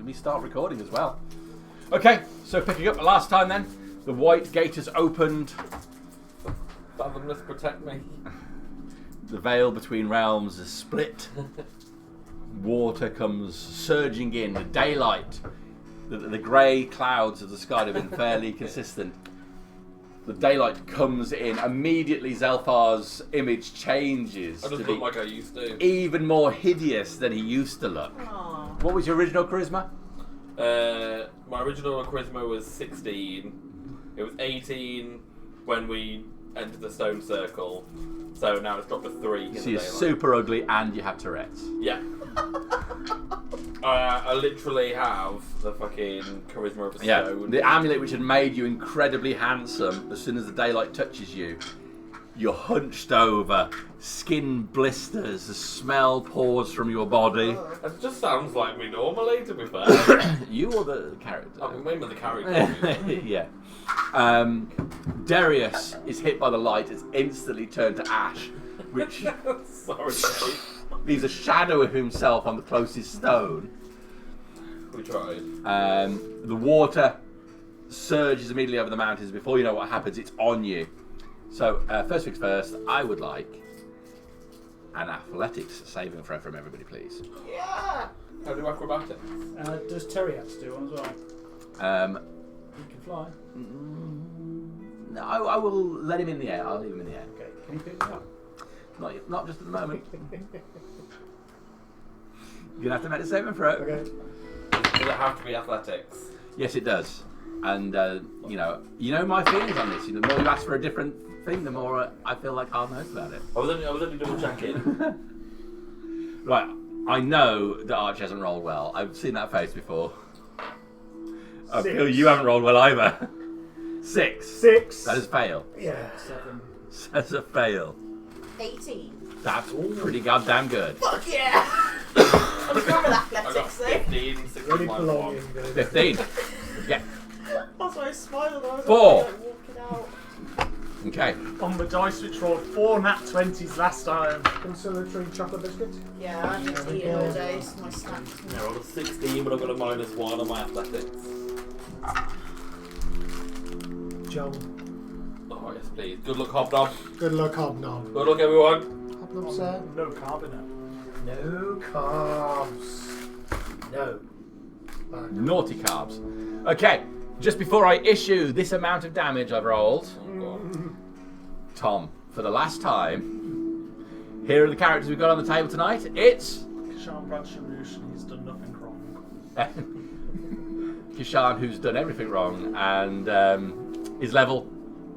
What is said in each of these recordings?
me start recording as well. Okay, so picking up the last time then, the white gate has opened. Fathomless, protect me. The veil between realms is split. Water comes surging in. The daylight, the grey clouds of the sky have been fairly consistent. The daylight comes in. Immediately, Zelfar's image changes. I just look like I used to. Even more hideous than he used to look. Aww. What was your original charisma? My original charisma was 16. It was 18 when we entered the stone circle. So now it's dropped to 3. So you're super ugly and you have Tourette's. Yeah. I literally have the fucking charisma of a stone. The amulet which had made you incredibly handsome, as soon as the daylight touches you, you're hunched over, skin blisters, the smell pours from your body. It just sounds like me normally, to be fair. You or the character? I mean, maybe the character. Yeah. Darius is hit by the light, it's instantly turned to ash, which Sorry, Dave. leaves a shadow of himself on the closest stone. We tried. The water surges immediately over the mountains. Before you know what happens, it's on you. So, first things first, I would like an athletics saving throw from everybody, please. Yeah! How do acrobatics? Does Terry have to do one as well? He can fly. No, I will let him in the air. I'll leave him in the air. Okay, can he pick me up? Not just at the moment. You're going to have to make a saving throw. Okay. Does it have to be athletics? Yes, it does. And, you know my feelings on this. The more you ask for a different thing, the more I feel like Carl knows about it. I was only double checking. Right, I know that Archie hasn't rolled well. I've seen that face before. I feel you haven't rolled well either. 6. 6. That is fail. Yeah. 7. That's a fail. 18. That's pretty goddamn good. Fuck yeah! I'm good with I got athletics though. 15, 16 Really minus belonging. 1. baby. 15. Yeah. That's why I smiled. I was 4. like walking out. Okay. On the dice which rolled 4 nat 20s last time. Conciliatory chocolate biscuit. Yeah, I just eat it all day. It's my snack. Yeah, I rolled a 16, but I've got a -1 on my athletics. Joan. Oh, yes, please. Good luck, Hobnob. Good luck, Hobnob. Good luck, everyone. Hobnob, sir. No carb in it. No carbs. No. Naughty carbs. Okay. Just before I issue this amount of damage I've rolled, Oh, God. Tom, for the last time, here are the characters we've got on the table tonight. It's Kishan Bradsharush, and he's done nothing wrong. Kishan, who's done everything wrong, and is level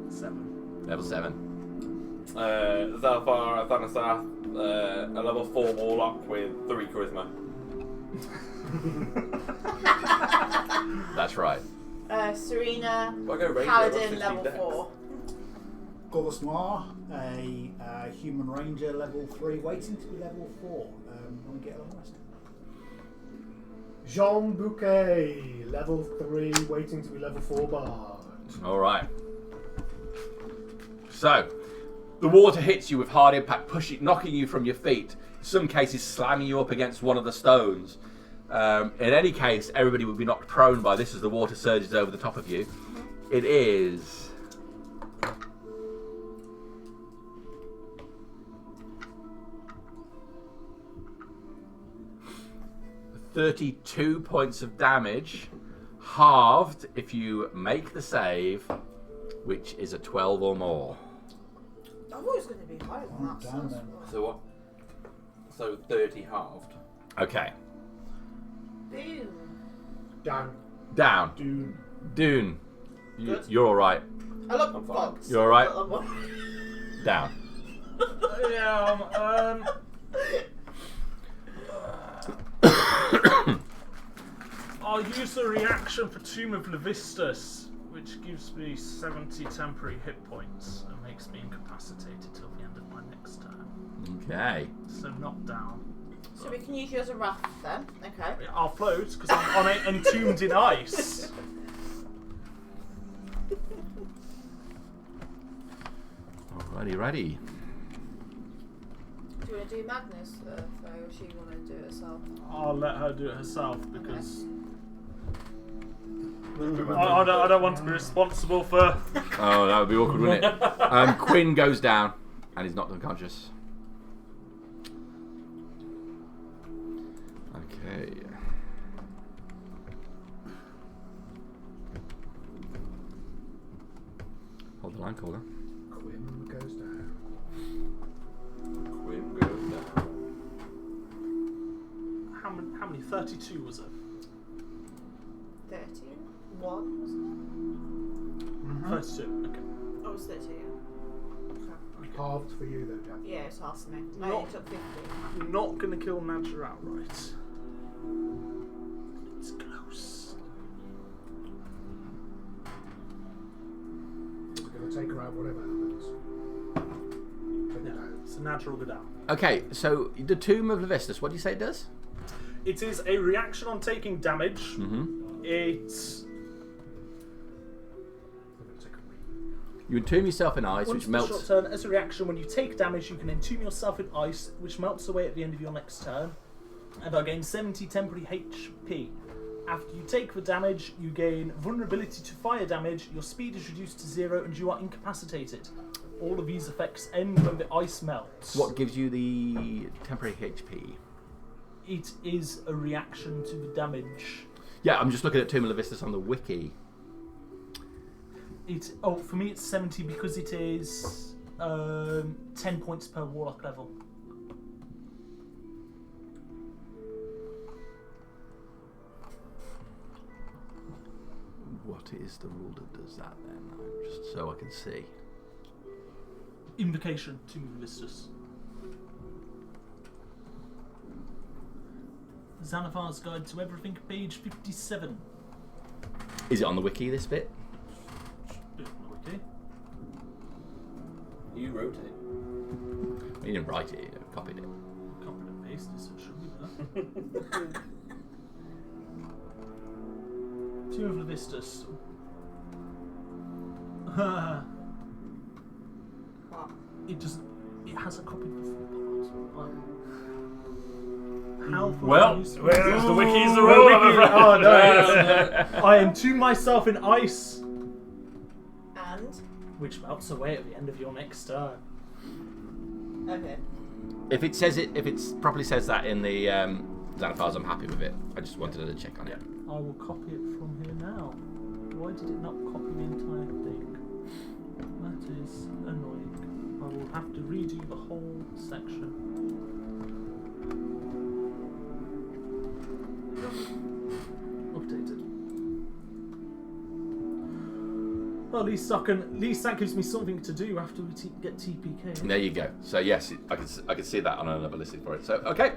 7. level 7. Zelfar, Thanasath, a level 4 warlock with 3 charisma. That's right. Serena, If I go ranger, Paladin, I've got 16 level dex. 4. Gorgus Noir, a human ranger level 3, waiting to be level 4. When we get a long rest. Jean Bouquet, level 3, waiting to be level 4 bard. All right. So, the water hits you with hard impact, knocking you from your feet. In some cases, slamming you up against one of the stones. In any case, everybody would be knocked prone by this as the water surges over the top of you. It is 32 points of damage, halved if you make the save, which is a 12 or more. I thought it was going to be higher than that. Down then. So what? So 30 halved. Okay. Boom. Down. Down. Dude. Dune. Good. You're alright. I look I'm fine. fucked. You're alright? I'm Down. Yeah, I'll use the reaction for Tomb of Levistus, which gives me 70 temporary hit points and makes me incapacitated till the end of my next turn. Okay. So knocked down. So we can use you as a raft then. Okay. I'll float because I'm entombed in ice. Alrighty, ready. Do you want to do Magnus first, or does she want to do it herself? I'll let her do it herself because I don't want to be responsible for. Oh, that would be awkward, wouldn't it? Quinn goes down and he's knocked unconscious. Okay. Hold the line, caller. Quinn goes down. Quinn goes down. How many? 32 was it? 13? 1, wasn't 32. Okay. it? Oh, it was 13. Halved for you though, Jack. Yeah, it's half for me. I Not- only took 50. You're not going to kill Nadja outright. It's close. We're going to take her out whatever happens. Take her Yeah. down. So Nadja will go down. Okay, so the Tomb of Levistus, what do you say it does? It is a reaction on taking damage. Mm-hmm. It's We're going to take a wee. You entomb yourself in ice, once which per melts. short turn. As a reaction, when you take damage, you can entomb yourself in ice, which melts away at the end of your next turn, and I gain 70 temporary HP. After you take the damage, you gain vulnerability to fire damage. Your speed is reduced to 0, and you are incapacitated. All of these effects end when the ice melts. What gives you the temporary HP? It is a reaction to the damage. Yeah, I'm just looking at Tomb of Levistus on the wiki. For me it's 70 because it is 10 points per warlock level. What is the rule that does that then? Just so I can see. Invocation, Tomb of Levistus. Xanathar's Guide to Everything, page 57. Is it on the wiki, this bit? Okay. You wrote it. You didn't write it, you copied it. Copied and pasted, so it should be there. Tomb of Levistus. What? It doesn't. It hasn't copied the full part. How far Well, used to- where's the wiki's the Well, rule, wiki- I'm afraid. Oh no! I entomb myself in ice, And? which melts away at the end of your next turn. Okay. If it properly says that in the Xanathar's, I'm happy with it. I just wanted to check on it. I will copy it from here now. Why did it not copy the entire thing? That is annoying. I will have to redo the whole section. Updated. Well, at least that gives me something to do after we get TPK. There you go. So yes, I can see that on another listing for it. So okay.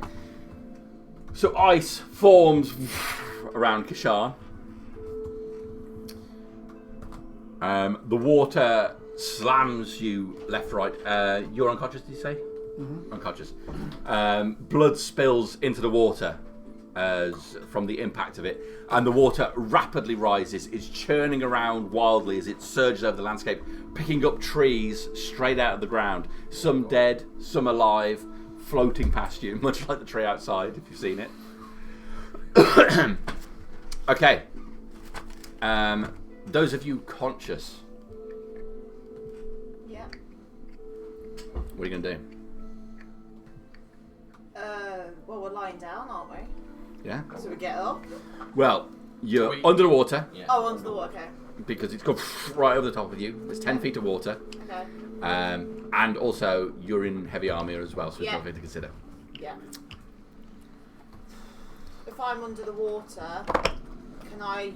So ice forms around Kashan. The water slams you left, right. You're unconscious, did you say? Mm-hmm. Unconscious. Blood spills into the water from the impact of it, and the water rapidly rises. It's churning around wildly as it surges over the landscape, picking up trees straight out of the ground. Some dead, some alive, floating past you, much like the tree outside, if you've seen it. Okay. Those of you conscious, Yeah. what are you going to do? Well, we're lying down, aren't we? Yeah? So we get up. Well, you're Wait. under the water, Yeah. Oh, under the water, okay. because it's gone right over the top of you. There's 10 feet of water. Okay. And also, you're in heavy armour as well, so it's Yeah. something to consider. Yeah. If I'm under the water, can I...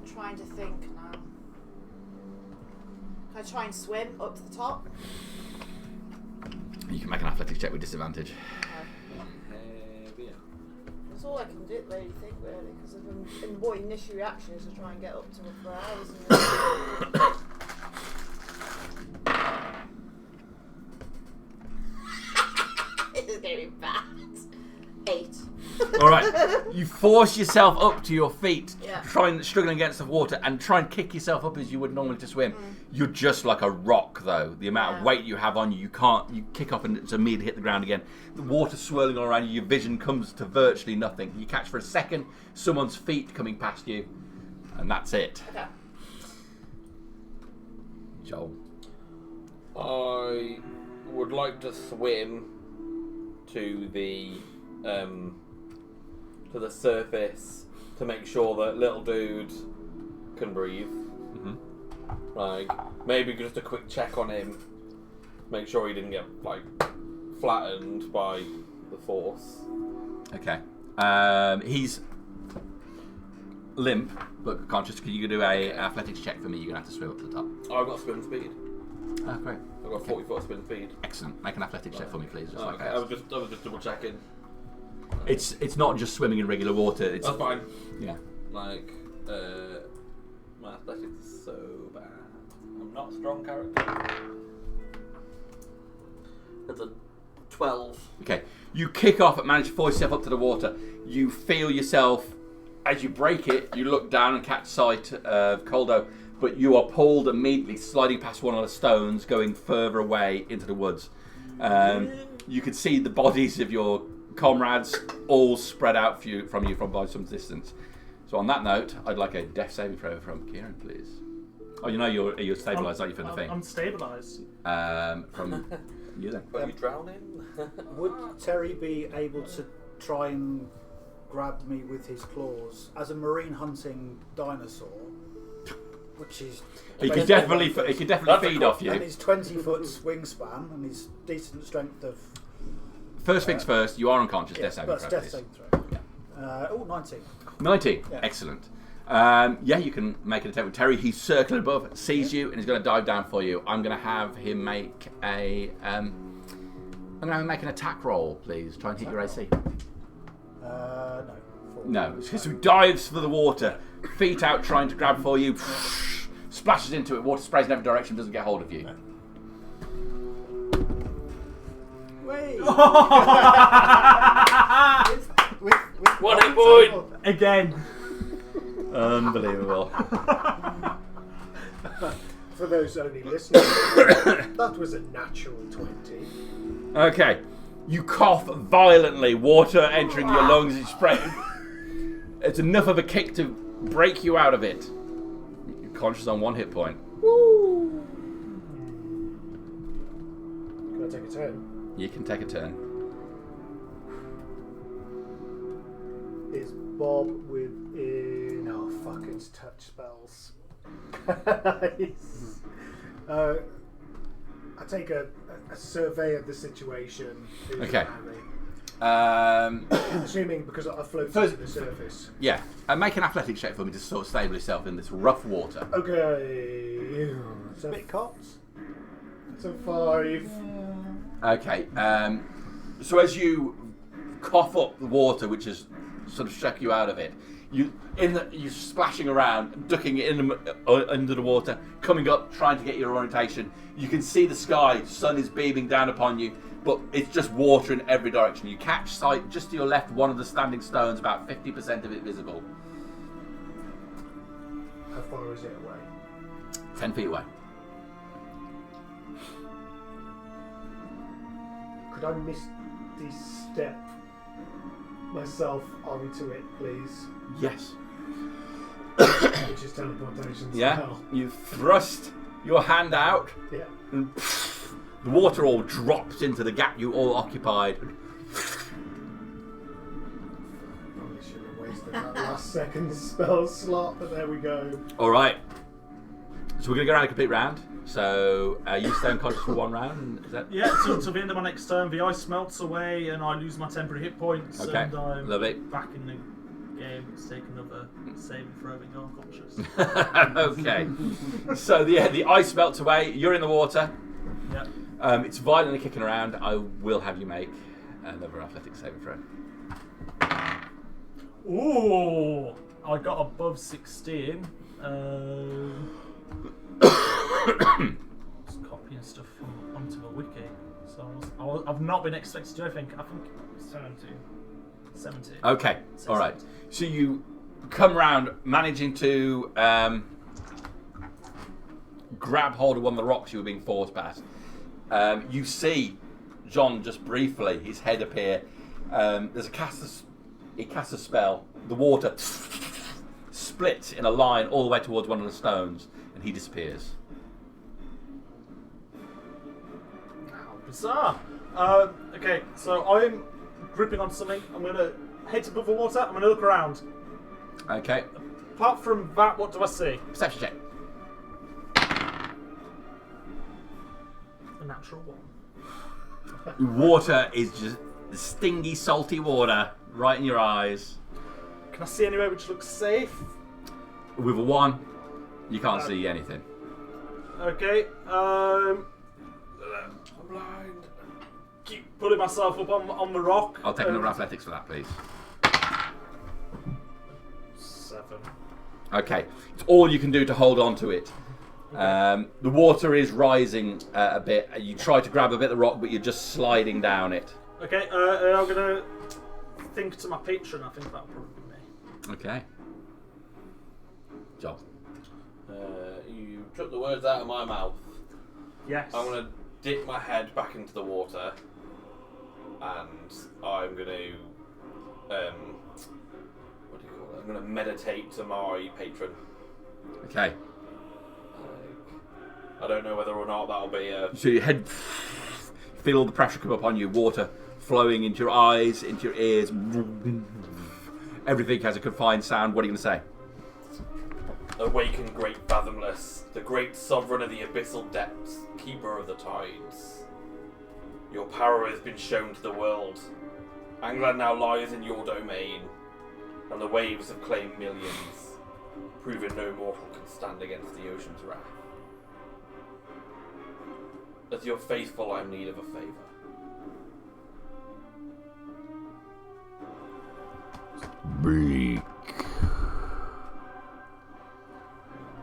I'm trying to think now. Can I try and swim up to the top? You can make an athletics check with disadvantage. Yeah. That's all I can do, really think, really, because my initial reaction is to try and get up to the flowers. This is going to be bad. 8. All right, you force yourself up to your feet, Yeah. struggling against the water, and try and kick yourself up as you would normally to swim. You're just like a rock, though. The amount of weight you have on you, you kick up and it's immediately hit the ground again. The water swirling all around you, your vision comes to virtually nothing. You catch for a second someone's feet coming past you, and that's it. Okay. Joel. I would like to swim to the surface to make sure that little dude can breathe. Mm-hmm. Like maybe just a quick check on him, make sure he didn't get like flattened by the force. Okay. He's limp but conscious. Can you do a athletics check for me? You're gonna have to swim up to the top. Oh, I've got spin speed. Oh, great. I've got 40-foot spin speed. Excellent. Make an athletics check for me, please. Just like Okay. that. I was just double checking. It's not just swimming in regular water. It's That's fine. Yeah. Like, my athletics is so bad. I'm not a strong character. It's a 12. Okay. You kick off and manage to force yourself up to the water. You feel yourself as you break it. You look down and catch sight of Coldo, but you are pulled immediately, sliding past one of the stones, going further away into the woods. You can see the bodies of your comrades all spread out from you by some distance. So on that note, I'd like a death saving throw from Kieran, please. Oh, you know you're stabilised, aren't you, from the thing? I'm stabilised. From you then. Are you drowning? Would Terry be able to try and grab me with his claws as a marine hunting dinosaur? Which is He could definitely feed off and you. his 20-foot wingspan and his decent strength of. First things first, you are unconscious. Yeah, Death saving but throw, death please. saving throw. Yeah. 19. 19. Yeah. Excellent. Yeah, you can make an attempt with Terry. He's circling above, sees you, and he's going to dive down for you. I'm going to have him make a. I'm going to have him make an attack roll, please. Try and hit your AC. No. 4. No, because he dives for the water, feet out, trying to grab for you. Splashes into it. Water sprays in every direction. Doesn't get hold of you. No. Wait. with 1 hit point. Again. Unbelievable. For those only listening, that was a natural 20. Okay. You cough violently, water entering your lungs. It's enough of a kick to break you out of it. You're conscious on 1 hit point. Can I take a turn? You can take a turn. Is Bob within... Oh, fuck, it's touch spells. I take a survey of the situation. Okay. Assuming because I float First- to the surface. Yeah. Make an athletics check for me to sort of stable yourself in this rough water. Okay. It's a bit cops. It's a 5. Okay. So as you cough up the water, which has sort of struck you out of it, you're splashing around, ducking under the water, coming up, trying to get your orientation. You can see the sky, sun is beaming down upon you, but it's just water in every direction. You catch sight just to your left, one of the standing stones, about 50% of it visible. How far is it away? 10 feet away. Could I misty step myself onto it, please? Yes. Which is teleportation. Yeah. Spell. You thrust your hand out, Yeah. and the water all drops into the gap you all occupied. Probably should have wasted that last second spell slot, but there we go. All right. So we're going to go around a complete round. So you stay unconscious for 1 round. Is that Yeah, until the end of my next turn, the ice melts away and I lose my temporary hit points, Okay, and I'm lovely. back in the game. Let's take another saving throw and go unconscious. Okay. So the ice melts away. You're in the water. Yeah. It's violently kicking around. I will have you make another athletics saving throw. Ooh! I got above 16. Just copying stuff onto the wiki. So I've not been expected to do anything. I think it's time to. 70. Okay, all right. So you come round, managing to grab hold of one of the rocks you were being forced past. You see John just briefly, his head appear. There's he casts a spell. The water splits in a line all the way towards one of the stones, and he disappears. How bizarre. Okay, so I'm gripping on something. I'm going to head above the water. I'm going to look around. Okay, Apart from that, what do I see? perception check. A natural 1. Water is just stingy, salty water right in your eyes. Can I see anywhere which looks safe? With a 1, you can't see anything. Okay, I'm blind. keep pulling myself up on the rock. I'll take another athletics for that, please. 7. Okay, it's all you can do to hold on to it. The water is rising a bit. You try to grab a bit of the rock, but you're just sliding down it. Okay, and I'm gonna think to my patron. I think that'll probably be me. Okay. Job. You took the words out of my mouth. Yes. I'm gonna dip my head back into the water, and I'm gonna what do you call it? I'm gonna meditate to my patron. Okay. I don't know whether or not that'll be a. So your head, feel all the pressure come upon you. Water flowing into your eyes, into your ears. Everything has a confined sound. What are you going to say? Awaken, great fathomless, the great sovereign of the abyssal depths, keeper of the tides. Your power has been shown to the world. Angland now lies in your domain, and the waves have claimed millions, proving no mortal can stand against the ocean's wrath. As your faithful, I am in need of a favour. Bleak.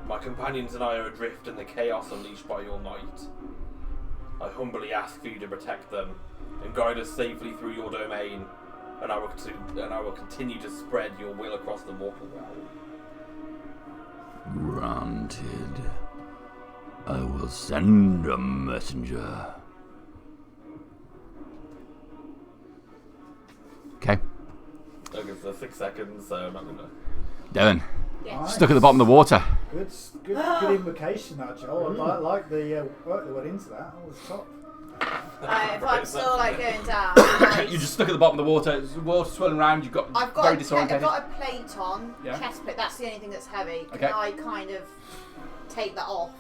My companions and I are adrift in the chaos unleashed by your might. I humbly ask for you to protect them and guide us safely through your domain, and I will continue to spread your will across the mortal realm. Granted. I will send a messenger. Okay. Okay, so 6 seconds, so I'm not gonna. Devon, Yes. stuck at the bottom of the water. Good invocation, that, Joel. I like the work that went into that. That was top. If I'm still like going down, You're just stuck at the bottom of the water. There's water swirling around. You've got I've very got disorientated. I've got a plate on, Yeah. chest plate. That's the only thing that's heavy. Can Okay. I kind of take that off?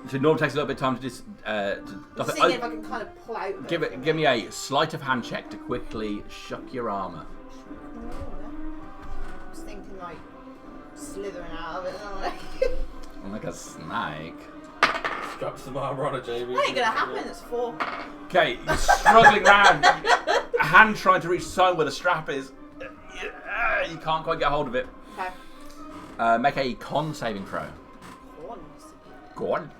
So it normally takes a little bit of time to just doff it. Seeing if I can kind of pull out. Give me a sleight of hand check to quickly shuck your armour. I was thinking like slithering out of it. Like a snake. Strap some armour on it, Jamie. That ain't gonna happen. It's 4. Okay, you're struggling round. A hand trying to reach the side where the strap is. You can't quite get hold of it. Okay. Make a con saving throw. Go on.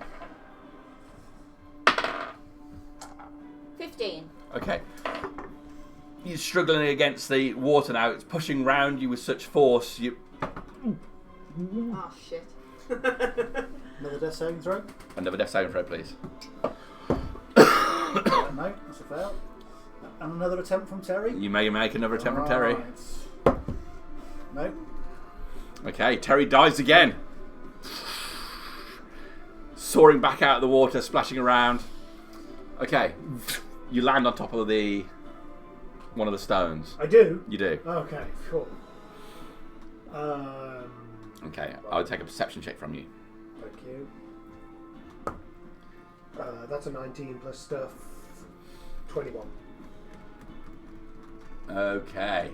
15. Okay. You're struggling against the water now. It's pushing round you with such force. Oh shit. Another death saving throw? Another death saving throw, please. No, that's a fail. And another attempt from Terry? You may make another attempt from Terry. Right. No. Okay, Terry dives again. Soaring back out of the water, splashing around. Okay, you land on top of one of the stones. I do? You do. Okay, cool. Okay, I would take a perception check from you. Thank you. That's a 19 plus stuff. 21. Okay.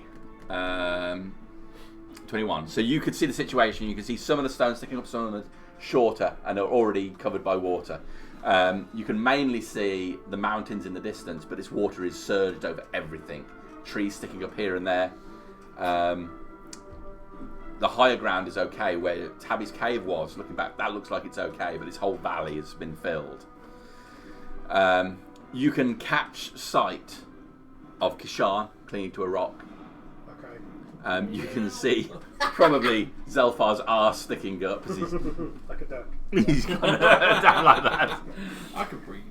21. So you could see the situation. You can see some of the stones sticking up, some of them are shorter and are already covered by water. You can mainly see the mountains in the distance, but this water is surged over everything. Trees sticking up here and there. The higher ground is okay, where Tabby's cave was. Looking back, that looks like it's okay, but this whole valley has been filled. You can catch sight of Kishan clinging to a rock. Okay. You can see probably Zelfar's arse sticking up as he's, Like a duck. he's gone down like that. I can breathe.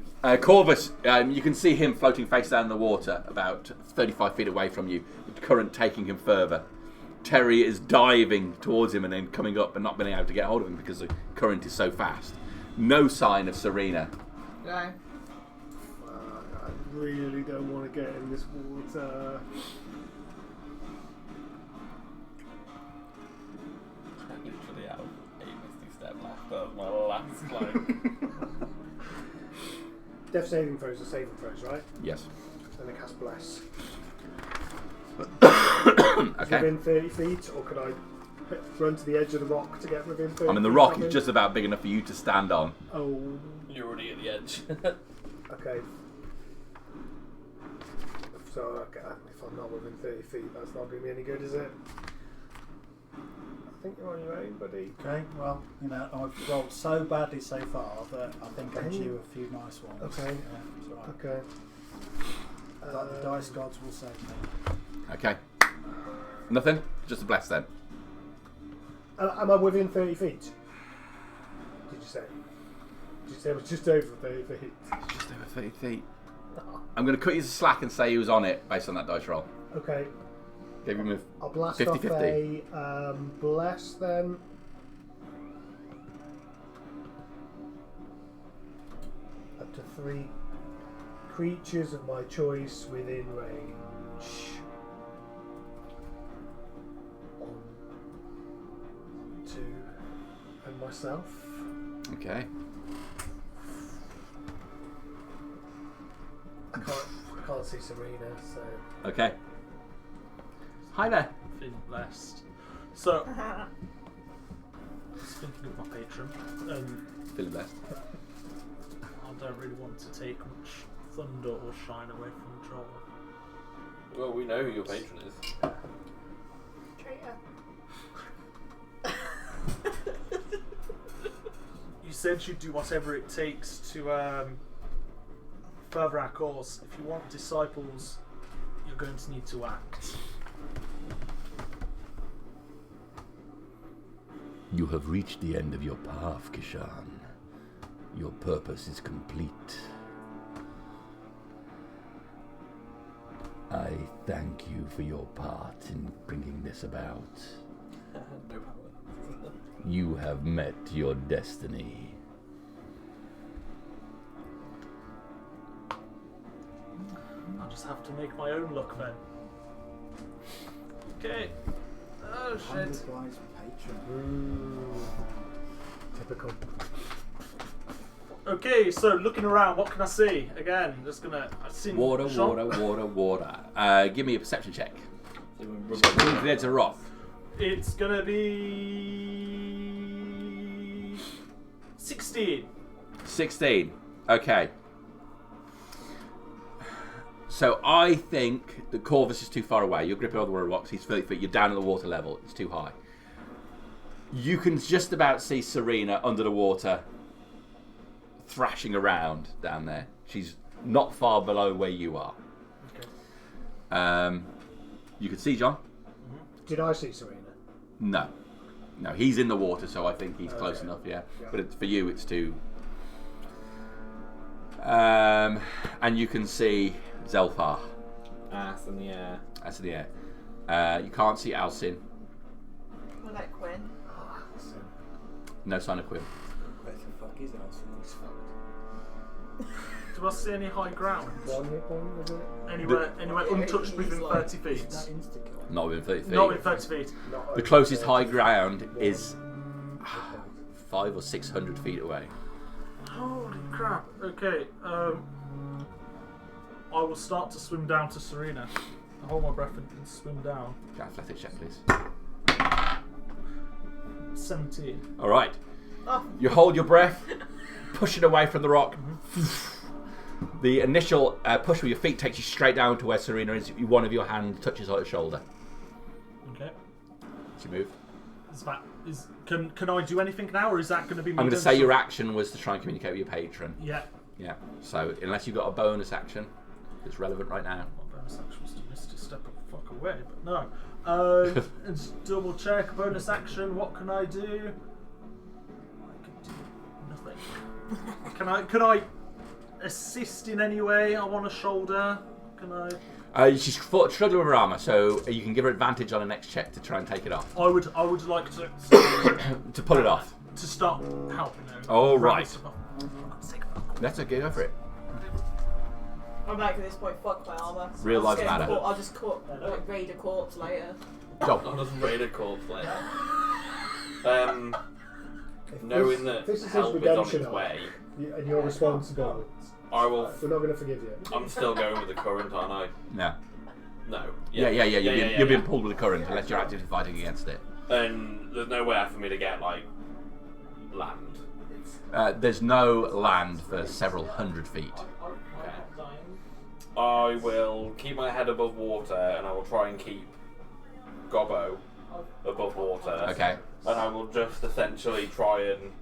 Corvus, you can see him floating face down in the water, about 35 feet away from you, the current taking him further. Terry is diving towards him and then coming up and not being able to get hold of him because the current is so fast. No sign of Serena. No. I really don't want to get in this water. I literally have a misty step left. That was my last line. Death saving throws are saving throws, right? Yes. And they cast Bless. Okay. Within 30 feet, or could I run to the edge of the rock to get within 30 I mean, the feet rock of is him? just about big enough for you to stand on. Oh, You're already at the edge. okay. So, if I'm not within 30 feet, that's not doing me any good, is it? I think you're on your own, buddy. Okay, well, I've rolled so badly so far that I think I'm due a few nice ones. Okay. Yeah, it's all right. Okay. Like the dice gods will save me. Okay. Nothing? Just a bless then. Am I within 30 feet? Did you say? Did you say it was just over 30 feet? Just over 30 feet. I'm going to cut you some slack and say he was on it based on that dice roll. Okay. Gave him a I'll blast 50-50. off a bless then. Up to 3 creatures of my choice within range. 1, 2, and myself. Okay. I can't see Serena, so Okay. Hi there. Feeling blessed. So, I was thinking of my patron. Feeling blessed. I don't really want to take much thunder or shine away from Joel. Well, we know who your patron is. Traitor. You said you'd do whatever it takes to further our cause. If you want disciples, you're going to need to act. You have reached the end of your path, Kishan. Your purpose is complete. I thank you for your part in bringing this about. No power. You have met your destiny. I'll just have to make my own luck then. Okay. Oh shit. Underwise patron. typical. Okay, so looking around, what can I see? Again, just gonna. I've seen Water, Sean- water. Give me a perception check. Just got to the edge of the rock. It's gonna be 16. 16. Okay. So I think that Corvus is too far away. You're gripping on the rocks. He's 30 feet. You're down at the water level. It's too high. You can just about see Serena under the water, thrashing around down there. She's not far below where you are. Okay. You can see John. Did I see Serena? No, he's in the water, so I think he's close Okay. enough. Yeah, Yeah. but for you, it's too. And you can see Zelfar. Ass in the air. That's in the air. You can't see Alcin. Well, like Quinn. No sign of Quinn. Where the fuck is Alison? He's fucked. Do I see any high ground? 1 hit point, was it? Anywhere Yeah, untouched he's within like- 30 feet? Is that insta-kill? Not within 30 feet. Not within 30 feet. Not The over closest 30. high ground is 5 500 or 600 feet away. Holy crap. Okay, I will start to swim down to Serena. I'll hold my breath and swim down. Athletics check, please. 17. All right. Oh, You hold your breath, pushing away from the rock. The initial push with your feet takes you straight down to where Serena is. One of your hands touches her shoulder. Okay. As you move. Can I do anything now, or is that going to be me? I'm going to doing say your something? action was to try and communicate with your patron. Yeah. Yeah. So unless you've got a bonus action that's relevant right now. My bonus action was to Misty Step fuck away, but no. And just double check, bonus action, what can I do? I can do nothing. Can I assist in any way? I want a shoulder. Can I? She's struggling with her armour, so you can give her advantage on the next check to try and take it off. I would like to To pull it off. to start helping her. Oh, Grab right. stuff off. For God's sake. That's okay, go for it. I'm like at this point, fuck my armour. So Real I'll just lives get matter. I'll just raid a corpse later. Go. I'll just raid a corpse later. If Knowing that this is his help is on redemption its arc, way, and you're responsible, I will. we're not going to forgive you. I'm still going with the current, aren't I? No. No. Yeah. You're being pulled with the current unless you're actively fighting against it. And there's nowhere for me to get like land. There's no land for several hundred feet. Okay. I will keep my head above water, and I will try and keep Gobbo above water. Okay. And I will just essentially try and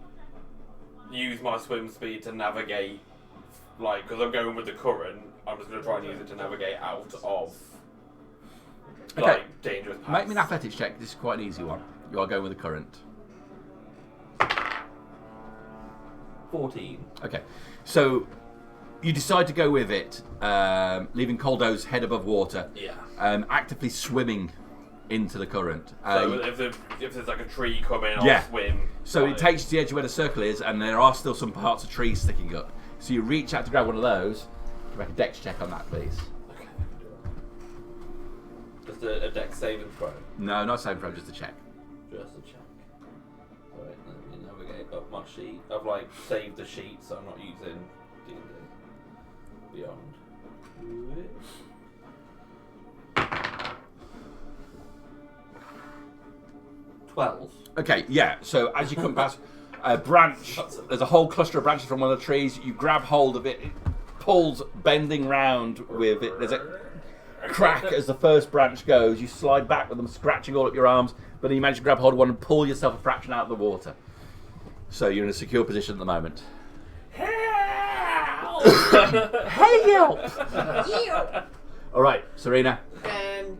use my swim speed to navigate, like, because I'm going with the current, I'm just going to try and use it to navigate out of, like, dangerous paths. Make me an athletics check. This is quite an easy one. You are going with the current. 14. Okay. So you decide to go with it, leaving Coldo's head above water, Yeah. actively swimming into the current. So if there's like a tree coming, I'll Yeah. swim. So on it takes you to the edge of where the circle is, and there are still some parts of trees sticking up. So you reach out to grab one of those. Make a dex check on that, please. Okay. Just a dex saving throw. No, not same throw, just a check. Just a check. Alright, let me navigate up my sheet. I've like saved the sheet, so I'm not using D&D Beyond. 12. Okay, yeah. So as you come past a branch, there's a whole cluster of branches from one of the trees. You grab hold of it. It pulls, bending round with it. There's a crack as the first branch goes. You slide back with them, scratching all up your arms. But then you manage to grab hold of one and pull yourself a fraction out of the water. So you're in a secure position at the moment. Help! Help! All right, Serena.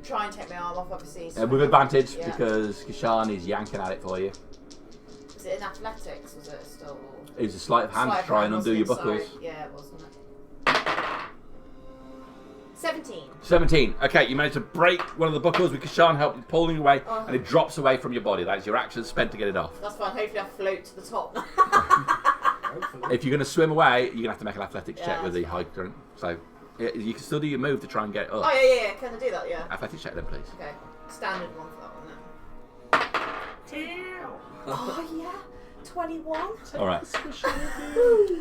Try and take my arm off, obviously. So With advantage, Yeah. because Kishan is yanking at it for you. Was it in athletics? Was it still? It was a sleight of hand Sleight to of try and hand, undo your wasn't it? buckles. Sorry. Yeah, it was, wasn't it? 17. 17. Okay, you managed to break one of the buckles with Kishan helping pulling away, and it drops away from your body. That is your action spent to get it off. That's fine. Hopefully, I float to the top. If you're going to swim away, you're going to have to make an athletics check Yeah, with the that's high current. So you can still do your move to try and get it up. Oh yeah. Can I do that? Yeah. Athletics check then, please. Okay. Standard one for that one then. Oh yeah. 21. All right.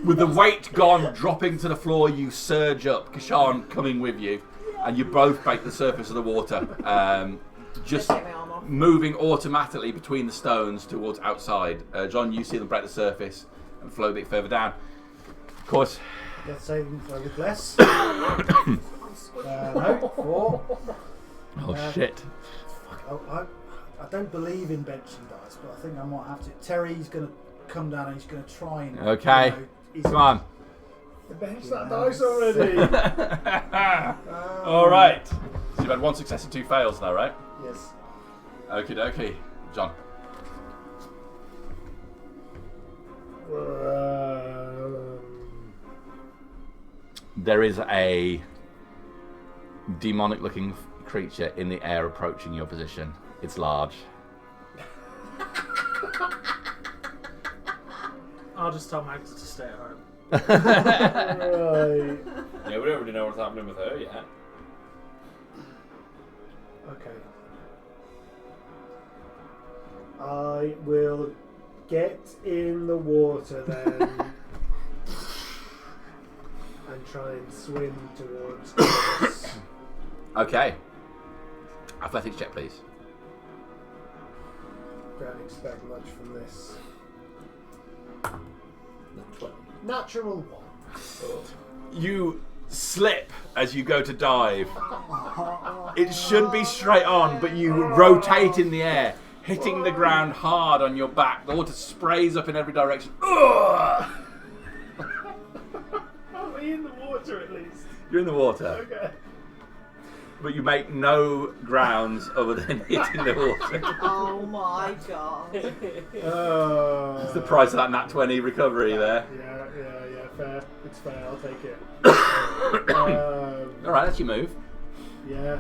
With the weight gone, dropping to the floor, you surge up. Kishan coming with you, and you both break the surface of the water. Just Take my arm off. moving automatically between the stones towards outside. John, you see them break the surface and flow a bit further down. Of course. Death saving throw with less. I'm squishy. No, 4. Oh shit. I don't believe in benching dice, but I think I might have to. Terry's going to come down and he's going to try and. Okay. Come on. Bench that dice already. All right. So you've had one success and 2 fails now, right? Yes. Okie dokie. John. There is a demonic looking creature in the air approaching your position. It's large. I'll just tell Max to stay at home. Right. Yeah, we don't really know what's happening with her yet. Okay. I will get in the water then and try and swim towards us. Okay. Athletics check, please. Don't expect much from this. Not 12. Natural 1. You slip as you go to dive. It should be straight on, but you rotate in the air, hitting the ground hard on your back. The water sprays up in every direction. Ugh! Are we in the water at least? You're in the water. Okay. but you make no grounds other than hitting the water. Oh my god. It's the price of that nat 20 recovery there. Yeah, fair. It's fair, I'll take it. Alright, that's your move. Yeah.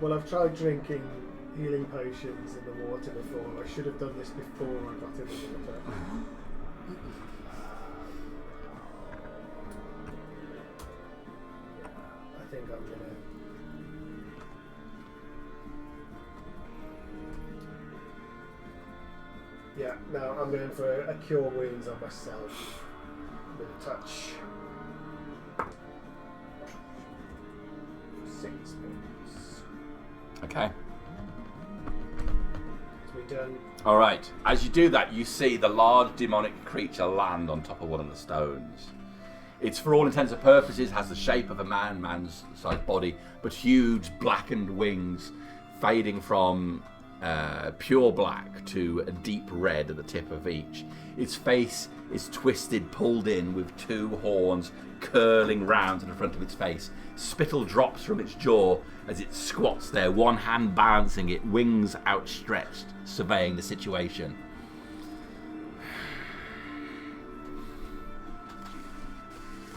Well, I've tried drinking healing potions in the water before. I should have done this before I got in the water. I think I'm gonna. Yeah, no, I'm going for a cure wounds on myself with a touch. 6 points. Okay. So we done. Alright, as you do that, you see the large demonic creature land on top of one of the stones. It's, for all intents and purposes, has the shape of a man's sized body, but huge blackened wings fading from pure black to a deep red at the tip of each. Its face is twisted, pulled in, with 2 horns curling round to the front of its face. Spittle drops from its jaw as it squats there, one hand balancing it, wings outstretched, surveying the situation.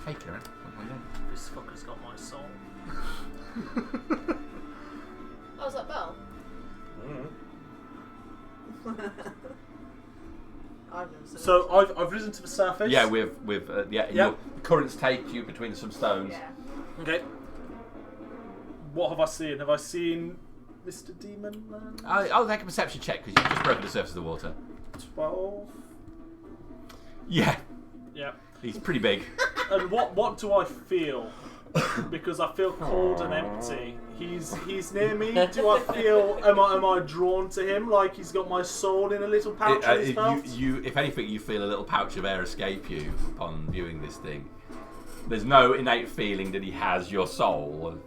Hey, Kieran. What are you doing? This fucker's got my soul. Oh, is that Belle? I've never seen So I've risen to the surface. Yeah, with Yep. your currents take you between some stones. Yeah. Okay. What have I seen? Have I seen Mr. Demon Man? I'll take a perception check because you've just broken the surface of the water. 12. Yeah, Yeah. he's pretty big. And what do I feel? Because I feel cold and empty. He's near me. Do I feel? Am I drawn to him? Like he's got my soul in a little pouch in his belt? You, if anything, you feel a little pouch of air escape you upon viewing this thing. There's no innate feeling that he has your soul.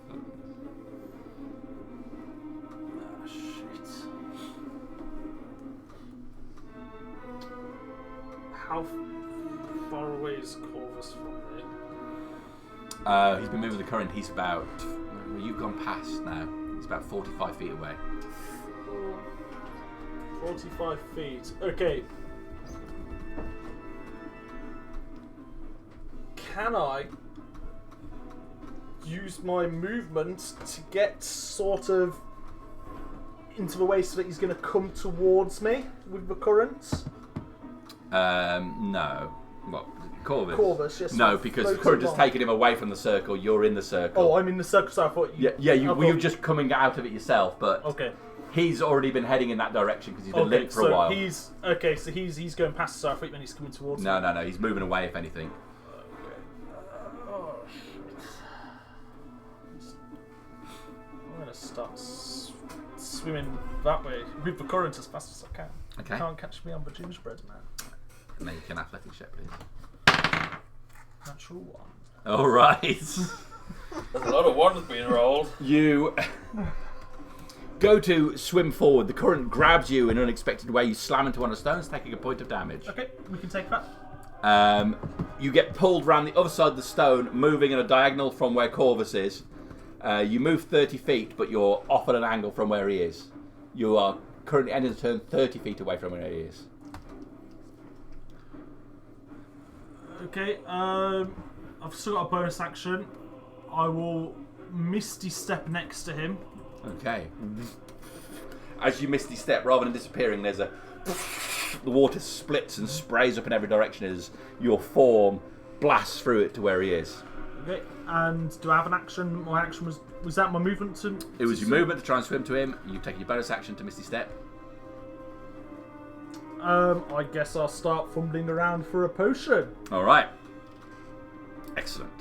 Ah, shit. How far away is Corvus from me? He's been moving the current. He's about. Well, you've gone past now. He's about 45 feet away. 45 feet. Okay. Can I use my movement to get sort of into the way so that he's going to come towards me with the current? No. What? Corvus? Corvus, yes. No, because the current has taken him away from the circle. You're in the circle. Oh, I'm in the circle, so I thought you... Yeah, I thought- you're just coming out of it yourself, but Okay. he's already been heading in that direction because he's been limp for a so while. he's... Okay, so he's going past the circle and he's coming towards me. No, he's moving away, if anything. Oh, shit. I'm going to start swimming that way with the current as fast as I can. Okay. Can't catch me on the gingerbread man. Make an athletics check, please. Natural one. All right. There's a lot of ones being rolled. You go to swim forward. The current grabs you in an unexpected way. You slam into one of the stones, taking a point of damage. Okay, we can take that. You get pulled around the other side of the stone, moving in a diagonal from where Corvus is. You move 30 feet, but you're off at an angle from where he is. You are currently ending the turn 30 feet away from where he is. Okay, I've still got a bonus action. I will Misty Step next to him. Okay. As you misty step, rather than disappearing, there's a... The water splits and sprays up in every direction as your form blasts through it to where he is. Okay, and do I have an action? My action was that my movement to... It was your movement to try and swim to him. You take your bonus action to misty step. I guess I'll start fumbling around for a potion. All right. Excellent.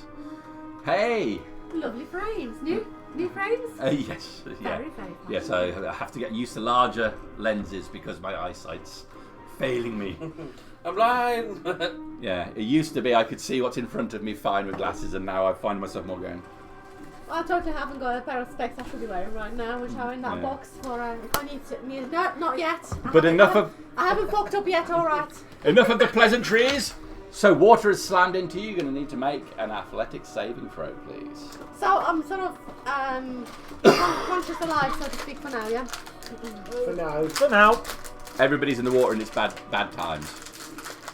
Hey. Lovely frames. New frames? Yes. Yeah. Very, very fun. Yes, I have to get used to larger lenses because my eyesight's failing me. I'm blind. Yeah, it used to be I could see what's in front of me fine with glasses, and now I find myself more going. I totally haven't got a pair of specs I should be wearing right now, which are in that Yeah. box for if I need to. No, not yet. But enough I haven't fucked up yet. All right. Enough of the pleasantries. So water has slammed into you. You're going to need to make an athletics saving throw, please. So I'm sort of conscious alive, so to speak, for now, yeah? For now. For now, Everybody's in the water and it's bad times.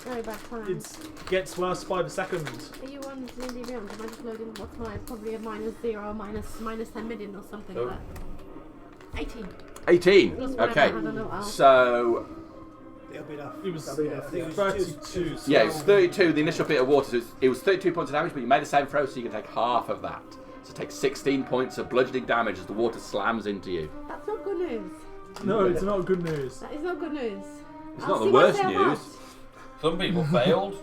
Very bad time. it gets worse by the second. Are you on D&D Beyond? Am I just loading what's mine? Probably a -0, minus 10 million or something Oh. like that. 18. 18. Plus whatever, Okay. I don't know. So It'll be enough. It was That'll be enough. I think it was 32. yeah, it's 32. The initial bit of water. So it was 32 points of damage, but you made a saving throw, so you can take half of that. So take 16 points of bludgeoning damage as the water slams into you. That's not good news. No, it's not good news. That is not good news. It's I'll not the see what worst they news. Some people failed.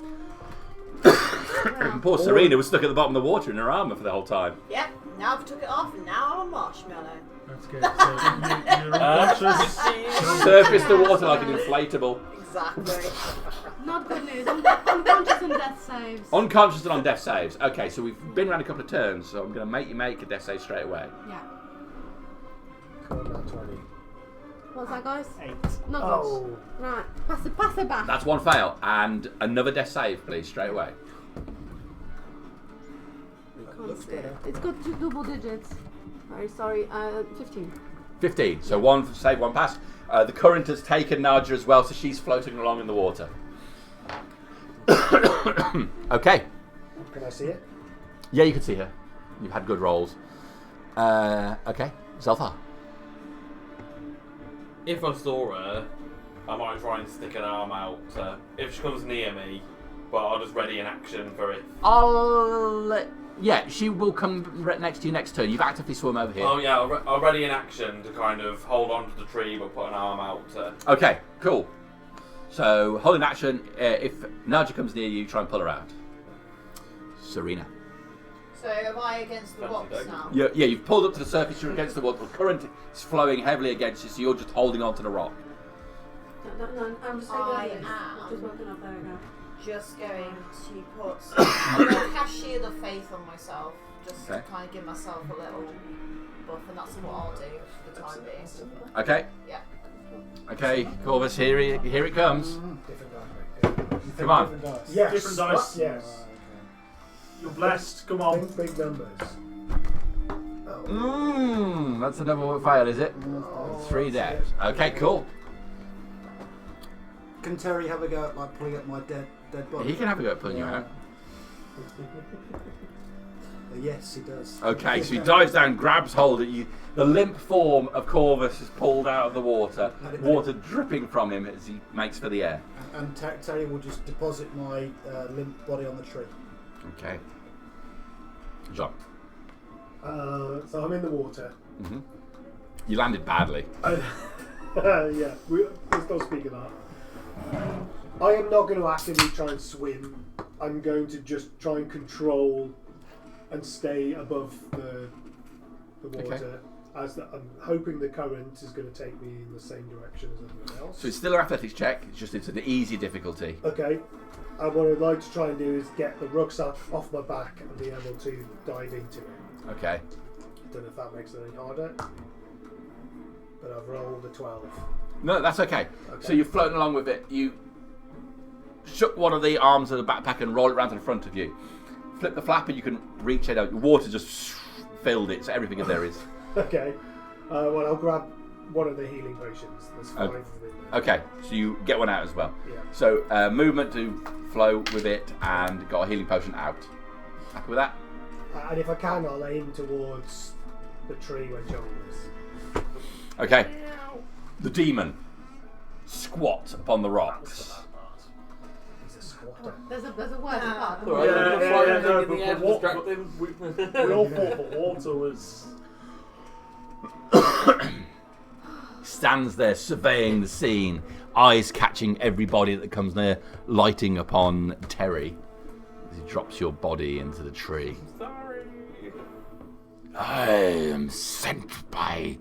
Well, Poor Serena was stuck at the bottom of the water in her armour for the whole time. Yep, now I've took it off and now I'm a marshmallow. That's good. So you're unconscious. Surface the water like an inflatable. Exactly. not good news. Unconscious and death saves. Unconscious and on death saves. Okay, so we've been around a couple of turns, so I'm going to make you make a death save straight away. Yeah. Come on, now, 20. What's that, guys? 8. Not Oh. good. Right. Pass it back. That's one fail, and another death save, please, straight away. Can't see it. It's got 2 double digits. Very sorry. 15. 15. So one save, one pass. The current has taken Naja as well, so she's floating along in the water. Okay. Can I see it? Yeah, you can see her. You've had good rolls. Okay. Zelthar. If I saw her, I might try and stick an arm out. If she comes near me, but I'll just ready an action for it. Yeah, she will come next to you next turn. You've actively swum over here. Oh yeah, I'll ready an action to kind of hold on to the tree, but put an arm out. Okay, cool. So, holding action, if Naja comes near you, try and pull her out. Serena. So am I against the rocks now? Yeah, you've pulled up to the surface, you're against the water. The current is flowing heavily against you, so you're just holding on to the rock. No, I'm just I taking am. Just working up. There we go. Just going to put I'm going to cast Shield of Faith on myself, just Okay. to kind of give myself a little buff, and that's what I'll do for the time being. Okay, Yeah. okay, Corvus, here it comes. Different die. Come on. Different dice. Yes. Different dice. Yes. You're blessed. Come on. Think big numbers. That's another fail, is it? 3 deaths. Okay, cool. Can Terry have a go at like pulling up my dead body? He can have a go at pulling you out. Yes, he does. Okay, so he dives down, grabs hold of you. The limp form of Corvus is pulled out of the water, water dripping from him as he makes for the air. And Terry will just deposit my limp body on the tree. Okay. John. So I'm in the water. Mm-hmm. You landed badly. Yeah, let's not speak of that. I am not going to actively try and swim. I'm going to just try and control and stay above the water. Okay. I'm hoping the current is going to take me in the same direction as everyone else. So it's still an athletics check, it's an easy difficulty. Okay. And what I'd like to try and do is get the rucksack off my back and be able to dive into it. Okay. Don't know if that makes it any harder. But I've rolled a 12. No, that's okay. So you're floating along with it. You shook one of the arms of the backpack and roll it around to the front of you. Flip the flap and you can reach it out. Water just filled it, so everything there is. Okay. Well, I'll grab one of the healing potions. There's 5 of them in there. Okay, so you get one out as well. Yeah. So movement to flow with it and got a healing potion out. Happy with that? And if I can, I'll aim towards the tree where Joel is. Okay. The demon squat upon the rocks. He's a squatter. There's a word apart. Alright, I'm gonna fly yeah, everything no, in the air to but distract what- him. We all thought the water was. Stands there surveying the scene, eyes catching everybody that comes near, lighting upon Terry as he drops your body into the tree. Sorry. I am sent by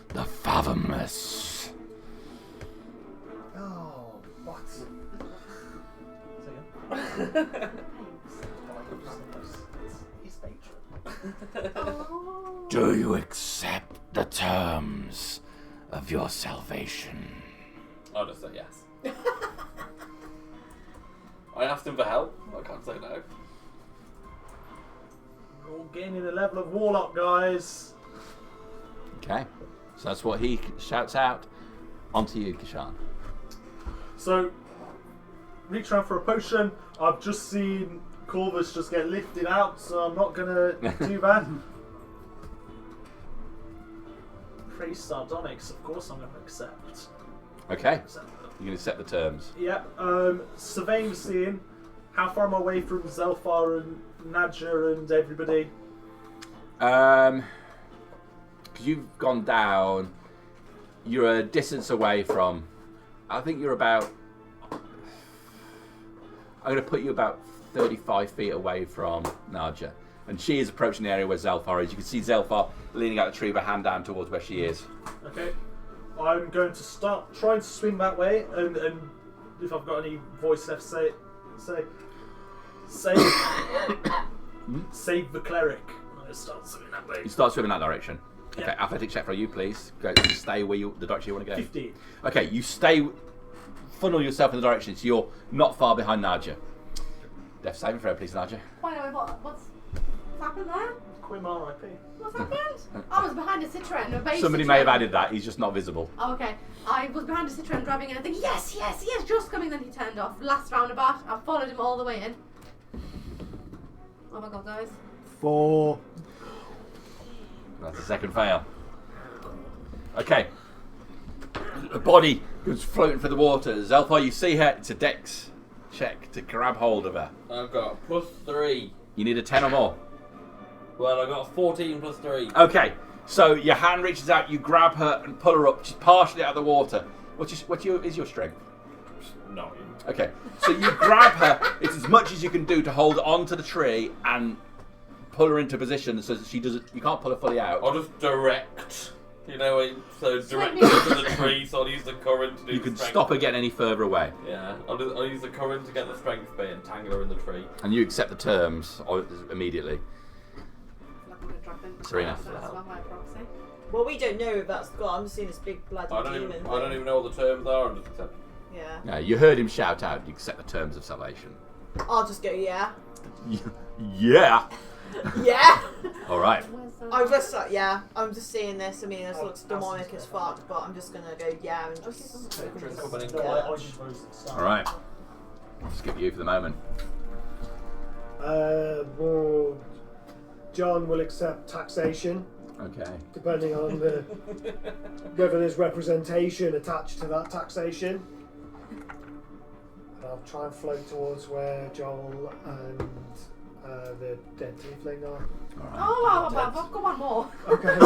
the fathomless. Oh, what? Do you accept the terms of your salvation? I'll just say yes. I asked him for help. I can't say no. We're all gaining a level of warlock, guys. Okay. So that's what he shouts out onto you, Kishan. So, reach around for a potion. I've just seen Corvus just get lifted out, so I'm not gonna do that. Praise Sardonyx, of course I'm gonna accept. Okay. Accept them. You're going to set the terms. Yep. Surveying the scene. How far am I away from Zelfar and Nadja and everybody? Because you've gone down, you're a distance away from. I think you're about. I'm going to put you about 35 feet away from Nadja. And she is approaching the area where Zelfar is. You can see Zelfar leaning out the tree with her hand down towards where she is. Okay. I'm going to start trying to swim that way, and if I've got any voice left, say save the cleric. I'm going to start swimming that way. You start swimming that direction. Yeah. Okay, athletic check for you, please. Go stay where the direction you want to go. 15. Okay, you funnel yourself in the direction, so you're not far behind Nadja. Death saving throw, please, Nadja. Wait, what's happened there? Quim R.I.P. What's happened? I was behind a Citroen. A base Somebody Citroen. may have added that. He's just not visible. Oh, okay. I was behind a Citroen driving and I think, yes, just coming, then he turned off. Last roundabout, I followed him all the way in. Oh my god, guys. 4. That's a second fail. Okay. A body goes floating through the water. Zelfar, you see her. It's a dex check to grab hold of her. I've got +3. You need a 10 or more. Well, I got 14 +3. Okay. So your hand reaches out, you grab her and pull her up. She's partially out of the water. What is your strength? 9. Okay. So you grab her. It's as much as you can do to hold onto the tree and pull her into position so that she doesn't. You can't pull her fully out. I'll just direct. Direct her to the tree, so I'll use the current to do You the can strength. stop her getting any further away. Yeah, I'll use the current to get the strength bit and tangle her in the tree. And you accept the terms immediately. I'm going to drop him. Serena. That's my proxy. Well, we don't know if that's got. I'm just seeing this big bloody I don't demon. even know what the terms are. I'm just accepting. Yeah. Yeah, you heard him shout out, you accept the terms of salvation. I'll just go, yeah. Yeah! Yeah! Alright. I'm just like, yeah. I'm just seeing this. I mean, this looks demonic as fuck, but I'm just gonna go, yeah, and just. Drink up and No, I suppose it's Alright. I'll skip you for the moment. Well, John will accept taxation, Okay. depending on whether there's representation attached to that taxation. And I'll try and float towards where Joel and the dead tiefling are. Oh, I've got one more. Okay.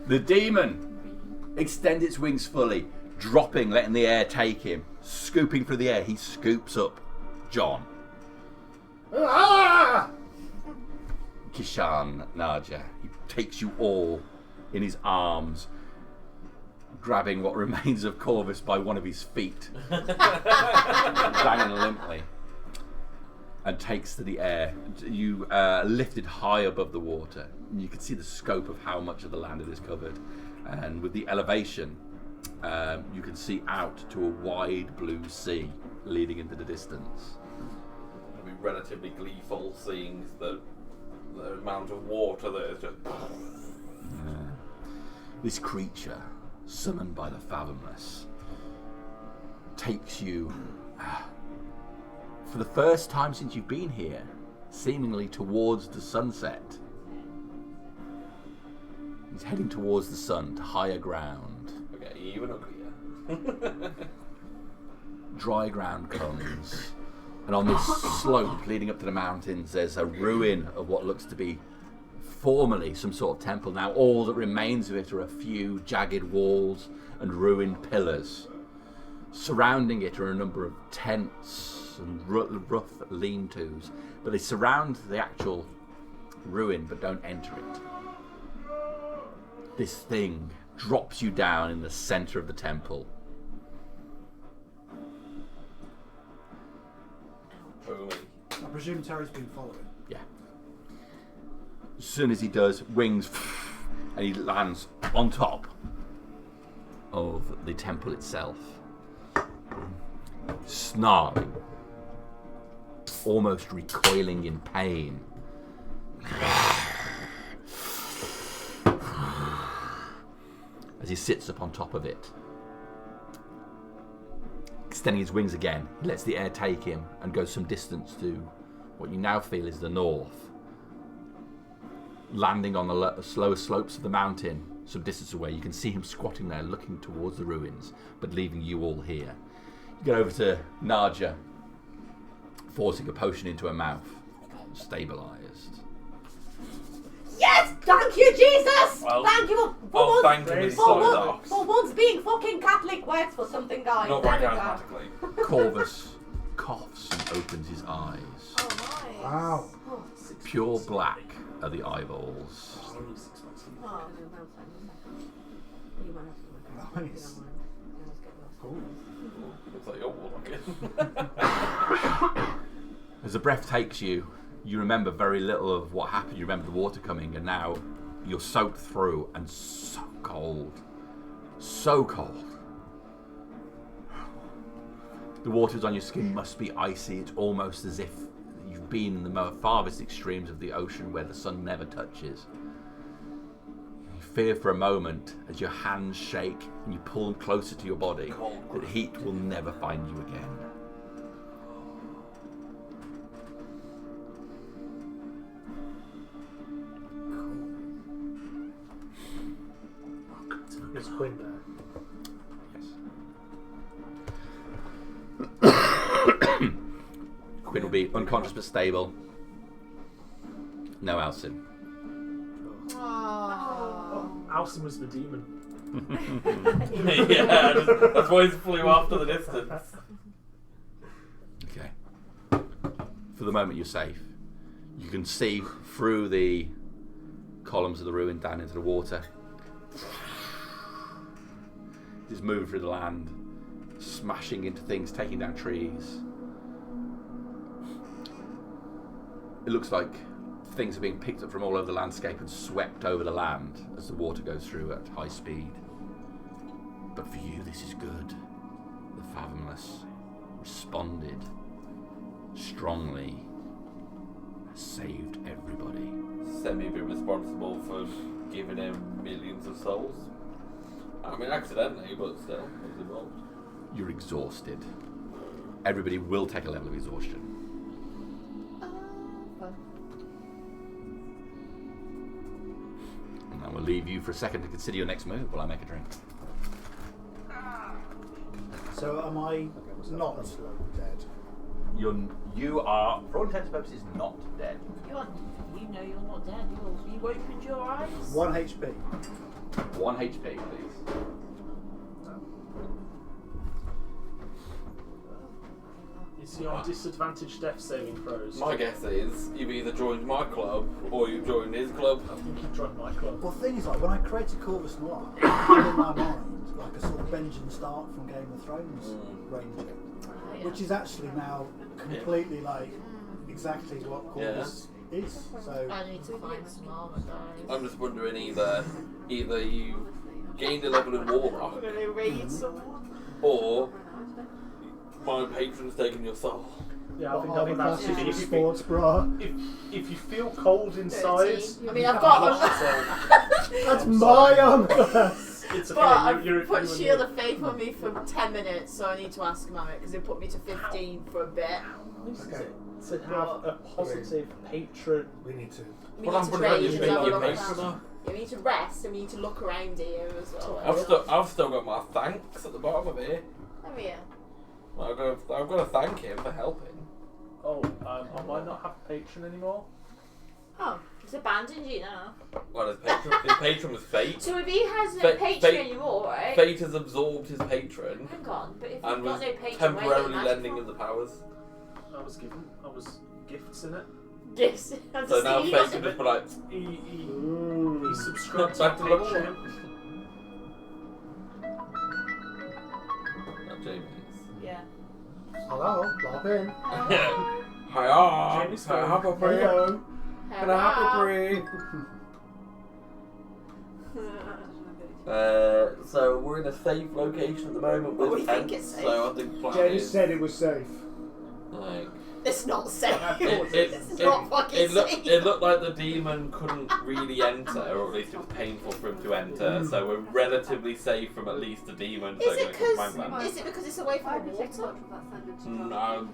The demon extends its wings fully, dropping, letting the air take him. Scooping through the air, he scoops up John. Ah! Kishan, Nadja. He takes you all in his arms, grabbing what remains of Corvus by one of his feet, dangling limply, and takes to the air. You lifted high above the water. You can see the scope of how much of the land it is covered, and with the elevation, you can see out to a wide blue sea leading into the distance. I'll be relatively gleeful seeing the amount of water that is just. This creature, summoned by the Fathomless, takes you, for the first time since you've been here, seemingly towards the sunset. He's heading towards the sun, to higher ground. Okay, even uglier. Dry ground comes, and on this slope leading up to the mountains, there's a ruin of what looks to be formerly some sort of temple. Now all that remains of it are a few jagged walls and ruined pillars. Surrounding it are a number of tents and rough lean-tos, but they surround the actual ruin but don't enter it. This thing drops you down in the center of the temple. I presume Terry's been following. Yeah. As soon as he does, wings, and he lands on top of the temple itself. Snarling, almost recoiling in pain. As he sits up on top of it. Extending his wings again, he lets the air take him and goes some distance to what you now feel is the north. Landing on the slower slopes of the mountain, some distance away, you can see him squatting there looking towards the ruins, but leaving you all here. You get over to Naja, forcing a potion into her mouth, stabilised. Yes! Thank you, Jesus! Well, thank you I'll for thank him Praise inside the the Lord. docks. for once being fucking Catholic works for something, guys. Not There very we go. charismatically. Corvus coughs and opens his eyes. Oh, nice. Wow. Oh, Pure black are the eyeballs. oh. Nice. Looks like you're walking. As the breath takes you, you remember very little of what happened. You remember the water coming, and now you're soaked through and so cold. So cold. The waters on your skin must be icy. It's almost as if you've been in the farthest extremes of the ocean where the sun never touches. You fear for a moment as your hands shake and you pull them closer to your body that heat will never find you again. Is Quinn there? Yes. Quinn will be unconscious but stable. No Alcin. Oh. Alcin was the demon. Yeah, that's why he flew off to the distance. Okay. For the moment, you're safe. You can see through the columns of the ruin down into the water. It's moving through the land, smashing into things, taking down trees. It looks like things are being picked up from all over the landscape and swept over the land as the water goes through at high speed. But for you, this is good. The Fathomless responded strongly, saved everybody. Semi be responsible for giving him millions of souls. I mean, accidentally, but still, I was involved. You're exhausted. Everybody will take a level of exhaustion. And I will leave you for a second to consider your next move while I make a drink. So am I not dead? You are, for all intents and purposes, not dead. You know you're not dead. You opened your eyes. 1 HP. 1 HP, please. Is he on disadvantaged death saving throws? My guess is you've either joined my club or you've joined his club. I think he joined my club. Well, the thing is, like, when I created Corvus Noir, I had in my mind like a sort of Benjamin Stark from Game of Thrones ranger, which is actually now completely like exactly what Corvus is. So I need to find some armor, guys. I'm just wondering either you gained a level in Warlock I'm gonna raid someone. or my patron's taking your soul. Yeah, I think Army that's classes if with you, sports bra. if you feel cold inside, 13. I mean, I've got That's my armor class. it's okay. But I've you're put you Shield of Faith on me for 10 minutes, so I need to ask him about it because it put me to 15 for a bit. Okay. to have a positive patron. We need to. We Well, need to I'm wondering trade if and have a your look patron around. Yeah, we need to rest and we need to look around here as well. I've still got my thanks at the bottom of here. Oh yeah. I've got to thank him for helping. Oh, I might not have a patron anymore. Oh, he's abandoned you now. Well, his patron was Fate. So if he has no Fate- patron Fate- anymore, right? Fate has absorbed his patron Hang on, but if you've and got was no patron, temporarily where lending him the powers. I was gifts in it. Yes. So now Fate can just be like, He subscribed Back to to level Patreon. not Jamie's. Yeah. Hello, log in. Hiya! Jamie's Can I phone. have a free? Hello. Can I have a free? So we're in a safe location at the moment with We think tents, it's safe. so I think plan Jenny is said it was safe. like There's this not safe? It, This is not fucking safe. it looked like the demon couldn't really enter, or at least it was painful for him to enter, so we're relatively safe from at least the demons. Is it because it's away from the water? No,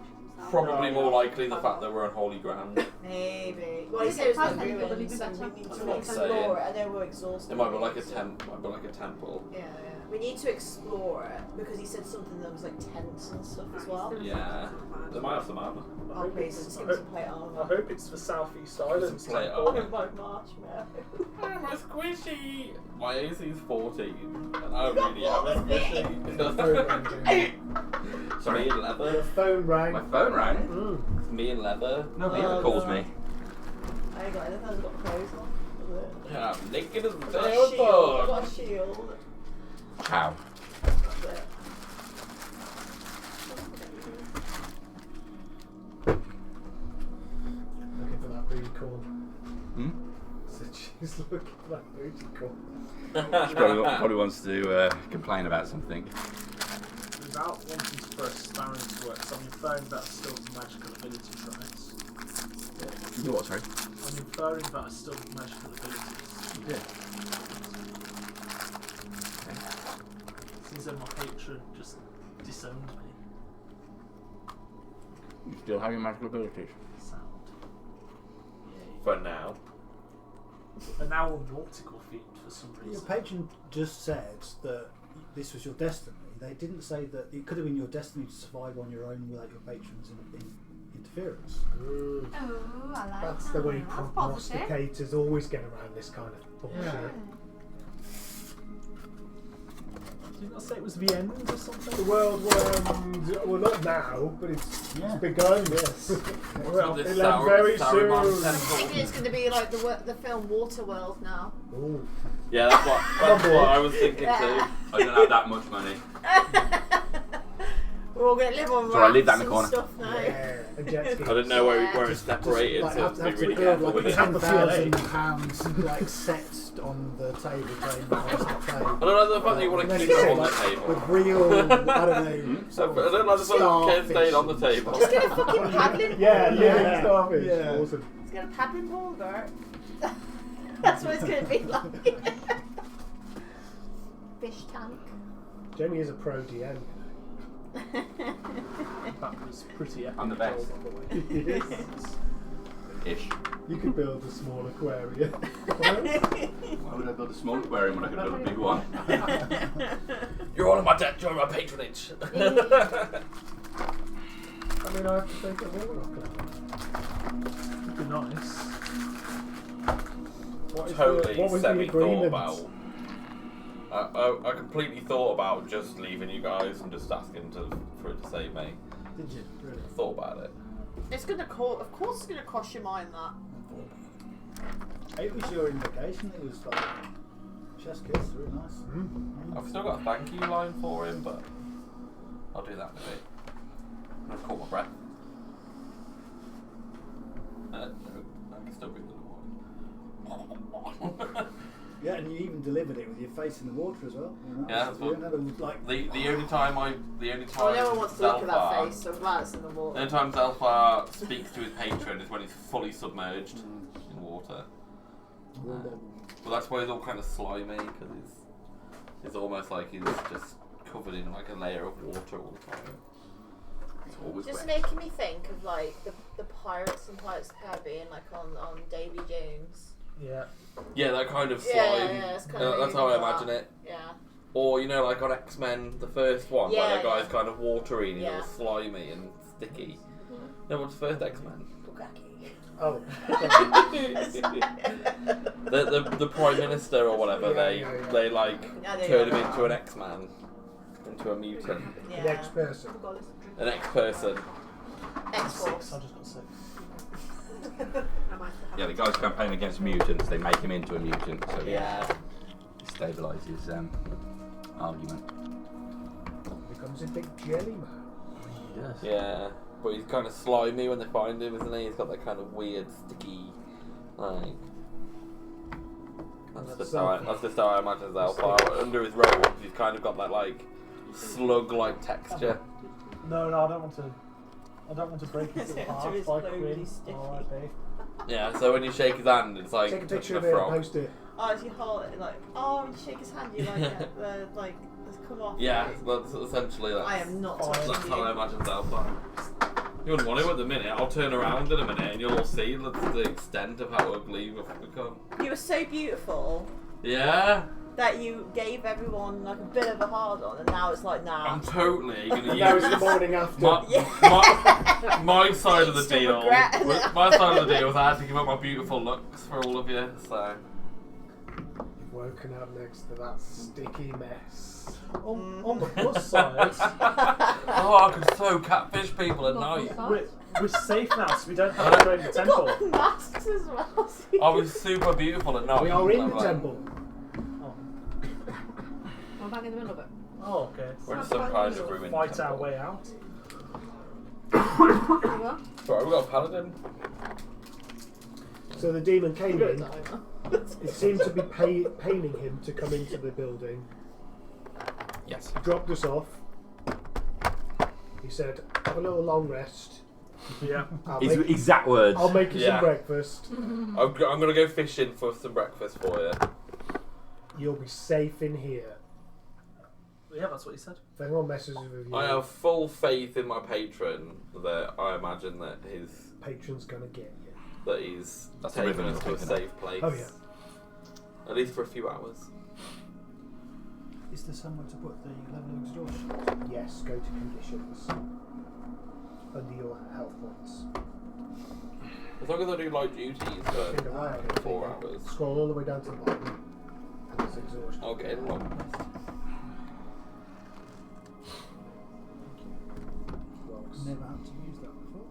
probably more likely the fact that we're on holy ground. Maybe. Well, he said it was like ruins, so we need to explore it. I know we're exhausted. It might be like a temple. Yeah. We need to explore it because he said something that was like tents and stuff as well. Yeah, they might have some armor. Oh, please, just give us some plate armor. I hope it's the Southeast Islands. Plate Oh, armor. my marshmallow. I'm a squishy. My AC is 14, and I really am a squishy. Sorry, in leather. Your phone rang. My phone rang. It's me in leather. Nobody ever calls me. I ain't got anything. I've got clothes on. Yeah, I'm naked as a I've got a shield. I've got a shield. How? That's it. Looking for that booty call. Hmm? So she's looking for that booty call. She probably wants to complain about something. Without wanting to throw sparring to work, so I'm inferring that still magical abilities, right? You what, sorry? I'm inferring that I still have magical abilities. You did. Seems though my hatred just disowned me. You still have your magical abilities. Sound. For now. And now I'm nautical themed for some Your reason. patron just said that this was your destiny. They didn't say that it could have been your destiny to survive on your own without your patron's interference. Mm. Oh, I like That's that. the way That's positive. prognosticators always get around this kind of bullshit. Yeah. Did you not say it was the end or something? The world will end, well not now, but it's begun, yes. Well, This it'll end very Saruman soon. I'm temple. thinking it's going to be like the film Waterworld now. Ooh. Yeah, that's what I was thinking too. Yeah. I don't have that much money. We're all going to live on So I leave that in rafts the corner. and stuff now. Yeah, a jet ski. I didn't know where it's Just separated, like, so have to be to really build careful like with it. £10,000 like set on the table playing behind the I table. don't like the fact that you want to And keep then it it's on the like, table. with real, I don't know. So, I don't like the fact that you can't stay on the table. Just get a fucking paddling Yeah, pool. living starfish. Yeah. Awesome. Let's get a paddling pool, Bert. That's what it's going to be like. Fish tank. Jamie is a pro DM. That was pretty epic. I'm the best. Ish. You could build a small aquarium. Why would I build a small aquarium when I could build a big one? You're all on my debt, you're on my patronage. I mean, I have to think of all of Would be nice. What is Totally what was the semi-thought agreement? about. I completely thought about just leaving you guys and just asking for it to save me. Did you? Really? Thought about it. It's going to cost, of course it's going to cost your mind that. It was your invocation. It was like chest kiss. Really nice. I've still got a thank you line for him, but I'll do that in a bit. I've caught my breath. No, I can still breathe underwater. Yeah, and you even delivered it with your face in the water as well. You know, Yeah, that's you fun. never like. The only time Oh, no one wants to look at that Zelfar- face, so I'm glad it's in the The water. only time Zelfar speaks to his patron is when he's fully submerged in water. Well, that's why he's all kind of slimy, because it's almost like he's just covered in like a layer of water all the time. It's always Just wet. making me think of like the pirates and Pirates of the Caribbean, like on Davy Jones. Yeah. Yeah, that kind of slime. Yeah, it's kind of That's how I imagine it. Yeah. Or, you know, like on X-Men, the first one, where the Yeah, guy's kind of watery and he's Yeah. all slimy and sticky. No, what's the first X-Men? Bukaki. Oh. The Prime Minister or whatever, they like Yeah, they turn are. him into an X-Man, into a mutant, Yeah. The next person. an X-person. X-Force. I just got 6. Yeah, the guy's campaigning against mutants. They make him into a mutant, so Yeah. it stabilises argument. Becomes a big jelly man. Yes. Yeah, but he's kind of slimy when they find him, isn't he? He's got that kind of weird, sticky, like. That's just how I imagine Zelfar. Under his robe, he's kind of got that like slug-like texture. No, I don't want to. I don't want to break his little After heart his by clothes Quinn. is sticky. R.I.P. Yeah, so when you shake his hand, it's like Take a picture touching of a it and frog. post it. Oh, as you hold it, like, oh, when you shake his hand, you like it's come off. Yeah, that's essentially that. I am not Fine. touching That's you. how I imagine Southland. You wouldn't want to at the minute. I'll turn around in a minute and you'll all see the extent of how ugly we've become. You were so beautiful Yeah? that you gave everyone like a bit of a hard on, and now it's like, nah. I'm totally going to Now use it's the this. morning after. My side of the Still deal. regret. My side of the deal was I had to give up my beautiful looks for all of you, so. You've woken up next to that sticky mess. On the plus side, Oh, I could so catfish people at night. we're safe now, so we don't have to go in the We've temple. got masks as well. So you I was super beautiful at night. We are in I'm the like, temple. Oh, I'm back in the middle of it. oh okay. We're in some kind of ruined Fight our temple. way out. Well, Sorry, we got a paladin. So the demon came Good in. time. It seemed to be paining him to come into the building. Yes. He dropped us off. He said, have a little long rest. Yeah. His exact words. I'll make you Yeah. some breakfast. I'm going to go fishing for some breakfast for you. You'll be safe in here. Yeah, that's what he said. If anyone messes with you, I have full faith in my patron that I imagine that his patron's gonna get you. he's That's the taken rhythm us you're to a picking up. safe place. Oh yeah. At least for a few hours. Is there somewhere to put the level of exhaustion? Yes, go to conditions. Under your health points. As long as I do light duties Finger for right, 4 hours, Scroll all the way down to the bottom. And it's exhaustion. I'll get in long rest. Rocks. Never had to use that before.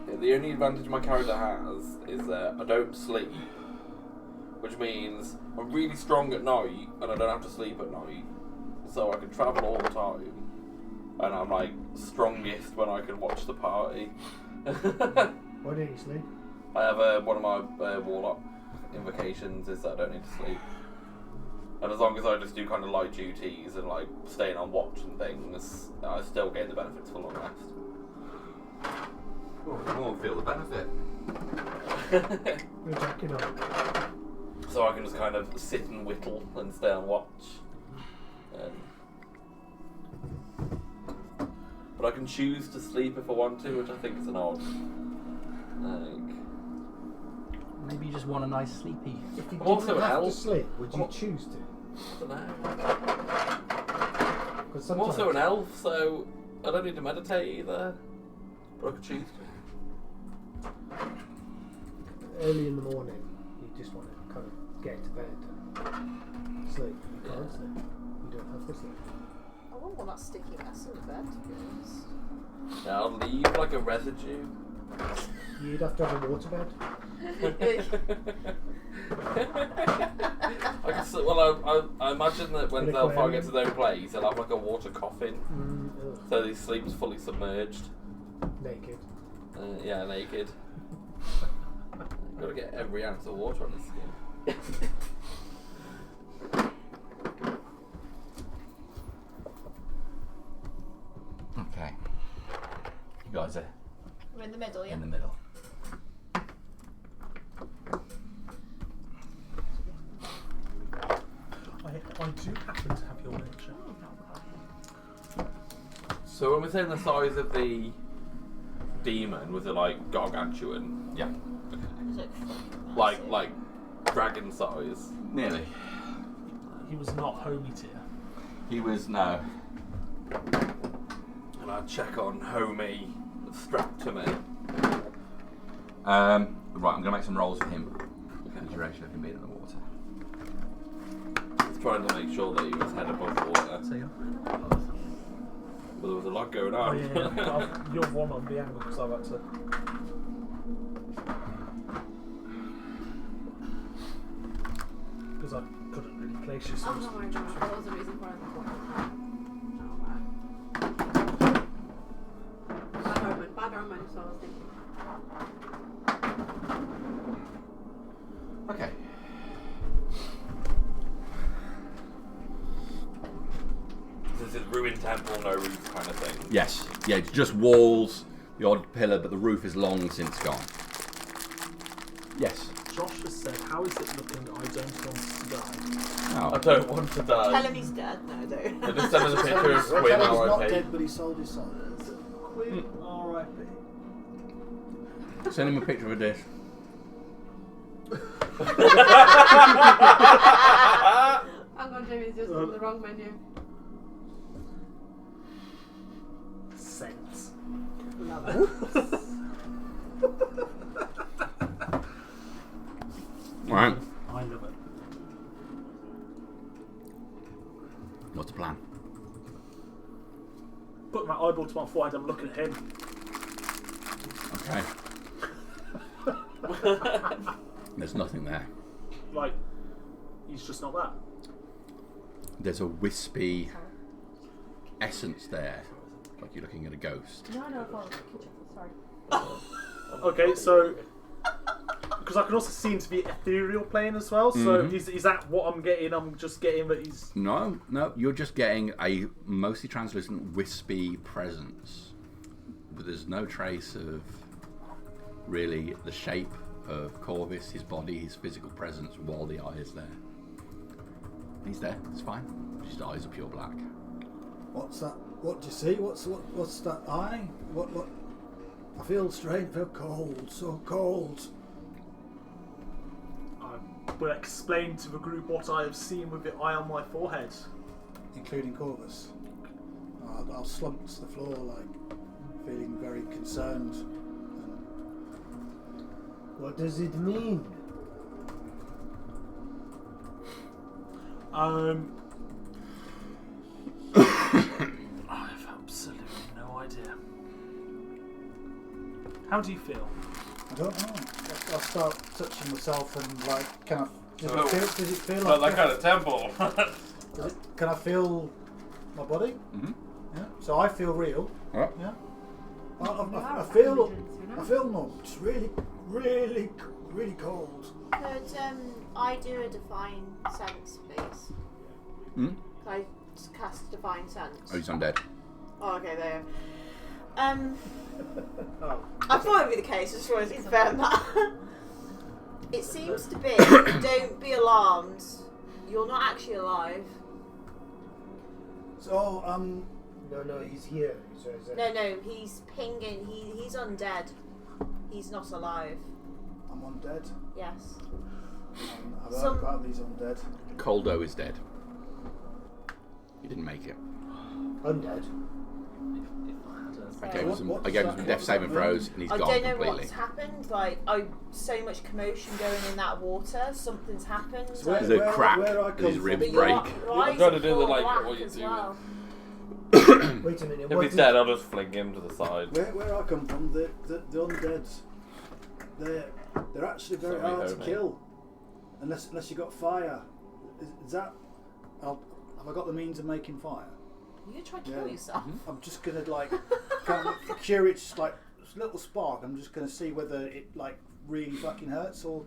Yeah, the only advantage my character has is that I don't sleep, which means I'm really strong at night and I don't have to sleep at night, so I can travel all the time, and I'm like strongest when I can watch the party. Why don't you sleep? I have one of my warlock invocations is that I don't need to sleep, and as long as I just do kind of light duties and like staying on watch and things, I still gain the benefits for long rest. Oh, I won't feel the benefit. You're jacking up. So I can just kind of sit and whittle and stay on watch. But I can choose to sleep if I want to, which I think is an odd. Maybe you just want a nice sleepy. If you I'm also didn't an have to elf. sleep, would you I'm- choose to? I don't know. 'Cause I'm also sometimes- an elf, so I don't need to meditate either. But I could choose to. Early in the morning, you just want to kind of get to bed. Sleep. You can't sleep. You don't have to sleep. I wouldn't want that sticky mess in the bed, to be honest. Yeah, I'll leave like a residue. You'd have to have a waterbed. I imagine that when An Zelfar aquarium. gets his own place, he'll have like a water coffin, Ugh. so he sleeps fully submerged. Naked. Yeah, naked. Gotta get every ounce of water on his skin. Okay. You guys are We're in the middle, yeah? in the middle. I do happen to have your nature. So when we're saying the size of the demon, was it like gargantuan? Yeah. Is it Like dragon size? Nearly. He was not homey tier. He was no. And I check on Homie strapped to me. Right, I'm gonna make some rolls for him. The duration of him being in the water. Just trying to make sure that he was head above water. So yeah. But there was a lot going Oh on. yeah. You're one on the angle because I've had to. Because I couldn't really place you. So Oh, don't worry, don't worry. There was a reason for it. Bad omen, so I was thinking. Okay. This is ruined temple, no roof kind of thing. Yes. Yeah, it's just walls, the odd pillar, but the roof is long since gone. Yes. Josh has said, how is it looking? I don't want to die. Oh. I don't want to die. Tell him he's dead. No, I don't. I just sent us a picture of Well, Squid he's not R.I.P. dead, but he sold his soul. Queen R.I.P. Send him a picture of a dish. Hang on, Jimmy's just on the wrong menu. Sense. Love it. Alright. I love it. What's the plan? Put my eyeball to my forehead, I'm looking at him. Okay. There's nothing there. Like, he's just not that. There's a wispy essence there, like you're looking at a ghost. No, sorry. Okay, so because I can also seem to be ethereal plane as well. So is that what I'm getting? I'm just getting that he's No, you're just getting a mostly translucent, wispy presence, but there's no trace of really the shape of Corvus, his body, his physical presence, while the eye is there. He's there. It's fine. His eyes are pure black. What's that? What do you see? What's that eye? What? I feel strange. I feel cold. So cold. I will explain to the group what I have seen with the eye on my forehead. Including Corvus. I'll slump to the floor, like feeling very concerned. What does it mean? I have absolutely no idea. How do you feel? I don't know. I'll start touching myself and like, does it feel Not like that kind of temple. Can I feel my body? Mm-hmm. Yeah. So I feel real. Right. Yeah. I feel numb. It's really cold. Could I do a divine sense, please? Hmm? Could I just cast divine sense? Oh, he's undead. Oh, okay, there. I thought it would be the case. I just wanted to confirm that. It seems to be. Don't be alarmed. You're not actually alive. So No, he's here. No, he's pinging. He's undead. He's not alive. I'm undead. Yes. I've heard about these undead. Coldo is dead. He didn't make it. Undead. I gave him some death saving throws and he's I gone don't know completely. what's happened. Like, so much commotion going in that water. Something's happened. So There's a crack where I and come his from- ribs But break. I'm trying to do the, like, what you as do. well. Wait a minute. If he's dead, I'll just fling him to the side. Where I come from, the undead, they're actually very Sorry, hard to homie. kill, unless you got fire. Is that? Have I got the means of making fire? You gonna try to kill yourself? I'm just gonna kind of curious, like a little spark. I'm just gonna see whether it like really fucking hurts or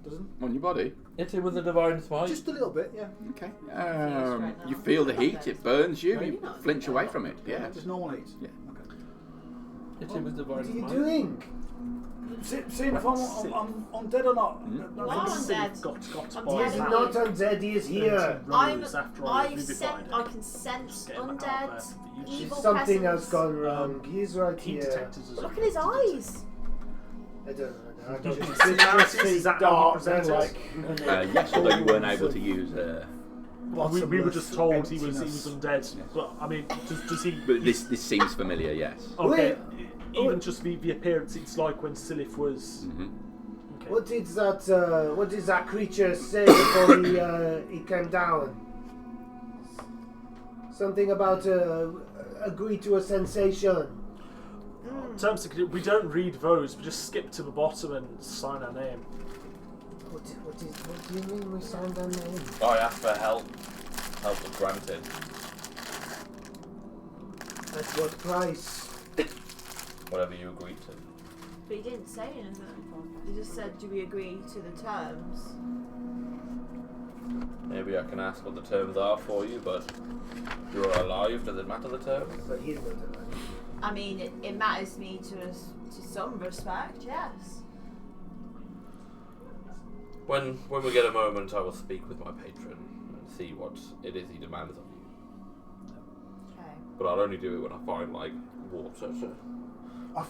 doesn't. On your body? Hit him with a divine smite. Just a little bit, yeah. Okay. right You now. feel the heat, it burns you, Really you not? flinch away from it. Yeah. Just normal heat. Yeah. Okay. Hit him with divine What are you smite. doing? Seeing if I'm dead or not. Hmm? You I are think Sid undead. got I'm by telling He's you. not undead. He is here. I can can sense Get him out undead, of there. evil Something has presence. gone wrong. He's right Heat here. detectors as Look at his eyes. I don't know. I Did don't you know. see that? Is that how he presented? Yes, although you weren't able to use. We were just told he was emptiness. undead. But I mean, does he? But this seems familiar, yes. Okay. Wait. Even just the appearance, it's like when Silith was. Mm-hmm. Okay. What did that creature say before he came down? Something about agree to a sensation. In terms of, we don't read those. We just skip to the bottom and sign our name. What do you mean we signed our name? I asked for help. Help was granted. At what price? Whatever you agreed to. But he didn't say anything. He just said, "Do we agree to the terms?" Maybe I can ask what the terms are for you, but if you're alive, does it matter the terms? But he's not alive. I mean, it matters to me to some respect, yes. When we get a moment, I will speak with my patron and see what it is he demands of you. Okay. But I'll only do it when I find, like, water. I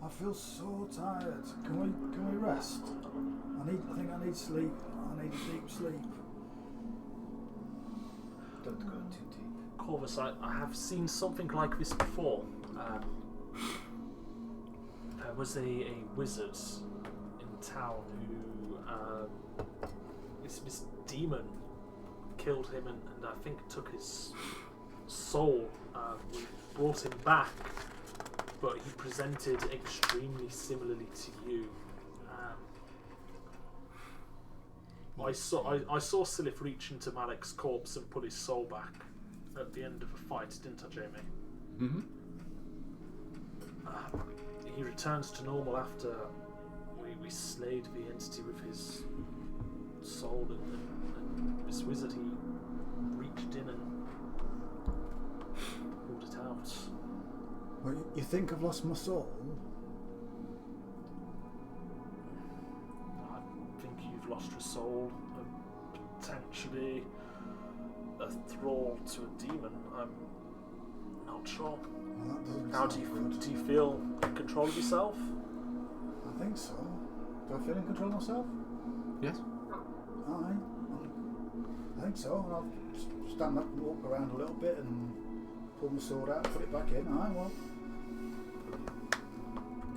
feel so tired. Can we rest? I think I need sleep. I need deep sleep. Don't go too deep. Corvus, I have seen something like this before. There was a wizard in town who this demon killed him and I think took his soul. We brought him back, but he presented extremely similarly to you. I saw Silith reach into Malik's corpse and put his soul back at the end of a fight, didn't I, Jamie? Mm-hmm. He returns to normal after we slayed the entity with his soul, and this wizard, he reached in and pulled it out. Well, you think I've lost my soul? I think you've lost your soul, potentially a thrall to a demon. I'm not sure. Well, that doesn't How sound do you feel in control of yourself? I think so. Do I feel in control of myself? Yes. Aye. I think so. I'll stand up and walk around a little bit and pull my sword out, put it back in. Aye, well,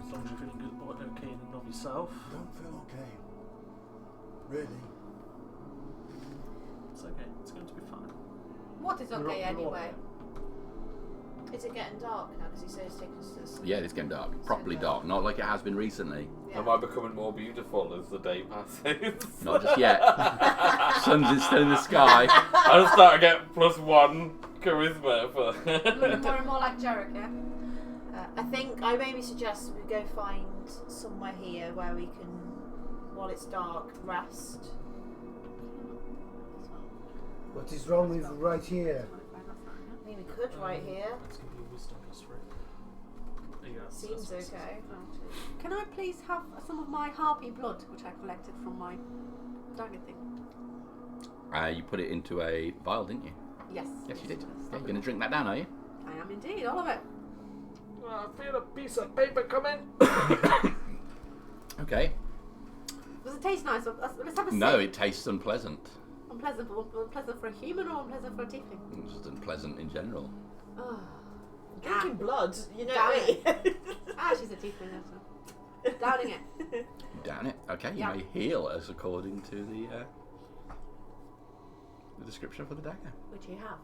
As long as you're feeling good, okay in and of yourself. I don't feel okay. Really. It's okay. It's going to be fine. What is okay anyway? Is it getting dark now? Because he said it's taking us to the sleep. Yeah, it's getting dark. Properly dark. Not like it has been recently. Yeah. Am I becoming more beautiful as the day passes? Not just yet. Sun's still in the sky. I'll start to get +1 charisma for. Looking more and more like Jarek, yeah? I think I maybe suggest we go find somewhere here where we can, while it's dark, rest. What is wrong with right here? I mean, we could right here. Let's give you a wisdom +3. Yeah, Seems okay. Can I please have some of my harpy blood, which I collected from my dagger thing? You put it into a vial, didn't you? Yes. Yes, you did. Yeah, you're going to drink that down, are you? I am indeed, all of it. I feel a piece of paper coming. Okay. Does it taste nice? Let's have a No, sip. it tastes unpleasant. Unpleasant for a human or unpleasant for a tiefling? It's just unpleasant in general. Oh. Drinking blood, you know Damn me. She's a tiefling, so. Downing it. Down it. Okay, you Yeah. may heal as according to the description for the dagger. Which you have.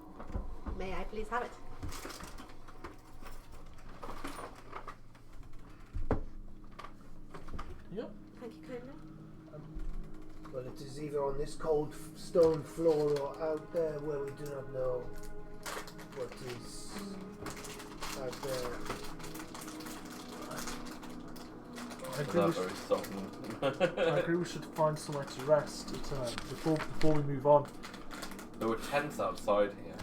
May I please have it? Yep. Thank you kindly. Well, it is either on this cold stone floor or out there where we do not know what is out there. I agree, Not we very softened. I agree we should find somewhere to rest before we move on. There were tents outside here.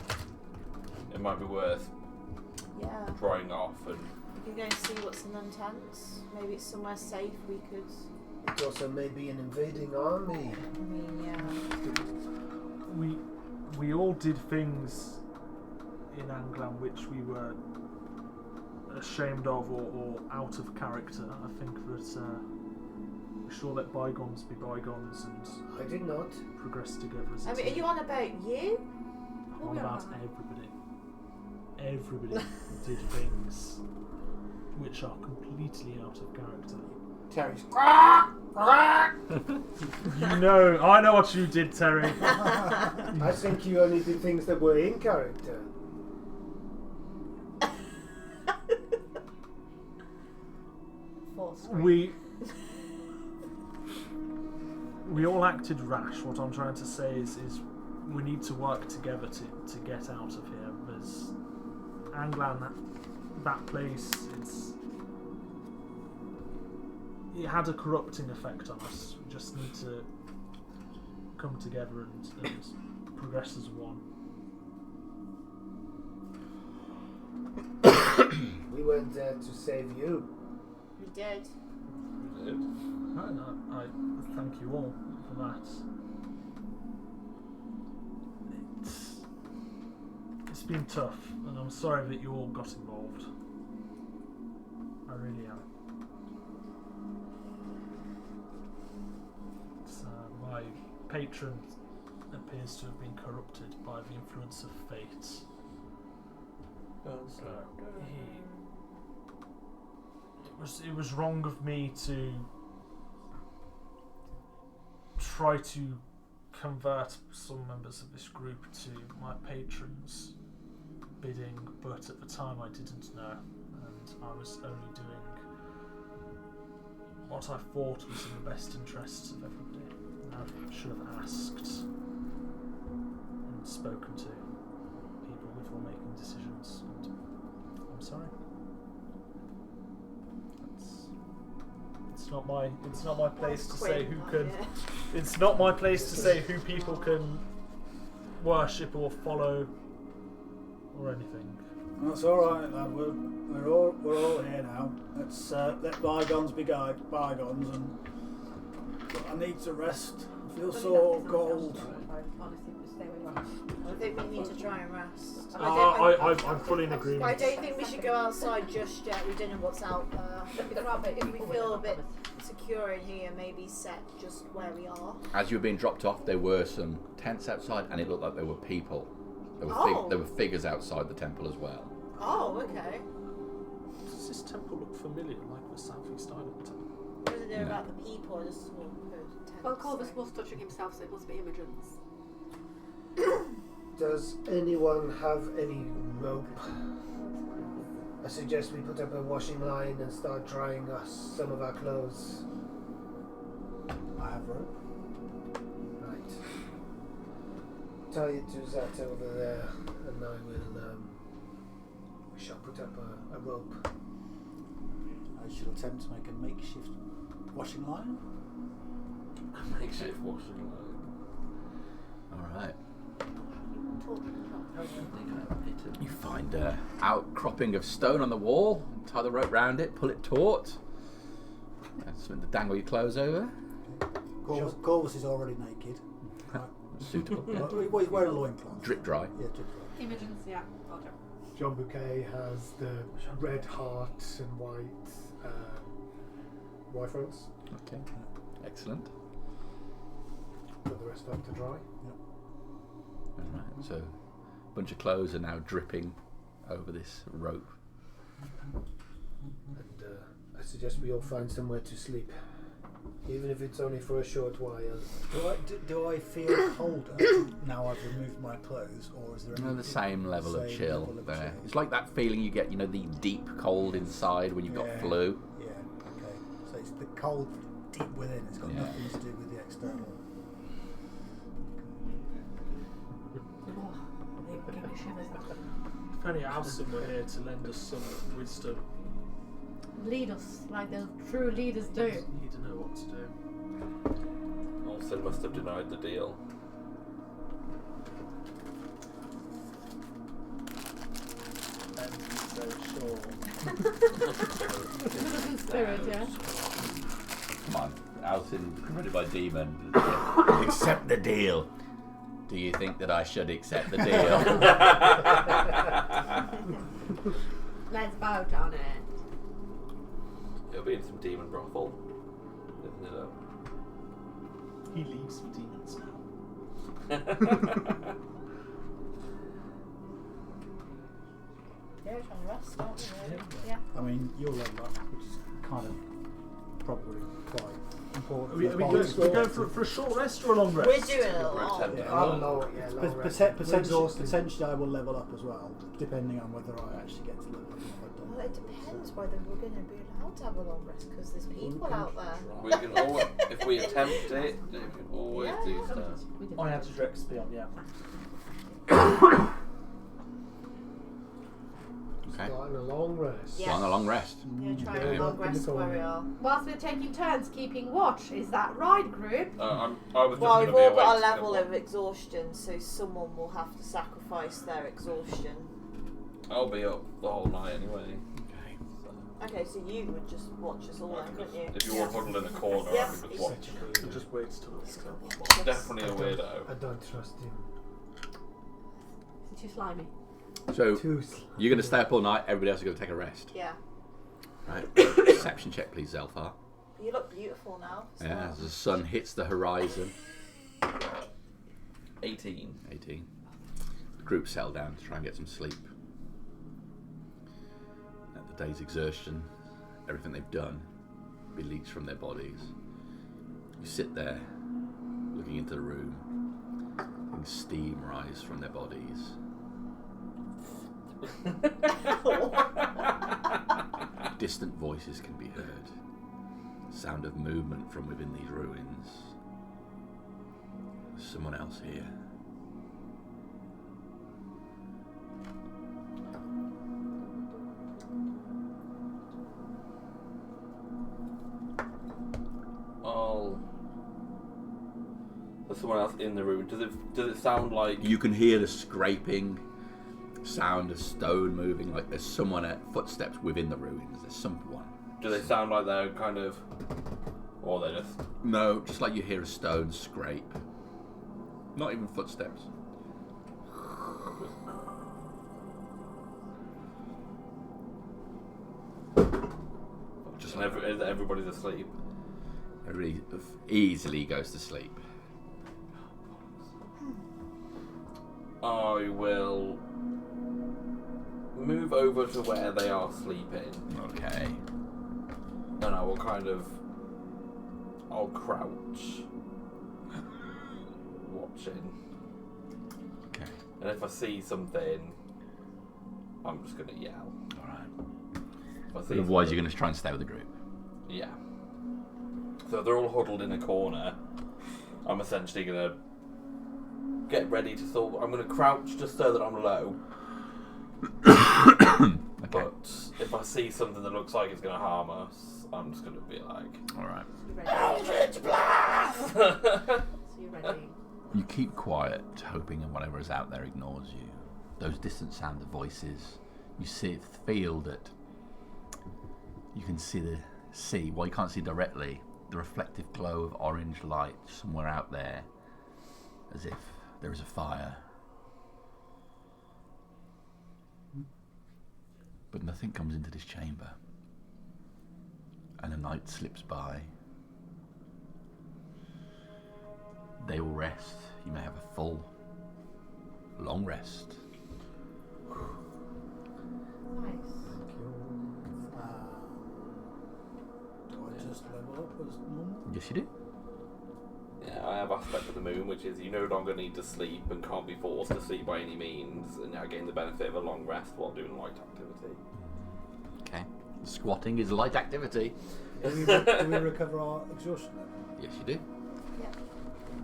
It might be worth Yeah. drying off and. We could go and see what's in them tents. Maybe it's somewhere safe we could. It also may be an invading army. I mean, yeah. We all did things in Anglan which we were ashamed of or out of character. I think that we should all let bygones be bygones and I did not. progress together as a I mean, team. are you on about you? I'm on about everybody did things which are completely out of character. Terry's. You know, I know what you did, Terry. I think you only did things that were in character. False. We all acted rash. What I'm trying to say is we need to work together to get out of here. There's Anglan, that place, it had a corrupting effect on us. We just need to come together and progress as one. We went there to save you. We did. I thank you all for that. It's been tough, and I'm sorry that you all got involved. I really am. My patron appears to have been corrupted by the influence of fate. It was wrong of me to try to convert some members of this group to my patron's bidding, but at the time I didn't know, and I was only doing what I thought was in the best interests of everybody. I should have asked and spoken to people before making decisions, and I'm sorry. It's not my place to say who can. It's not my place to say who people can worship or follow or anything. That's all right, lad. We're all here now. Let's let bygones be bygones, and I need to rest. I feel so cold. I think we need to try and rest. I'm fully in agreement. I don't think we should go outside just yet. We don't know what's out there. If we feel a bit secure in here, maybe set just where we are. As you were being dropped off, there were some tents outside, and it looked like there were people. There were figures outside the temple as well. Oh, okay. Does this temple look familiar, like the southeast island temple? I don't know about the people. I just saw the Well, Corvus was touching himself, so it must be Imogen's. Does anyone have any rope? I suggest we put up a washing line and start drying us some of our clothes. I have rope. Right. Tie it to that over there, and I will. We shall put up a rope. I shall attempt to make a makeshift washing line. Makeshift washing line. Alright. You find an outcropping of stone on the wall, tie the rope round it, pull it taut, something to dangle your clothes over. Corvus is already naked. Suitable. He's wearing a loincloth. Drip dry. Yeah, drip dry. Imogen's, yeah. Roger. John Bouquet has the red heart and white Y-fronts. Okay. Excellent. Put the rest up to dry. Alright, so a bunch of clothes are now dripping over this rope. And I suggest we all find somewhere to sleep, even if it's only for a short while. Do I feel colder now I've removed my clothes, or is there The same level of chill level of there. chill? It's like that feeling you get, the deep cold inside when you've got flu. Yeah, okay. So it's the cold deep within, it's got nothing to do with the external. If only Alison were here to lend us some wisdom. Lead us like the true leaders do. We need to know what to do. Olsen must have denied the deal. So sure. Spirit, yeah. Come on, Alton, confronted by demon. Accept the deal. Do you think that I should accept the deal? Let's vote on it. It'll be in some demon brothel. Living it up. He leaves for demons now. Yeah, we're trying to rest, aren't we? Yeah. I mean, you'll level up, which is kind of probably quite important. Are we going for a short rest or a long rest? We're doing a lot. Potentially I will level up as well, depending on whether I actually get to level up or not. Well, it depends whether we're going to be allowed to have a long rest because there's people out there. We can always, if we attempt it, we can always do stuff. I had to direct XP on, yeah. Okay. on a long rest. Yeah. Go on a long rest. Yeah, try Okay. a long rest where we are. Whilst we're taking turns keeping watch, is that right, group? I was just Well, going we've to be all awake. got a to level get of exhaustion, so someone will have to sacrifice their exhaustion. I'll be up the whole night anyway. Okay, so you would just watch us all then, couldn't you? If you were huddled in a corner, Yeah. I could just watch. It just waits till it's Definitely a weirdo. I don't trust him. Too slimy. So Too slow. you're going to stay up all night. Everybody else is going to take a rest. Yeah. Right. Perception check, please, Zelfar. You look beautiful now. as Yeah, well. as the sun hits the horizon. 18. 18. The group settle down to try and get some sleep. At the day's exertion, everything they've done be leached from their bodies. You sit there, looking into the room, and steam rise from their bodies. Distant voices can be heard. Sound of movement from within these ruins. There's someone else here. There's someone else in the room. Does it sound like You can hear the scraping sound of stone moving, like there's someone at footsteps within the ruins. There's someone. do they sound like they're kind of, or they just No, just like you hear a stone scrape. Not even footsteps. Just like everybody's asleep? everybody easily goes to sleep. I will move over to where they are sleeping, Okay. and I will I'll crouch, watching, Okay. and if I see something, I'm just gonna yell. Alright. If I But see otherwise something- you're going to try and stay with the group. Yeah. So they're all huddled in a corner. I'm essentially gonna get ready to I'm gonna crouch just so that I'm low. Okay. But if I see something that looks like it's gonna harm us, I'm just gonna be like, Alright. You ready? Eldritch Blast! So you ready? You keep quiet, hoping that whatever is out there ignores you. Those distant sound of voices. You feel that you can see, well, you can't see directly, the reflective glow of orange light somewhere out there, as if there is a fire. But nothing comes into this chamber. And a night slips by. They will rest. You may have a full, long rest. Nice. Do I just level up as normal? Yes, you do. Yeah, I have aspect of the moon, which is you no longer need to sleep and can't be forced to sleep by any means, and I gain the benefit of a long rest while doing light activity. Okay. Squatting is light activity. Do we recover our exhaustion then? Yes, you do.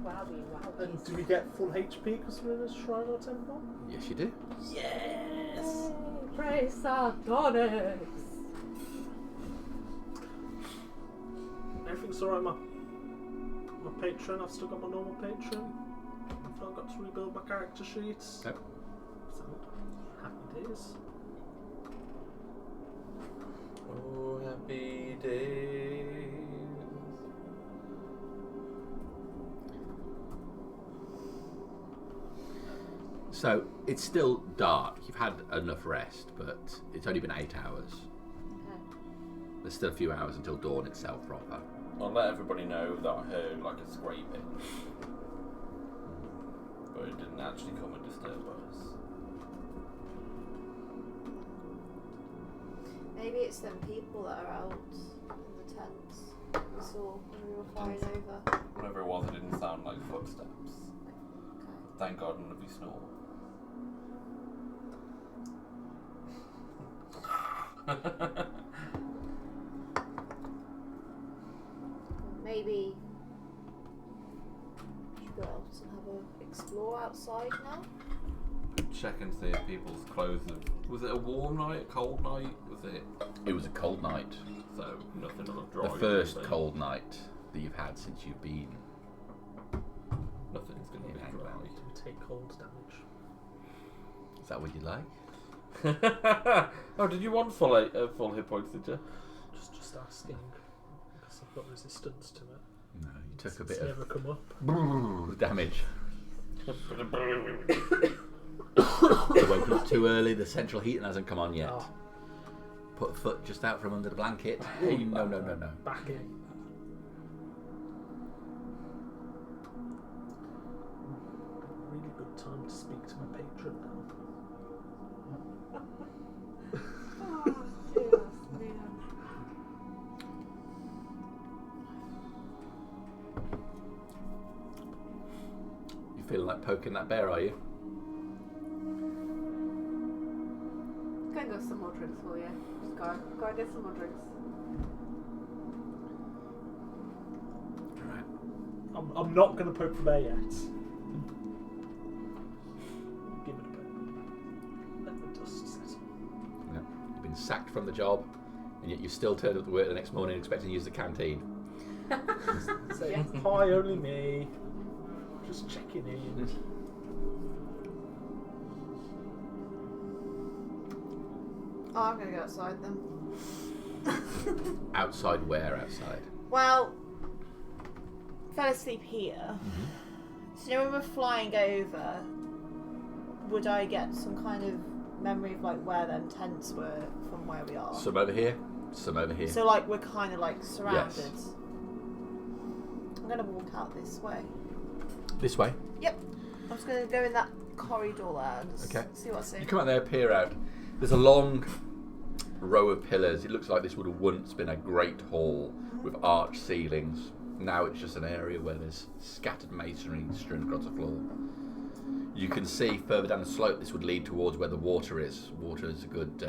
Wowie, wowie. And do we get full HP because we're in a shrine or temple? Yes, you do. Yes! Praise Sardonis! Everything's alright, my patron. I've still got my normal patron. I've not got to rebuild my character sheets. Yep. So, happy days. Oh, happy days. So it's still dark. You've had enough rest, but it's only been 8 hours. There's still a few hours until dawn itself proper. I'll let everybody know that I heard like a scraping, but it didn't actually come and disturb us. Maybe it's them people that are out in the tents we saw when we were flying over. Whatever it was, it didn't sound like footsteps. Thank God none of you snore. Maybe we should go out and have a explore outside now. check and see if people's clothes have... Was it a warm night, a cold night? Was it... It was a cold night. So, nothing on the dry. The first cold night that you've had since you've been. Nothing's going to be dry. You take cold damage. Is that what you like? Oh, did you want full hit points, did you? Just asking. Because I've got resistance to it. No, you took a It's bit never come up. of damage. You woke up too early, the central heating hasn't come on yet. Oh. Put a foot just out from under the blanket. Hey, no. Back in. Really good time to speak to my patron now. You feeling like poking that bear, are you? Go and get some more drinks for you. Just go and get some more drinks. Alright. I'm not going to poke the bear yet. Give it a bit. Let the dust settle. Yeah. You've been sacked from the job, and yet you still turned up to work the next morning expecting to use the canteen. Say, hi, only me. Just checking in. Oh, I'm going to go outside then. Outside where? Outside? Well, fell asleep here. So you know when we're flying over, would I get some kind of memory of like where them tents were from where we are? Some over here, some over here. So like we're kind of like surrounded. Yes. I'm going to walk out this way. This way. Yep. I'm just going to go in that corridor there and just Okay. see what's in. You come out there, peer out. There's a long row of pillars. It looks like this would have once been a great hall with arched ceilings. Now it's just an area where there's scattered masonry strewn across the floor. You can see further down the slope this would lead towards where the water is. Water is a good...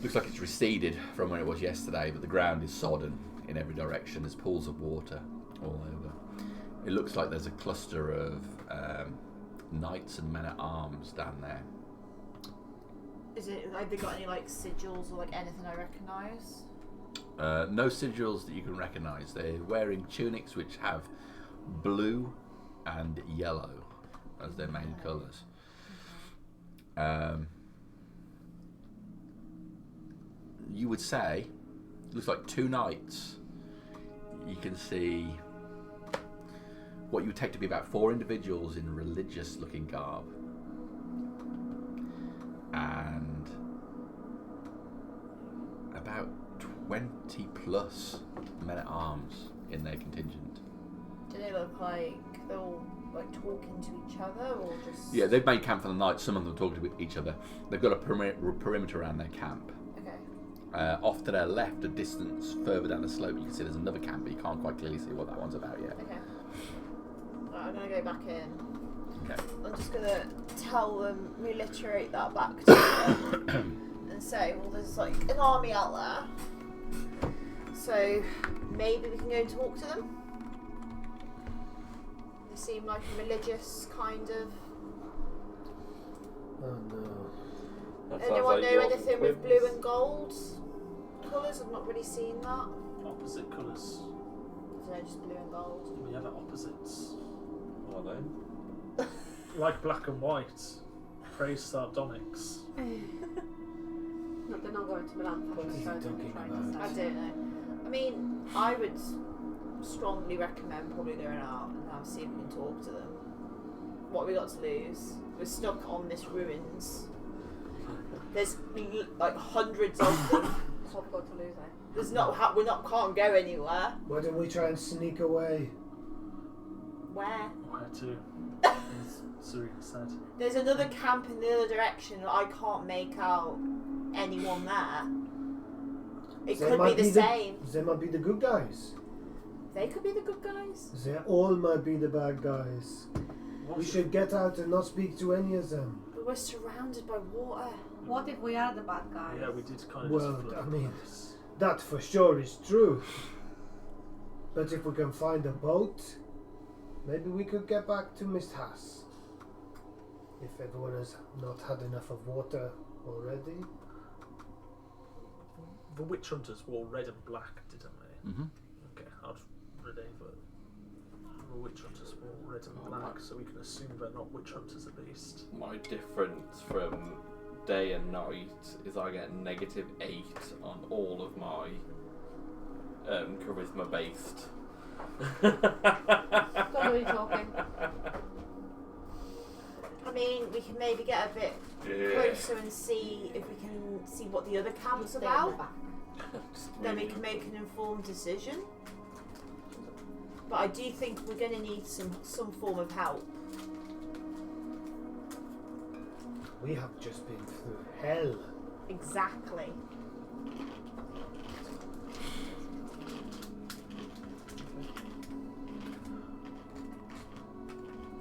looks like it's receded from where it was yesterday, but the ground is sodden in every direction. There's pools of water all over. It looks like there's a cluster of knights and men-at-arms down there. Is it, have they got any like sigils or like anything I recognise? No sigils that you can recognise. They're wearing tunics which have blue and yellow as their main colours. You would say, it looks like two knights. You can see what you would take to be about 4 individuals in religious looking garb. And about 20 plus men at arms in their contingent. Do they look like they're all like talking to each other or just... Yeah, they've made camp for the night. Some of them talk to each other. They've got a perimeter around their camp. Okay. Off to their left, a distance further down the slope, you can see there's another camp, but you can't quite clearly see what that one's about yet. Okay. Right, I'm going to go back in. Okay. I'm just going to tell them, reiterate that back to them and say, well, there's like an army out there. So maybe we can go and talk to them. They seem like a religious kind of... Oh no. That sounds Anyone like know your anything with twins. blue and gold colours? I've not really seen that. Opposite colours. So just blue and gold. We have opposites. Are they? Like black and white. Praise sardonyx. No, they're not going to Milan for What is he trying talking to about? I don't know. I mean, I would strongly recommend probably going out and see if we can talk to them. What have we got to lose? We're stuck on this ruins. There's like hundreds of them. That's what we've got to lose, eh? There's not. Can't go anywhere. Why don't we try and sneak away? Where? Where to? As Serena said. There's another camp in the other direction. I can't make out anyone there. It They could might be the same. They might be the good guys. They could be the good guys. They all might be the bad guys. We should get out and not speak to any of them. But we're surrounded by water. What if we are the bad guys? Yeah, we did kind of Well, just float I mean, close. that for sure is true. But if we can find a boat, maybe we could get back to Miss Haas. if everyone has not had enough of water already. The witch hunters wore red and black, didn't they? Mm-hmm. Okay, I'd relay that. The witch hunters wore red and black, so we can assume they're not witch hunters at least. My difference from day and night is I get -8 on all of my charisma based. Don't know what you're talking. I mean, we can maybe get a bit closer and see if we can see what the other camp's Stay on the about. back. Then we can make an informed decision. But I do think we're going to need some form of help. We have just been through hell. Exactly.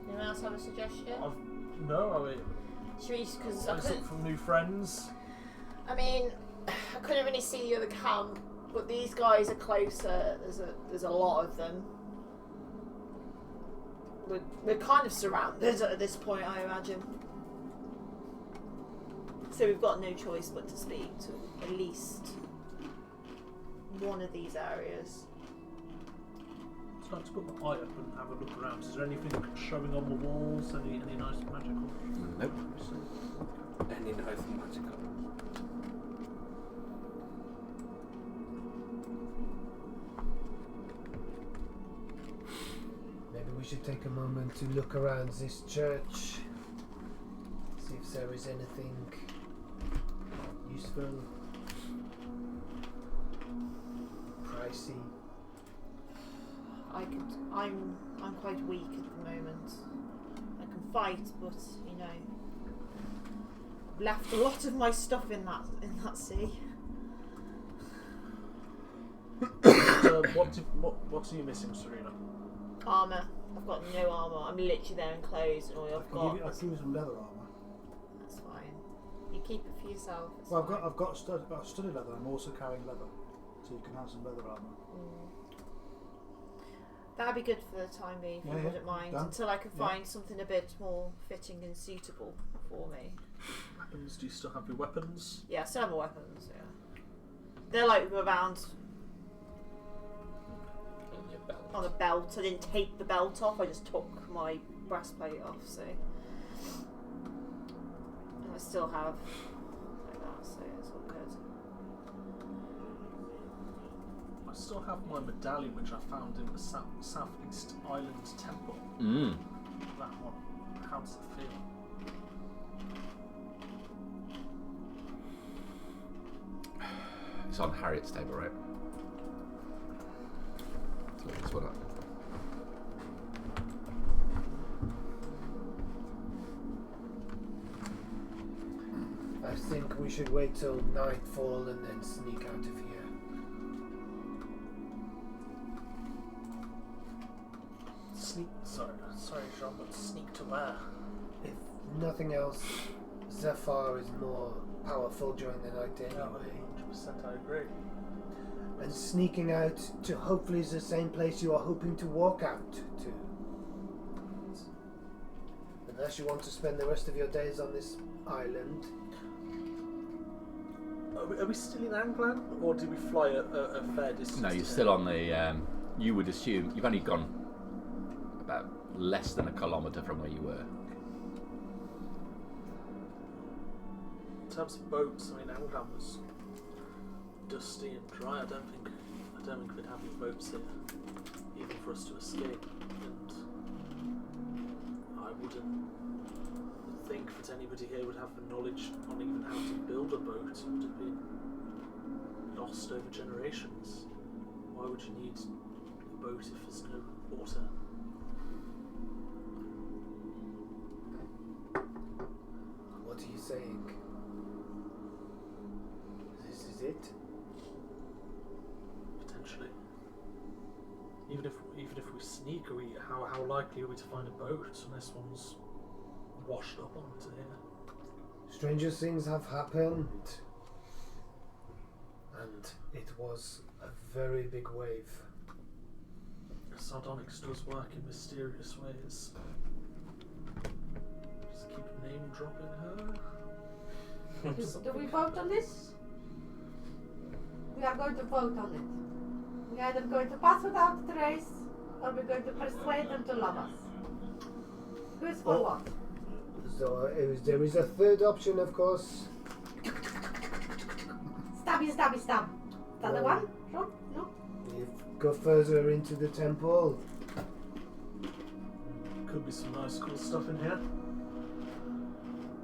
Anyone else have a suggestion? No, I mean, Should we? Because I look from new friends. I mean, I couldn't really see the other camp, but these guys are closer. There's a lot of them. We're kind of surrounded at this point, I imagine. So we've got no choice but to speak to at least one of these areas. I'd like to put my eye up and have a look around. Is there anything showing on the walls? Any nice magical? Nope. Any nice magical. Maybe we should take a moment to look around this church. See if there is anything useful, pricey. I'm quite weak at the moment. I can fight, but you know, I've left a lot of my stuff in that sea. What are you missing, Serena? Armour. I've got no armour. I'm literally there in clothes, and all I've got. I'll give you some leather armour. That's fine. You keep it for yourself. It's Well, fine. I've got study leather. I'm also carrying leather, so you can have some leather armour. That'd be good for the time being, if Yeah, you yeah. wouldn't mind, Done. until I can Yeah. find something a bit more fitting and suitable for me. Weapons? Do you still have your weapons? Yeah, I still have my weapons. Yeah, they're like around On your belt. on a belt. I didn't take the belt off. I just took my breastplate off. So, and I still have like that. So it's all good. I still have my medallion, which I found in the southeast island temple. Mm. That one. How does it feel? It's on Harriet's table, right? Let's look this one up. I think we should wait till nightfall and then sneak out of here. Sneak. Sorry, Jean, but sneak to where? If nothing else, Zephyr is more powerful during the night anyway. 100%, I agree. And sneaking out to hopefully the same place you are hoping to walk out to. Unless you want to spend the rest of your days on this island. Are we still in Anglan, or did we fly a fair distance? No, you're today? still on the. You would assume you've only gone about less than a kilometre from where you were. In terms of boats, I mean, Anglan was dusty and dry. I don't think we'd have any boats here, even for us to escape. And I wouldn't think that anybody here would have the knowledge on even how to build a boat. It would have been lost over generations. Why would you need a boat if there's no water? What are you saying? This is it? Potentially. Even if we sneak, how likely are we to find a boat unless one's washed up onto here? Stranger things have happened. And it was a very big wave. Sardonyx does work in mysterious ways. Just keep a name dropping her. Do we vote on this? We are going to vote on it. We're either going to pass without a trace, or we're going to persuade them to love us. Who's for what? So there is a third option, of course. Stabby, stabby, stab. Is that the one? Sure? No? If go further into the temple. Could be some nice cool stuff in here.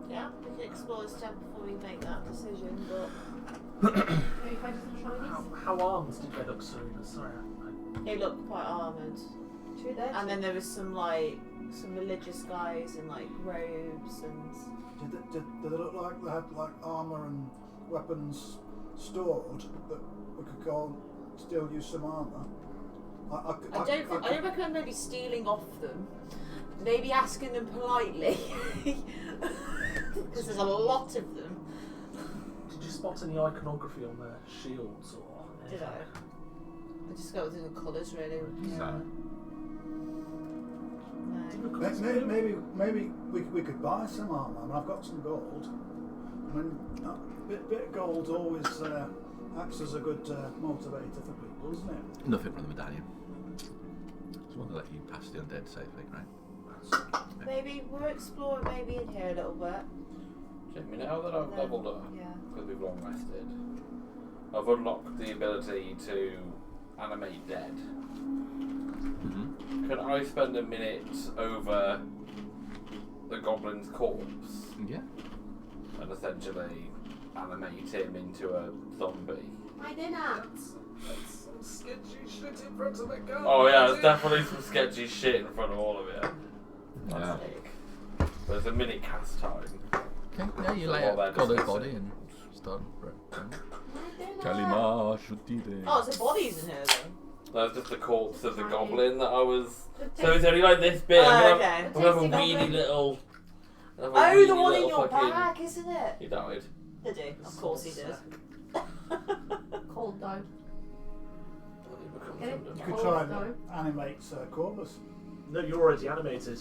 Yeah, we can explore this temple before we make that decision, but Maybe if I do some shinies? How armed did they look, Serena? Sorry. they look quite armoured. True that. And then there was some religious guys in like robes and. Did they look like they had like armour and weapons stored that we could go and still use some armour? I don't recommend maybe stealing off them. Maybe asking them politely, because there's a lot of them. Did you spot any iconography on their shields or Did anything? I just go through the colours really. So, Maybe we could buy some armour. I mean, I've got some gold. I mean, a bit of gold always acts as a good motivator for people, isn't it? nothing from the medallion. Just want to let you pass the undead safely, right? Maybe we'll explore maybe in here a little bit. Jimmy, now that I've leveled up, Yeah. because we've long rested, I've unlocked the ability to animate dead. Mm-hmm. Can I spend a minute over the goblin's corpse Yeah. and essentially animate him into a zombie? My dinner. That's some sketchy shit in front of the guy. Oh yeah, there's definitely some sketchy shit in front of all of it. Yeah. There's a minute cast time. Okay, yeah, you lay Well, out that God's just- body and start. My dinner. Kalima Shutide. Oh, there's bodies in here then. That's just the corpse of the Tiny. goblin that I was. The So it's only like this bit. Oh, I'm okay. gonna have a Tasty weedy goblin. little. Oh, the one in little your fucking- bag, isn't it? He died. They do. Of course he did. Cold though. Get it? You Yeah. could Cold try and though. animate Corvus. No, you're already animated.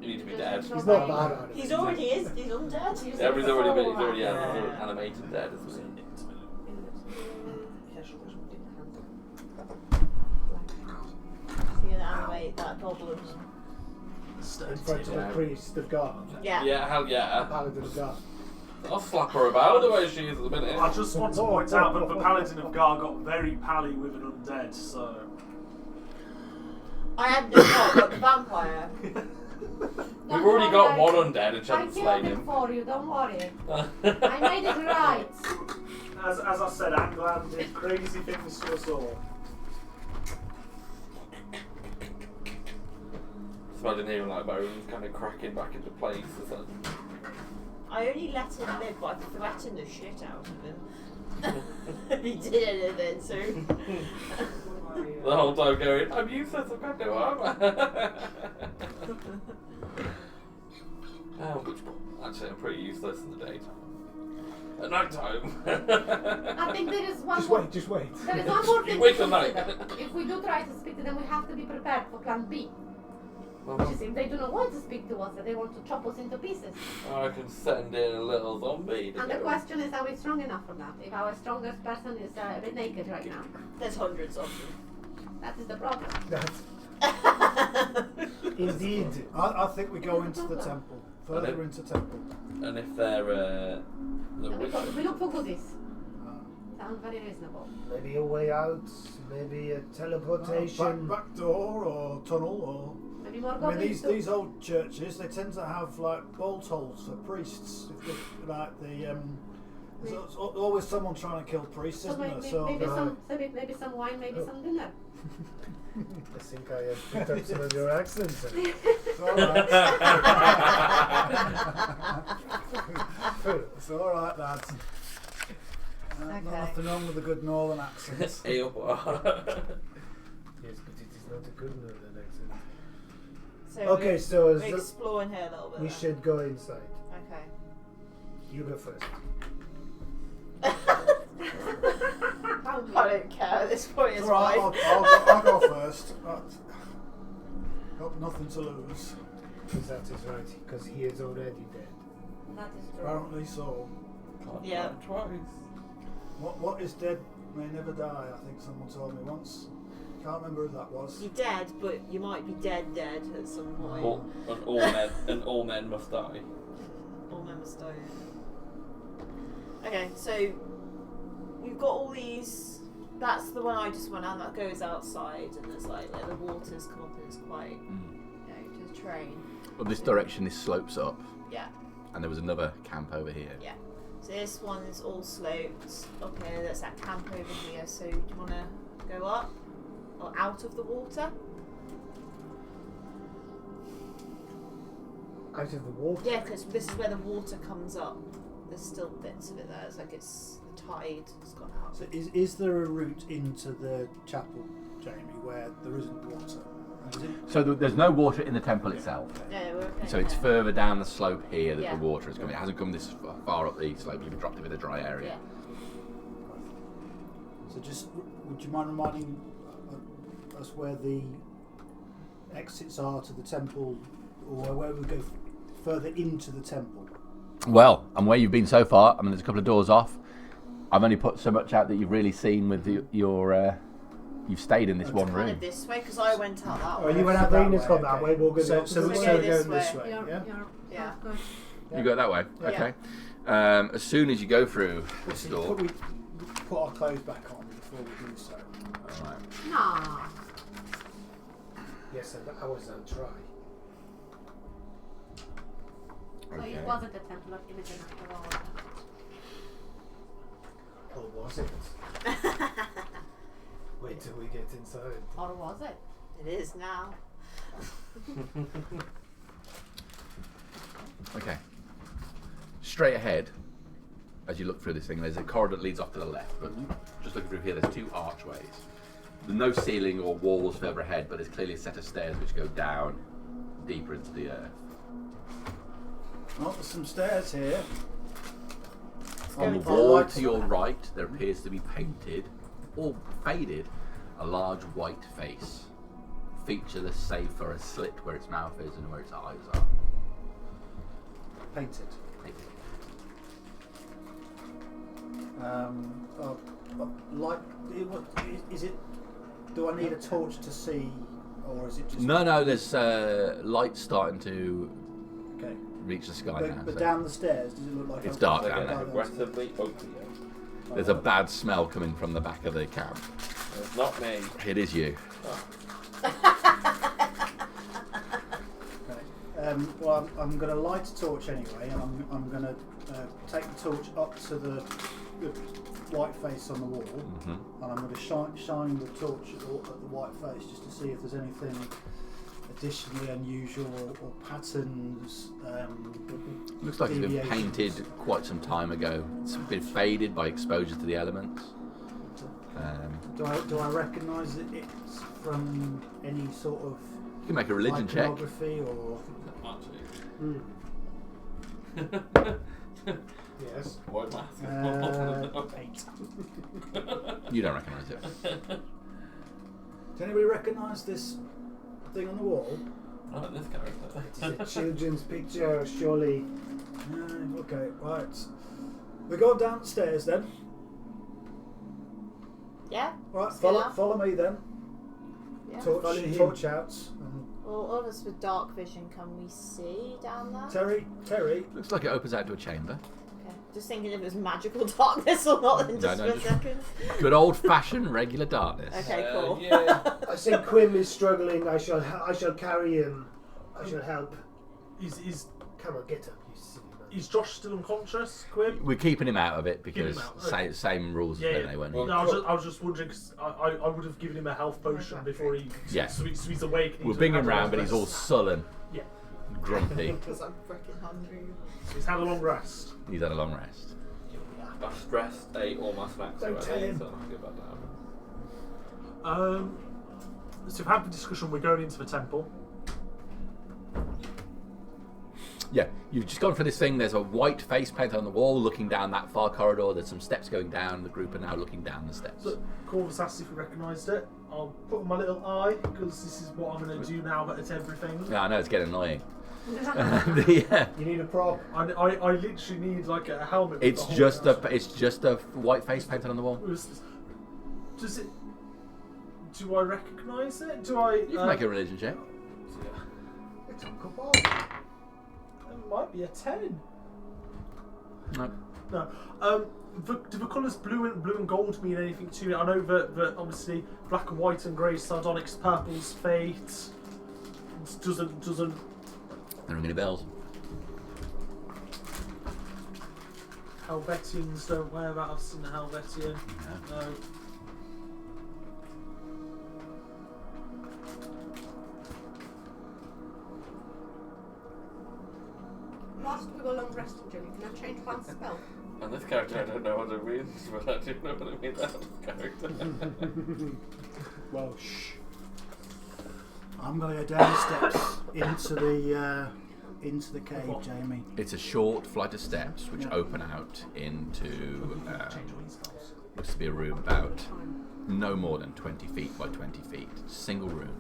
You need to be dead. He's not bad at it. He's already is. He's undead. He's Everybody's already been. He's already Yeah. animated dead, isn't he? So you're gonna animate that goblin. In front of a priest of God. Yeah. Yeah, hell yeah. Paladin of God. I'll slap her about the way she is at the minute. I just want to point out that the Paladin of Gar got very pally with an undead, so. I had no thought about the vampire. We've already got one undead and she I hasn't killed slain him him. for you, don't worry. I made it right. As I said, Anglan did crazy things to us all. Just imagine hearing like bones kind of cracking back into place or something. I only let him live, but I threatened the shit out of him. If he did anything, so. The whole time going, I'm useless, I've got no armor. Actually, I'm pretty useless in the daytime. At night time. I think there is one Just wait. There is one more thing Wait to till night. consider. If we do try to speak to them, we have to be prepared for plan B. Well, Which is if they do not want to speak to us, that they want to chop us into pieces. I can send in a little zombie. To And the go. question is, are we strong enough for that? If our strongest person is a bit naked right now, There's hundreds of them. that is the problem. That's indeed. I think we go into the temple. Further into temple. And if they're the And we witch. look for goodies. Sounds very reasonable. Maybe a way out. Maybe a teleportation. Back door or tunnel or. Maybe more I mean, goblins. these old churches, they tend to have like bolt holes for priests. If they, like the there's always someone trying to kill priests, So isn't there? maybe, So maybe some wine, maybe some dinner. I think I have picked up some of your accents. it's all right. It's all right, Dad. Okay. Nothing wrong with a good northern accent. Yes, but it is not a good northern accent. So Okay, so we're exploring here a little bit. we then. should go inside. Okay. You go first. I don't care at this point. It's It's all right, fine. I'll go first. Got nothing to lose. Because that is right. Because he is already dead. That is true. Apparently so. Can't Yeah. die twice. What is dead may never die, I think someone told me once. Can't remember who that was. You're dead, but you might be dead at some point. All men must die. All members die. Okay, so we've got all these. That's the one I just went on. That goes outside, and there's like where the water's come up, and it's quite, Just train. Well, this direction, this slopes up, yeah. and there was another camp over here. Yeah. So this one's all sloped up here. That's that camp over here. So do you want to go up or out of the water? Out of the water. Yeah, because this is where the water comes up. There's still bits of it there. It's like it's the tide has gone out. So is there a route into the chapel, Jamie, where there isn't water? Is it? So there's no water in the temple itself. Yeah, we're okay. So it's further down the slope here that Yeah. the water is coming. It hasn't come this far up the slope. You've dropped it in a dry area. Yeah. So just, would you mind reminding us where the exits are to the temple, or where we go further into the temple? Well, and where you've been so far, I mean, there's a couple of doors off. I've only put so much out that you've really seen with your. You've stayed in this one Kind room. of this way, because I went out that Oh, way. you went out That there, Ina's way, gone that okay. way. We're going So- to so so we're we're going going this this way. way. You're, Yeah. Yeah. good. You go that way, Yeah. okay. As soon as you go through this So door. we put our clothes back on before we do so. Alright. Nah. Yes, I was on try. So Okay. it wasn't a temple of Imogen after all. Or was it? Wait till we get inside. Or was it? It is now. Okay. Straight ahead, as you look through this thing, there's a corridor that leads off to the left, but just looking through here, there's two archways. There's no ceiling or walls further ahead, but there's clearly a set of stairs which go down deeper into the earth. Oh, there's some stairs here. On the Are wall lights to your on? right, there appears to be painted, or faded, a large white face. Featureless save for a slit where its mouth is and where its eyes are. Painted. Painted. Like, is it? Do I need a torch to see, or is it just? No, there's light starting to Okay. reach the sky now. But so down the stairs, does it look like It's a- dark Like down an there. aggressively opium. There's a bad smell coming from the back of the camp. It's not me. It is you. Okay. Well, I'm going to light a torch anyway, and I'm going to take the torch up to the white face on the wall, Mhm. and I'm going to shine the torch at the white face just to see if there's anything additionally unusual or patterns. Looks like it's been deviations. painted quite some time ago. It's been faded by exposure to the elements. Do I recognise it? It's from any sort of You can make a religion check. iconography or? Yes. White mask. 8. You don't recognise it. Does anybody recognise this thing on the wall? Not this character. It's a children's picture, surely. Okay, right. We go downstairs then. Yeah? Right, Let's do that. follow me then. Yeah. Follow him. Torch out. Well, all of us with dark vision, can we see down there? Terry. Looks like it opens out to a chamber. Okay. Just thinking if it was magical darkness or not, then just No, for a just- second. Good old-fashioned regular darkness. Okay, cool. Yeah. I see Quim is struggling. I shall carry him. I shall help. Is Come on, get up, you silly man. is Josh still unconscious, Quim? We're keeping him out of it because him out, okay. same rules Yeah, as yeah. they weren't Well, here. No, I was just wondering because I would have given him a health potion before he. Yeah. So he's awake. We'll bring him round, but he's all sullen, Yeah. grumpy. Because I'm freaking hungry. So he's had a long rest. He's had a long rest. I've stressed, ate all my snacks Don't already, tell him. so I'll get back down. So we've had the discussion. We're going into the temple. Yeah, you've just gone for this thing. There's a white face painted on the wall looking down that far corridor. There's some steps going down. The group are now looking down the steps. So Corvus asked if we recognised it. I'll put on my little eye because this is what I'm going to do now. But it's everything. Yeah, I know, it's getting annoying. Yeah. You need a prop. I literally need like a helmet. with It's the whole just a thing. it's just a white face painted on the wall. Does it? Do I recognise it? Do I? You can make a religion check. It's Uncle Bob. It might be a 10. No. No. Do the colours blue and gold mean anything to me? I know that obviously black and white and grey, sardonyx, purple's fate. Doesn't. Don't ring any bells. Helvetians don't wear that. I've seen a Helvetian. No. Whilst we were long resting, Jimmy, can I change one spell? And this character, I don't know what it means, but I do know what it means out of character. Well, shh. I'm going to go down the steps into the cave, Jamie. It's a short flight of steps which open out into looks to be a room about no more than 20 feet by 20 feet. It's a single room.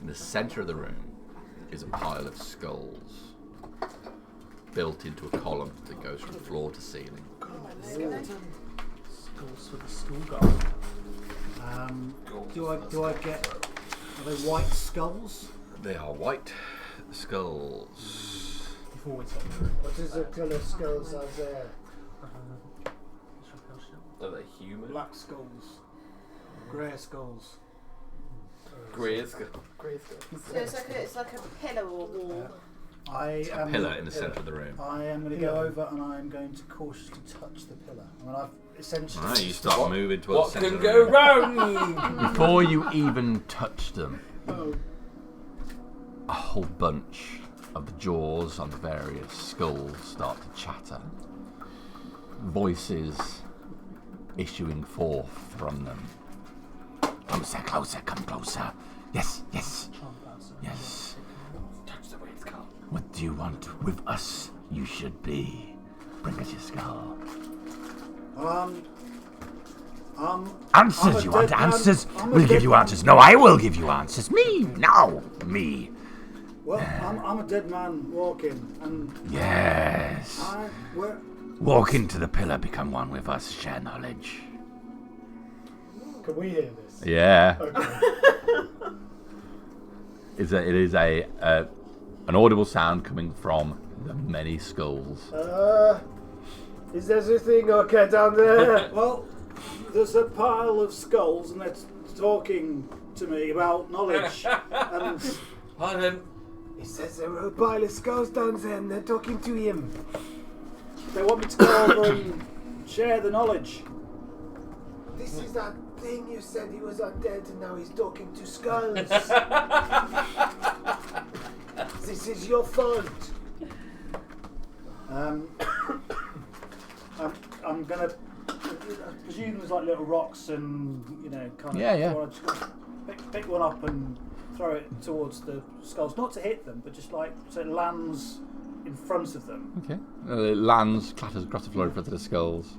In the centre of the room is a pile of skulls built into a column that goes from floor to ceiling. Skulls for the schoolgirl. Do I get? Are they white skulls? They are white skulls. You've always got What is the colour skulls are there? Are they human? Black skulls, grey skulls. Grey skull. So it's like a pillar or wall. A pillar in the centre of the room. I am going to go over and I am going to cautiously touch the pillar. I mean, I've essentially. Ah, you start moving towards the What centre can of the go room. wrong? Before you even touch them, a whole bunch of the jaws on the various skulls start to chatter. Voices issuing forth from them. Closer, closer, come closer. Yes, yes, yes. Touch the weight skull. What do you want with us? You should be. Bring us your skull. Answers, I'm you a want dead man. answers? I'm a We'll give dead you man. answers. No, I will give you answers. Me, no, me. Well, I'm a dead man walking, and Yes. where? Walk into the pillar, become one with us, share knowledge. Can we hear this? Yeah. Okay. It is an audible sound coming from the many skulls. Is everything okay down there? Well, there's a pile of skulls, and it's talking to me about knowledge. And Pardon? He says there were a pile of skulls down there and they're talking to him. they want me to go over and share the knowledge. This is that thing you said he was undead and now he's talking to skulls. This is your fault. I'm gonna. I presume there's like little rocks and kind of. Yeah. Or I just pick one up and throw it towards the skulls, not to hit them, but just like so it lands in front of them. Okay. It lands, clatters across the floor in front of the skulls.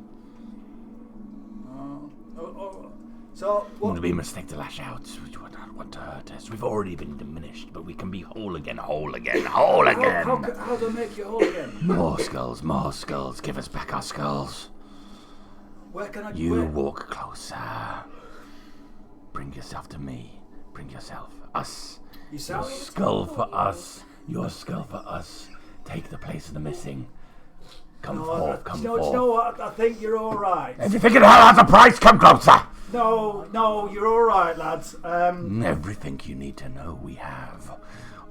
So Wouldn't it be a mistake to lash out? We would not want to hurt us. We've already been diminished, but we can be whole again, whole again, whole again. How do I make you whole again? More skulls, more skulls. Give us back our skulls. Where can I? You where- walk closer. Bring yourself to me. Bring yourself. Us. You Your sound. skull for us. Your skull for us. Take the place of the missing. Come forth, come do you know forth. what? I think you're all right. If you think it has a price, come closer. No, you're all right, lads. Everything you need to know we have.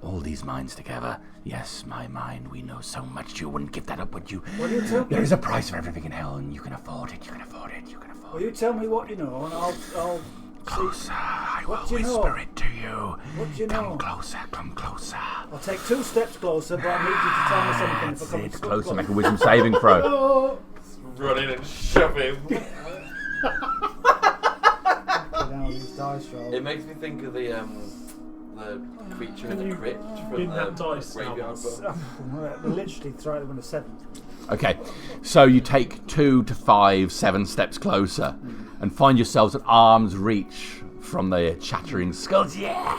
All these minds together. Yes, my mind, we know so much. You wouldn't give that up, would you? Will you tell There is a price for everything in hell, and you can afford it. You can afford it. You can afford Will it. you tell me what you know, and I'll Closer. I will What do you know? whisper it to you. What do you Come know? closer. Come closer. I'll take 2 steps closer, but I need you to tell me something. If I That's come it. too Closer. Make a close. wisdom saving throw. Oh, Run in and shove him. Get down these dice rolls. It makes me think of the creature in the crypt from Bin the that dice now, graveyard boss. book. Literally throw them on a 7. Okay, so you take 2 to 5, 7 steps closer and find yourselves at arm's reach from the chattering skulls. Yes!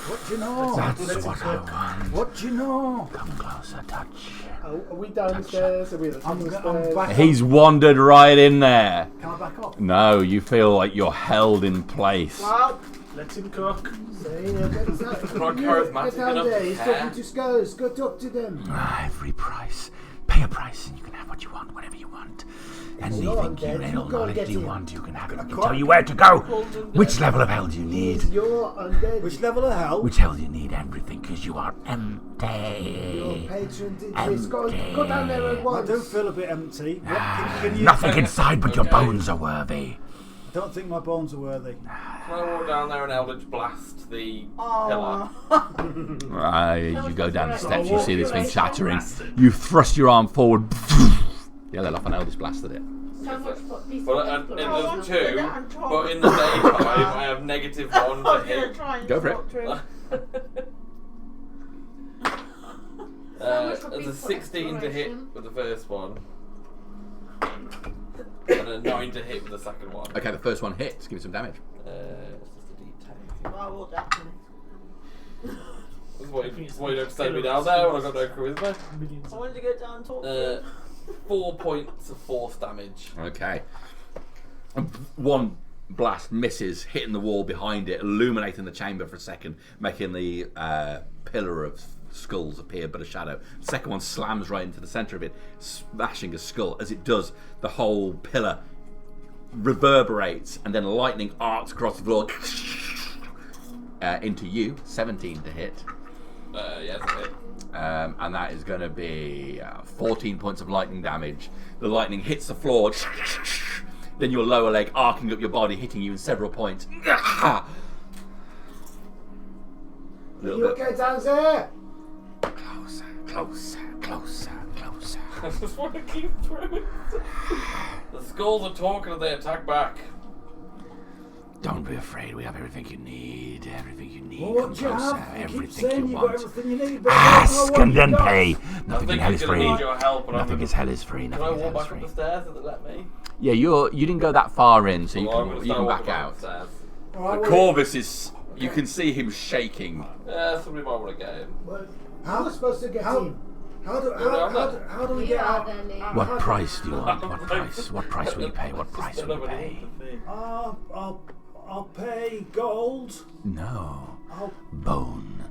What do you know? That's what I want. What do you know? Come closer, touch. Are we down the stairs? Are we at the top of the I'm stairs? back. He's wandered right in there. Can I back up? No, you feel like you're held in place. Well, Let him cook. Say, Not charismatic get down enough there. to He's care. talking to Skulls. Go talk to them. Every price. Pay a price and you can have what you want, whatever you want. Anything your you undead, little you go and knowledge get you him. want, you can have it. I can quite- tell you where to go. Which level of hell do you He's need? your undead. Which level of hell? Which hell do you need? Everything, because you are Your empty. patron did this. Go down there at I once. do feel a bit empty. What, can you? Nothing inside but your Okay. bones are worthy. I don't think my bones are worthy. Can I walk down there and Eldritch blast the oh. pillar? You go down the steps, you see this thing chattering. You thrust your arm forward. Yeah, let off an Eldritch blasted it. So much for these Well, people. there's 2, but in the daytime I have -1 I was to going to hit. try and Go for it. talk to him. There's a 16 to hit with the first one, and a 9 to hit with the second one. Okay, the first one hits. Give me some damage. It's just a D10. Well, I will definitely. Why you don't send me down there when I've got no charisma? I wanted to go down and talk to him. 4 points of force damage. Okay. One blast misses, hitting the wall behind it, illuminating the chamber for a second, making the pillar of skulls appear but a shadow. The second one slams right into the centre of it, smashing a skull. As it does, the whole pillar reverberates, and then lightning arcs across the floor into you. 17 to hit. Yeah, that's it. And that is going to be 14 points of lightning damage. The lightning hits the floor, then your lower leg arcing up your body, hitting you in several points. Are you okay down there? Closer, closer, closer, closer. I just want to keep through it. The skulls are talking and they attack back. Don't be afraid, we have everything you need. Everything you need. Well, Come what do you closer. have? You keep Everything saying you you've got want. everything you need, but I don't know Ask what and you then got. pay. I Nothing think in hell I'm is gonna free. need your help, and Nothing is hell is free. Can I Nothing is hell walk is back up free. the stairs? Does it let me? Yeah, you didn't go that far in, so Well, I'm you gonna can start back walking out. the stairs. All right, well, Corvus is. You can see him shaking. Yeah, somebody might want to get him. How are we supposed to get him? how do we You get are out? the leader. What price do you want? What price? What price will you pay? What price will you pay? I'll pay gold. No. I'll Bone.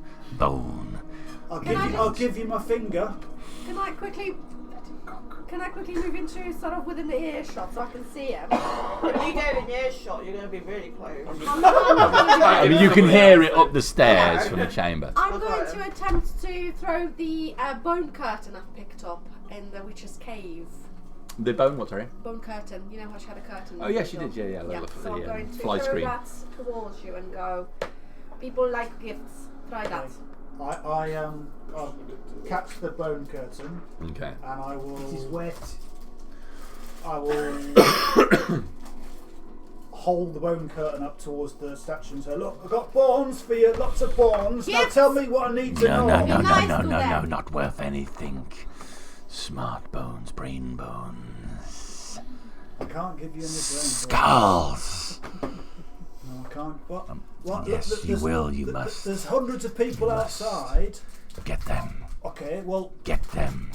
I'll give you my finger. Can I quickly move into sort of within the earshot so I can see him? If you go in earshot, you're going to be really close. I mean, you can hear it up the stairs from the chamber. I'm going to attempt to throw the bone curtain I've picked up in the witch's cave. The bone, what, sorry? Bone curtain. You know how she had a curtain? Oh, yes, you did, yeah. Yeah, Look for so I'm the going to fly throw screen. that towards you and go, people like gifts. Try that. I'll catch the bone curtain Okay. and I will. It is wet. I will hold the bone curtain up towards the statue and say, "Look, I've got bones for you. Lots of bones. Now Yes. tell me what I need to know." Nice to No, them. not worth anything. Smart bones, brain bones. I can't give you any brains. Skulls! No, I can't. What? yes, you there's- will, you must. There's hundreds of people You must. outside. Get them. Okay, well, Get them.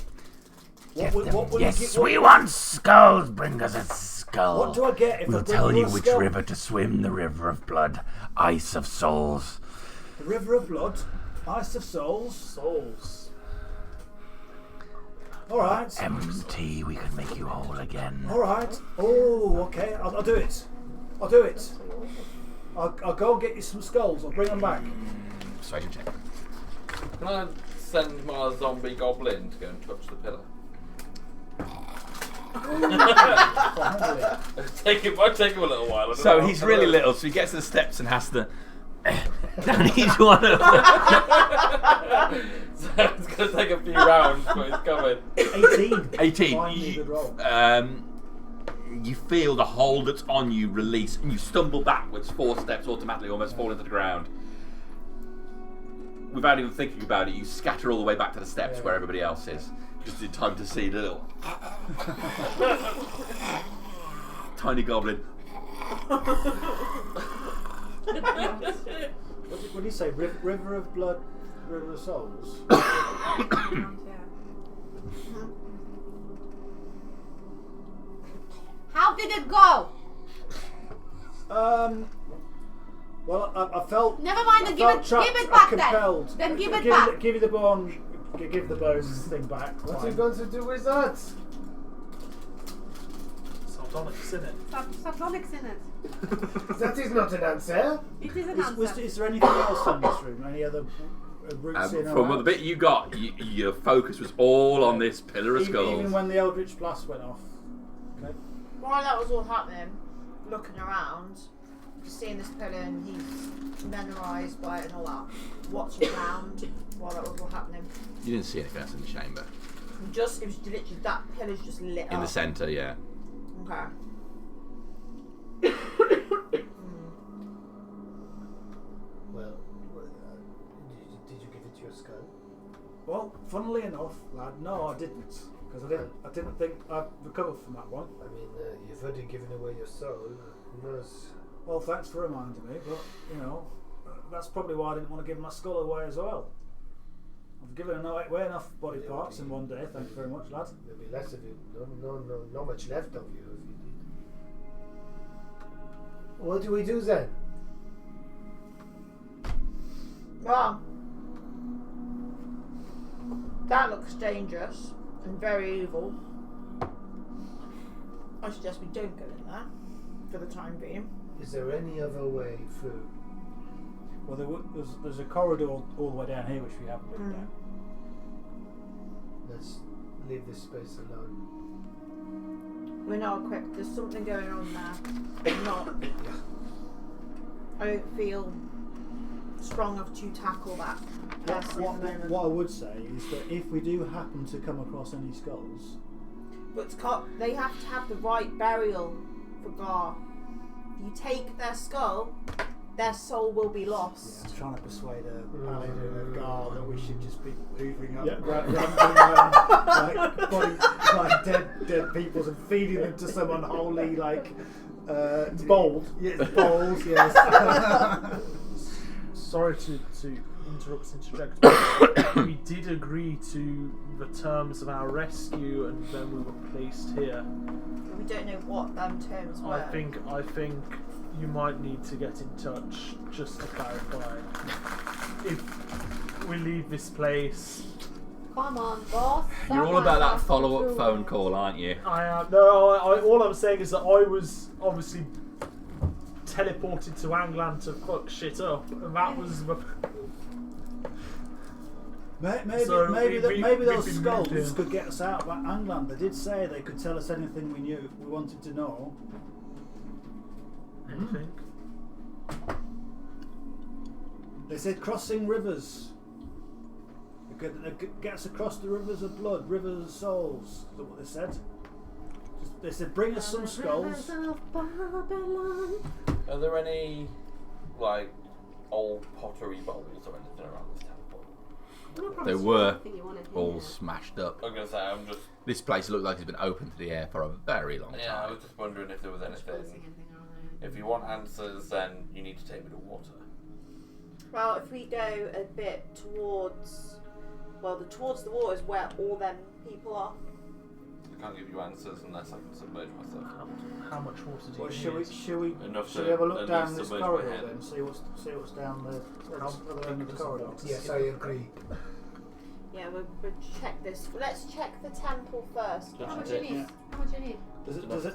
Get what them. will Yes, you get? we want skulls. Bring us a skull. What do I get if I We'll bring tell you a which skull? river to swim, the river of blood, ice of souls. The River of Blood, Ice of Souls. Souls. All right. Empty, we can make you whole again. All right. Oh, okay. I'll do it. I'll do it. I'll go and get you some skulls. I'll bring them back. Persuasion check. Can I send my zombie goblin to go and touch the pillar? Might take him a little while. I don't So know. he's really little, so he gets to the steps and has to down each one of them. So it's going to take a few rounds, but he's coming. 18. 18. Finally, good roll. You feel the hold that's on you release, and you stumble backwards 4 steps automatically, almost fall into the ground. Without even thinking about it, you scatter all the way back to the steps where everybody else is. Just in time to see the little tiny goblin. What did you say? River of blood, river of souls. How did it go? Well, I felt. Never mind. Then give it back then. Then give it back. Give you the bone. Give the bone thing back. What are you going to do with that? Sardonyx in it. Sardonyx in it. That is not an answer. It is an answer. Is there anything else in this room? Any other routes in? From the bit you got, your focus was all on this pillar of skulls. Even when the Eldritch Blast went off. Okay. While that was all happening, looking around, just seeing this pillar and he's memorised by it and all that, watching around while that was all happening. You didn't see anything else in the chamber. It was literally, that pillar's just lit up. In the centre, yeah. Okay. Well, did you give it your skull? Well, funnily enough, lad, no, I didn't, because I didn't think I'd recover from that one. I mean, you've already given away your soul. Who knows? Well, thanks for reminding me, but that's probably why I didn't want to give my skull away as well. I've given away enough body parts in one day. Thank you very much, lad. There'll be less of you. Not much left of you if you did. What do we do then? Well, that looks dangerous and very evil. I suggest we don't go in there for the time being. Is there any other way through? Well, there's a corridor all the way down here which we haven't looked at. Let's leave this space alone. We're not equipped. There's something going on there. I don't feel strong enough to tackle that. What I would say is that if we do happen to come across any skulls, but they have to have the right burial for Gar. If you take their skull, their soul will be lost. yeah, I'm trying to persuade a paladin of Gar that we should just be hoovering up random dead peoples and feeding them to some unholy Bold. Yes, bowls. Yes. Sorry to interject, but we did agree to the terms of our rescue, and then we were placed here. We don't know what them terms were. I think you might need to get in touch just to clarify. If we leave this place, Come on, boss. You're all about that follow-up phone call, aren't you? I am. No, all I'm saying is that I was obviously teleported to Angland to fuck shit up, and that was the. Maybe those skulls could get us out of Angland. They did say they could tell us anything we knew if we wanted to know. Anything? They said crossing rivers. They could get us across the rivers of blood, rivers of souls. Is that what they said? They said bring us some skulls. Are there any old pottery bowls or anything around this temple? They were all smashed up. I'm gonna say This place looked like it's been open to the air for a very long time. Yeah, I was just wondering if there was anything. If you want answers, then you need to take me to water. Well, if we go a bit towards the water is where all them people are. I can't give you answers unless I can submerge myself. How much water do you need? Should we Enough have to a look at down least this submerge my corridor head. then? See what's down the other end of the corridor. Yes, I agree. Yeah, we'll check this. Let's check the temple first. How much do you need? How much do you need?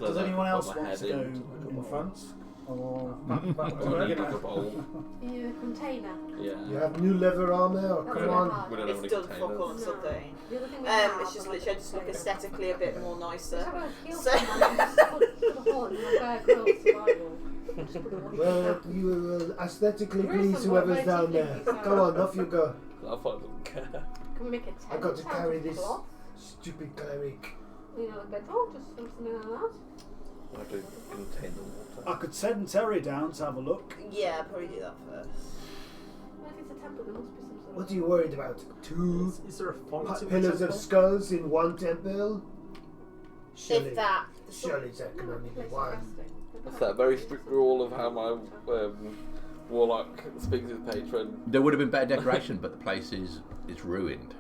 Does anyone else want to go in front? Or In a container. Yeah. You have new leather armor? Or come on. We don't have It's any done fuck all containers. or something. The other thing we have, It's just literally just look aesthetically a bit more nicer. Just have a kill So- someone and just put a hole in my Bear Grylls survival. Just put the body Well, you will aesthetically There is please some whoever's work down there, there. so- Come on, off you go. I don't care. Can we make a tent? I got to out carry of this cloth? stupid cleric. You know, the bedroll, just something like that. I have to contain the water. I could send Terry down to have a look. Yeah, probably do that first. Well, if it's a temple, there must be some sort of. What are you worried about? Two Is there a font in the pillars of temple? skulls in one temple? Surely, If that. surely there can only be one. That's that very strict rule of how my Warlock speaks to the patron. There would have been better decoration, but the place is ruined.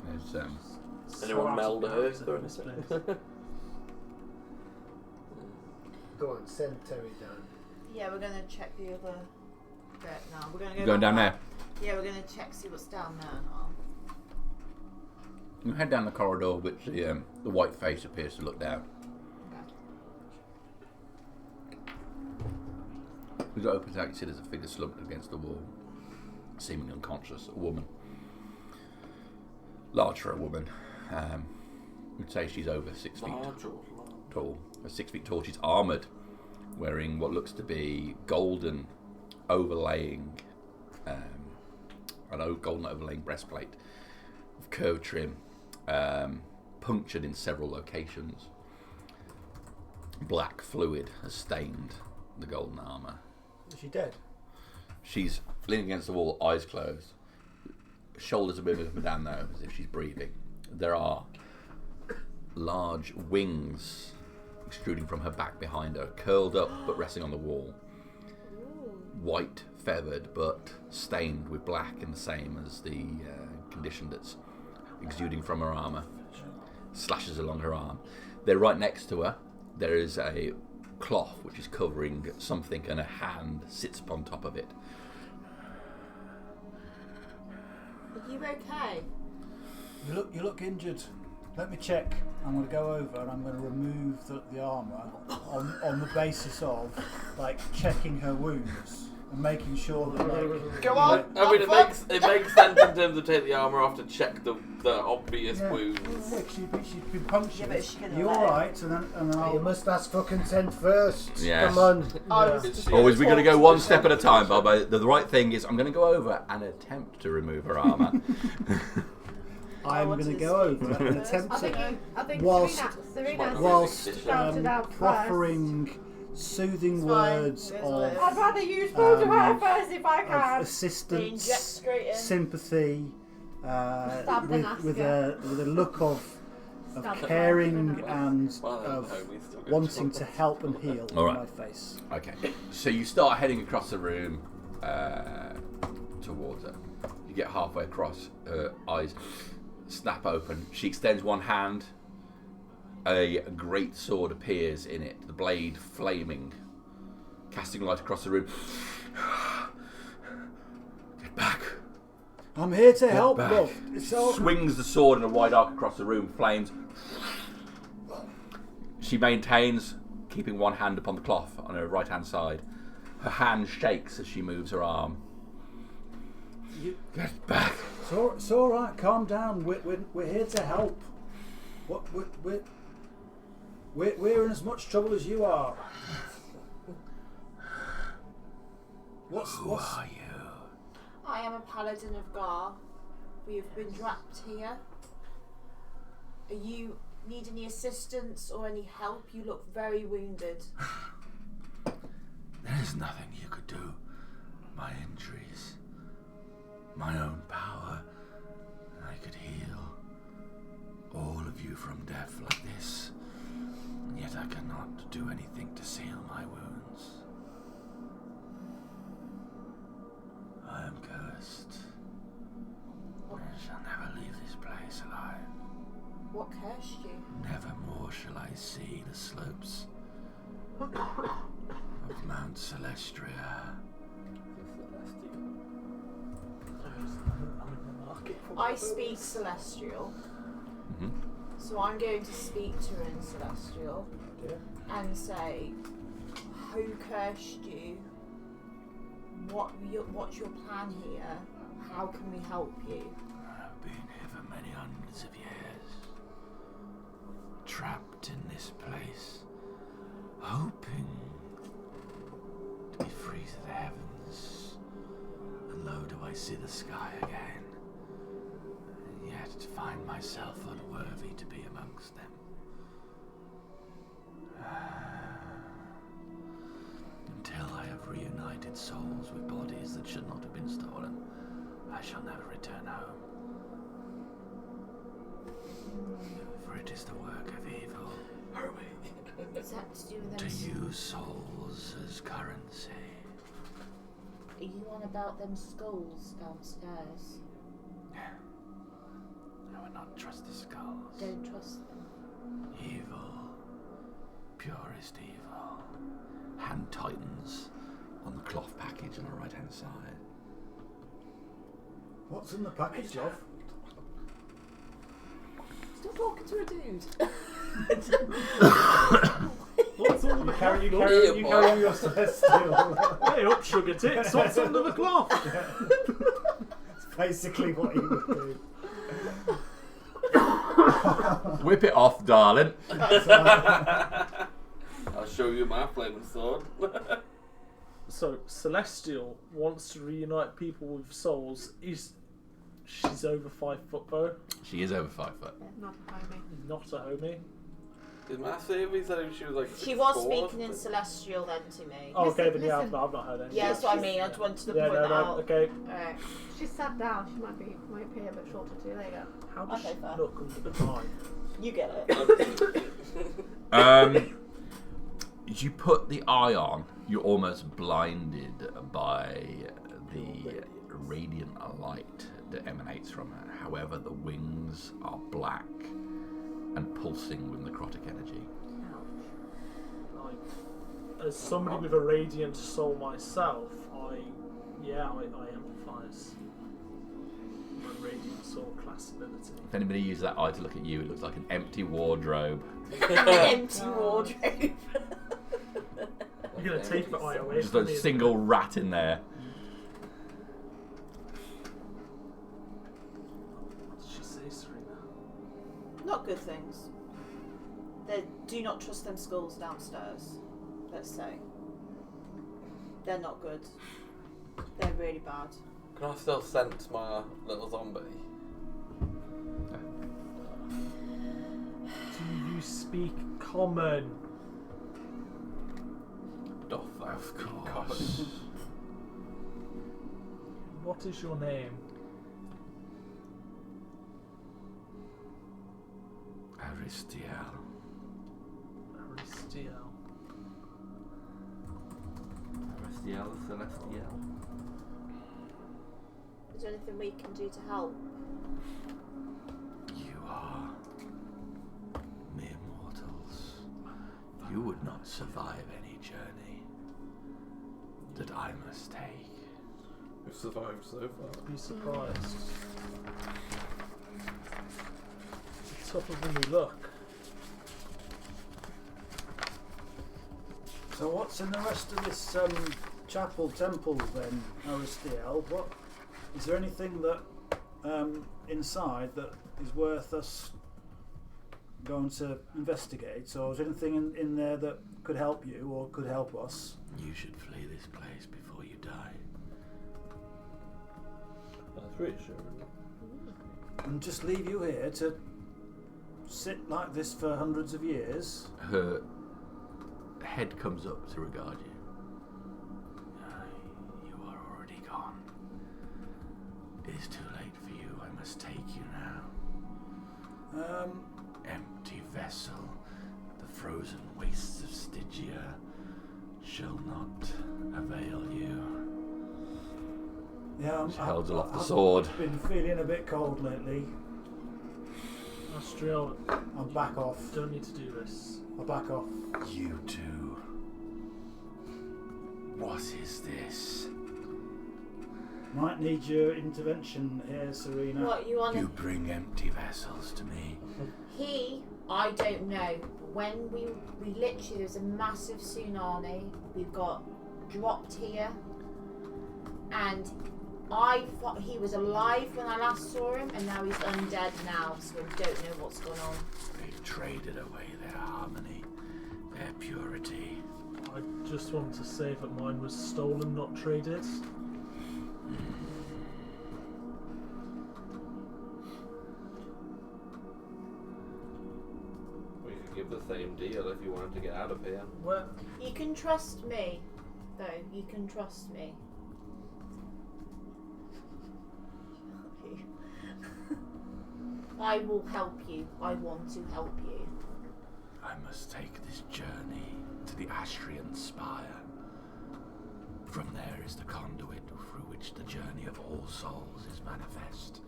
There's Anyone meld earth or This anything? place. Go on, send Terry down. Yeah, we're gonna check the other bit now. We're gonna go going down back there. Yeah, we're gonna check, see what's down there now. You head down the corridor, which the white face appears to look down. As it opens out, you see there's a figure slumped against the wall, seemingly unconscious. A woman, large for a woman. We'd say she's over 6 feet Large or tall. 6 feet tall. She's armoured, wearing what looks to be golden overlaying, golden overlaying breastplate with curved trim, punctured in several locations. Black fluid has stained the golden armour. Is she dead? She's leaning against the wall, eyes closed, shoulders a bit up and down though, as if she's breathing. There are large wings extruding from her back behind her, curled up but resting on the wall. White, feathered, but stained with black, and the same as the condition that's exuding from her armour. Slashes along her arm. They're right next to her. There is a cloth which is covering something, and a hand sits upon top of it. Are you okay? You look injured. Let me check. I'm going to go over and I'm going to remove the armour on the basis of like checking her wounds and making sure that like. Go on! I mean, it makes sense in terms of take the armour off to check the obvious wounds. Yeah, she's been punctured. Yeah, but is she gonna You let all it? right? And then You I'll. must ask for consent first. Yes. Come on. Always, we're going to go one step at a time, Bob. The right thing is, I'm going to go over and attempt to remove her armour. I'm going to go over and attempt to, I think whilst Serena shouted out proffering soothing It's fine. words It is what it of I'd rather use food to her first if I of can. They inject assistance, straight in. sympathy, Stab the with Nazca. a look of Stab the caring Nazca. and Well, of no, we still got wanting trouble. to help and heal All on right. my face. Okay, so you start heading across the room towards her. You get halfway across, her eyes snap open. She extends one hand. A great sword appears in it, the blade flaming, casting light across the room. Get back. I'm here to help, back. love. It's all. Swings the sword in a wide arc across the room, flames. She maintains, keeping one hand upon the cloth on her right hand side. Her hand shakes as she moves her arm. Get back. It's all right. Calm down. We're here to help. What we're in as much trouble as you are. Who are you? I am a paladin of Gar. We have been trapped here. Are you need any assistance or any help? You look very wounded. There is nothing you could do. My injuries, my own power, I could heal all of you from death like this. And yet I cannot do anything to seal my wounds. I am cursed. I shall never leave this place alive. What cursed you? Never more shall I see the slopes of Mount Celestria. I speak Celestial. Mm-hmm. So I'm going to speak to her in Celestial and say, who cursed you? What's your plan here? How can we help you? I've been here for many hundreds of years, trapped in this place, hoping to be free to the heavens. And lo, do I see the sky again, and yet find myself unworthy to be amongst them. Until I have reunited souls with bodies that should not have been stolen, I shall never return home. For it is the work of evil Is that to do with to them? use souls as currency. Are you on about them skulls downstairs? I would not trust the skulls. Don't trust them. Evil. Purest evil. Hand tightens on the cloth package on the right hand side. What's in the package, Love? Stop talking to a dude. What's under the cloth? You carry your celestial. Hey up, sugar tits. What's under the cloth? It's basically what you would do. Whip it off, darling. I'll show you my flaming sword. So Celestial wants to reunite people with souls. She's over 5 foot though. She is over 5 foot. Not behind me. Not a homie. Did Matt say he said she was like She was 6'4" speaking or in something? Celestial then to me. Oh, okay, Listen, then yeah, listen. I've not heard anything. Yeah, that's what I mean. I just wanted to point that out. Okay. Alright. She sat down. She might appear a bit shorter too. There you go. How does Okay, she fair. look under the pie? You get it. You put the eye on, you're almost blinded by the radiant light that emanates from her. However, the wings are black and pulsing with necrotic energy. Like, as somebody with a radiant soul myself, I empathise. My radiant soul class ability. If anybody uses that eye to look at you, it looks like an empty wardrobe. An empty wardrobe. You're gonna take the eye away Just from a me. single rat in there. What did she say, Serena? Not good things. Do not trust them skulls downstairs. Let's say. They're not good. They're really bad. Can I still sense my little zombie? Do you speak common? Doth thou Of speak course. common? What is your name? Aristiel. Aristiel. Celestial, Celestial. Is there anything we can do to help? You are mere mortals. You would not survive any journey that I must take. We've survived so far. Be surprised. It's tougher than we look. So what's in the rest of this chapel temple then, Aristiel? What is there anything that inside that is worth us going to investigate? Or is there anything in there that could help you or could help us? You should flee this place before you die. That's reassuring. And just leave you here to sit like this for hundreds of years? Her head comes up to regard you. You are already gone. It is too late for you. I must take you now. Empty vessel, the frozen wastes of Stygia shall not avail you. Yeah, She holds aloft the I've sword. been feeling a bit cold lately. Astriel, I'll back off. don't need to do this. I'll back off. You too. What is this? Might need your intervention here, Serena. What you want? You bring empty vessels to me. I don't know. When we literally, there was a massive tsunami. We got dropped here, and I thought he was alive when I last saw him, and now he's undead now. So I don't know what's going on. They've traded away their harmony, their purity. I just wanted to say that mine was stolen, not traded. We could give the same deal if you wanted to get out of here. Well, You can trust me, though. You can trust me. I will help you. I want to help you. I must take this journey to the Astrian Spire. From there is the conduit which the journey of all souls is manifest.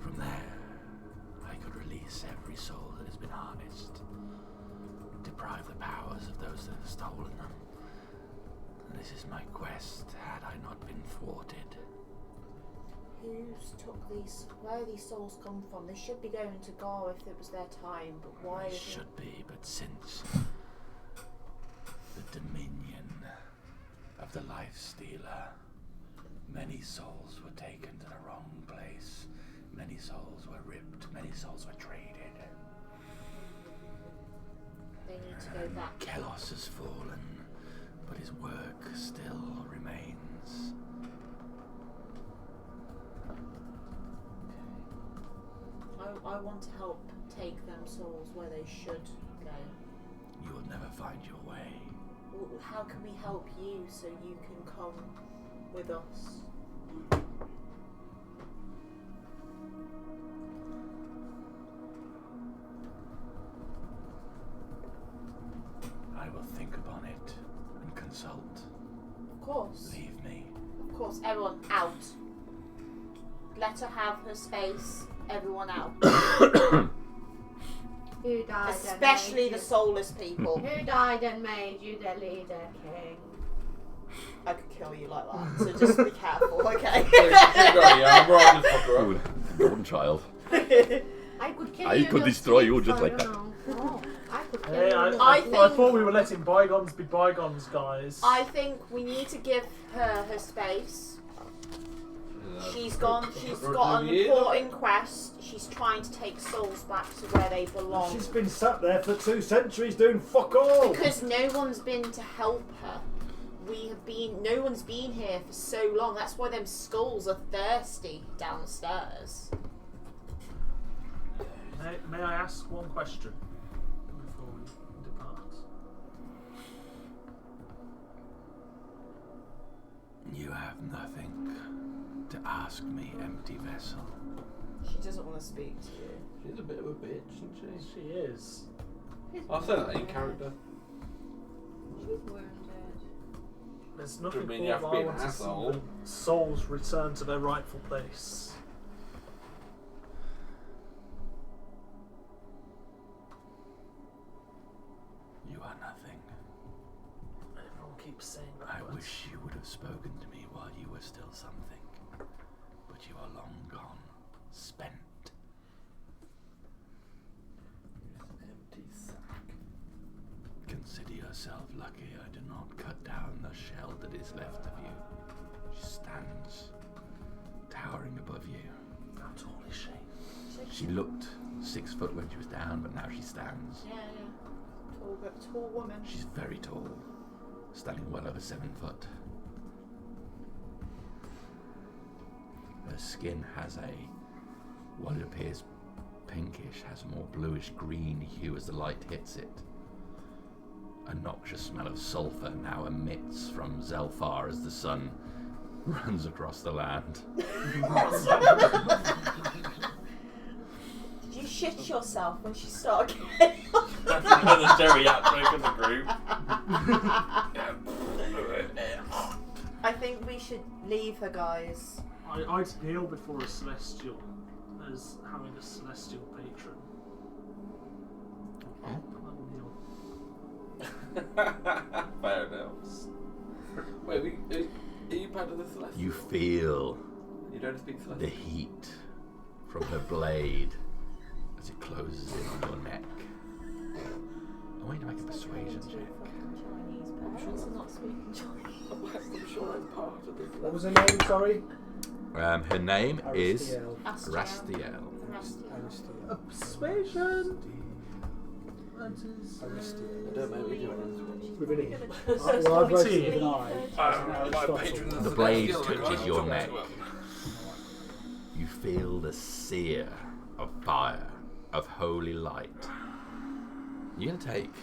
From there, I could release every soul that has been harnessed, deprive the powers of those that have stolen them. This is my quest, had I not been thwarted. Who's took these? Where these souls come from? They should be going to Gar if it was their time, but why? It is should be, but since the dominion of the Life Stealer, many souls were taken to the wrong place. Many souls were ripped. Many souls were traded. They need to go back. Kelos has fallen, but his work still remains. I want to help take them souls where they should go. You will never find your way. Well, how can we help you so you can come with us? I will think upon it and consult. Of course. Leave me. Of course. Everyone out. Let her have her space. Everyone out. Who died Especially and the made soulless people. you, who died and made you the leader, King? I could kill you like that, so just be careful, okay? Yeah, I'm right, fucker up. Golden child. I could kill I you. could just destroy you for, just like you that. know. Oh, I could kill Hey, you. I think- thought we were letting bygones be bygones, guys. I think we need to give her her space. She's got an important quest. She's trying to take souls back to where they belong. She's been sat there for 2 centuries doing fuck all. Because no one's been to help her. No one's been here for so long. That's why them skulls are thirsty downstairs. May I ask one question before we depart? You have nothing to ask me, empty vessel. She doesn't want to speak to you. She's a bit of a bitch, isn't she? She is. I'll say that in character. She's wounded. There's nothing mean more you have to I be an want to see asshole. than souls return to their rightful place. You are nothing. Everyone keeps saying that. I but wish you would have spoken to me while you were still something. But you are long gone, spent. Empty sack. Consider yourself lucky I did not cut down the shell that is left of you. She stands, towering above you. How tall is she? She looked 6 foot when she was down, but now she stands. Yeah. Tall woman. She's very tall, standing well over 7 foot. Her skin has what it appears pinkish, has a more bluish green hue as the light hits it. A noxious smell of sulphur now emits from Zelfar as the sun runs across the land. Did you shit yourself when she started getting That's another geriatric in the group. I think we should leave her, guys. I'd kneel before a celestial as having a celestial patron. Okay. I'll kneel. Fair enough. Wait, are you part of the Celestial? You feel You don't speak the Celestial? heat from her blade as it closes in on your neck. I want you to make a persuasion check. Chinese parents are not speaking Chinese. I'm sure I'm part of the What was her name? Sorry. Her name is Aristiel. Rastiel. Aristiel. A persuasion! That is. Aristiel. Don't make me do it. With an E. Well, I've wrote it with an My I. patron is The blade Celestial, touches I your can't neck. talk to him. You feel the sear of fire, of holy light. You're going to take,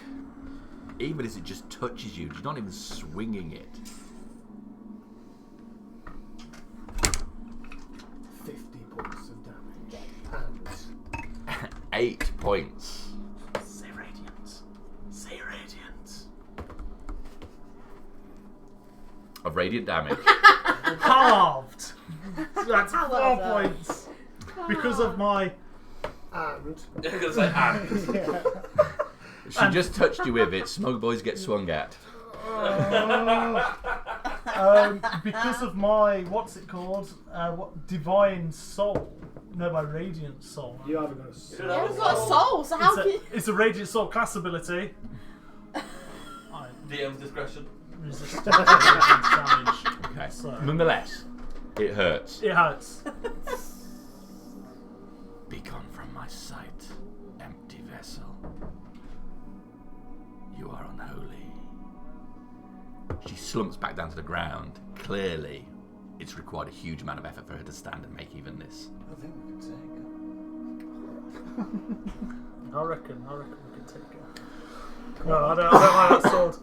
even as it just touches you, you're not even swinging it. 50 points of damage. And 8 points. Say radiant. Say radiant. of radiant damage. Halved. That's How 4 well done. points because of my. And Because I am. She just touched you with it. Smug boys get swung at. Because of my what's it called? Divine soul. No, my radiant soul. you haven't got a soul. You haven't got a soul, so how can you... It's a radiant soul class ability. DM's discretion. Resist damage. Okay. So, Nonetheless, it hurts. it hurts. Be gone from my sight, empty vessel. You are unholy. She slumps back down to the ground. Clearly, it's required a huge amount of effort for her to stand and make even this. I think we can take I reckon we can take it. No, I don't like that sword.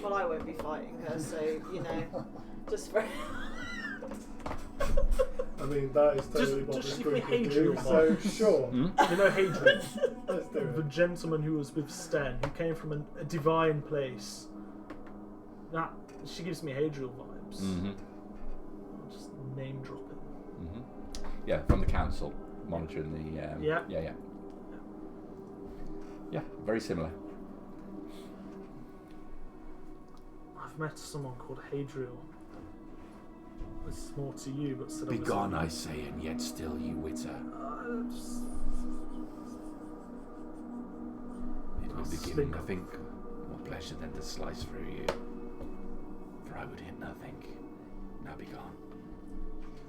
Well, I won't be fighting her, so, you know, just for... I mean, that is totally what just the give me group would do, Hadrian, so Mark. sure. You know Hadrian, Let's do the it. gentleman who was with Sten, who came from a divine place. That she gives me Hadrian vibes. Mm-hmm. I'll just name drop it. Mm-hmm. Yeah, from the council, monitoring the. Yeah. Yeah, very similar. I've met someone called Hadriel. This is more to you, but still. Be gone, I say, and yet still you witter. It will be given nothing more pleasure than to slice through you. For I would hit nothing. Now be gone.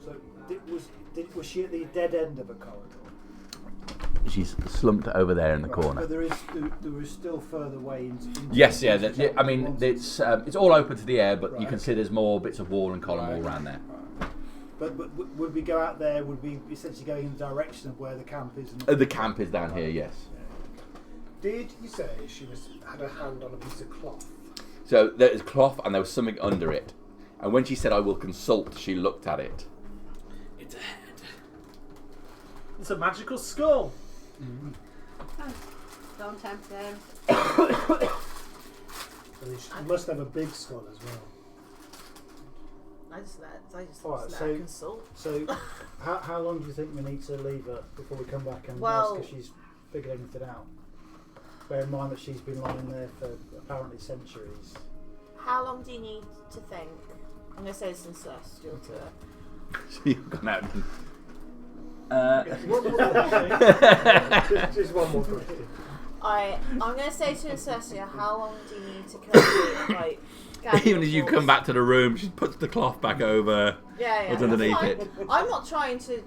So, was she at the dead end of a corridor? She's slumped over there in the corner. But there is still further way into Yes, yeah. into I mean, it's all open to the air, but you Right. can see there's more bits of wall and column all around there. But would we go out there? Would we essentially going in the direction of where the camp is? The camp is down here, yes. Did you say she had her hand on a piece of cloth? So there is cloth and there was something under it. And when she said, "I will consult," she looked at it. It's a head. It's a magical skull. Don't tempt them. And she must have a big skull as well. I just Alright, let so- her consult. So, how long do you think we need to leave her before we come back and Well- ask if she's figured anything out? Bear in mind that she's been lying there for apparently centuries. How long do you need to think? I'm going to say some celestial to her. So you've gone out and... Just one more question. I'm going to say to Celestia, how long do you need to kill me? Like, gather Even your as you force? come back to the room, she puts the cloth back over Yeah, what's that's underneath fine. it. I'm not trying to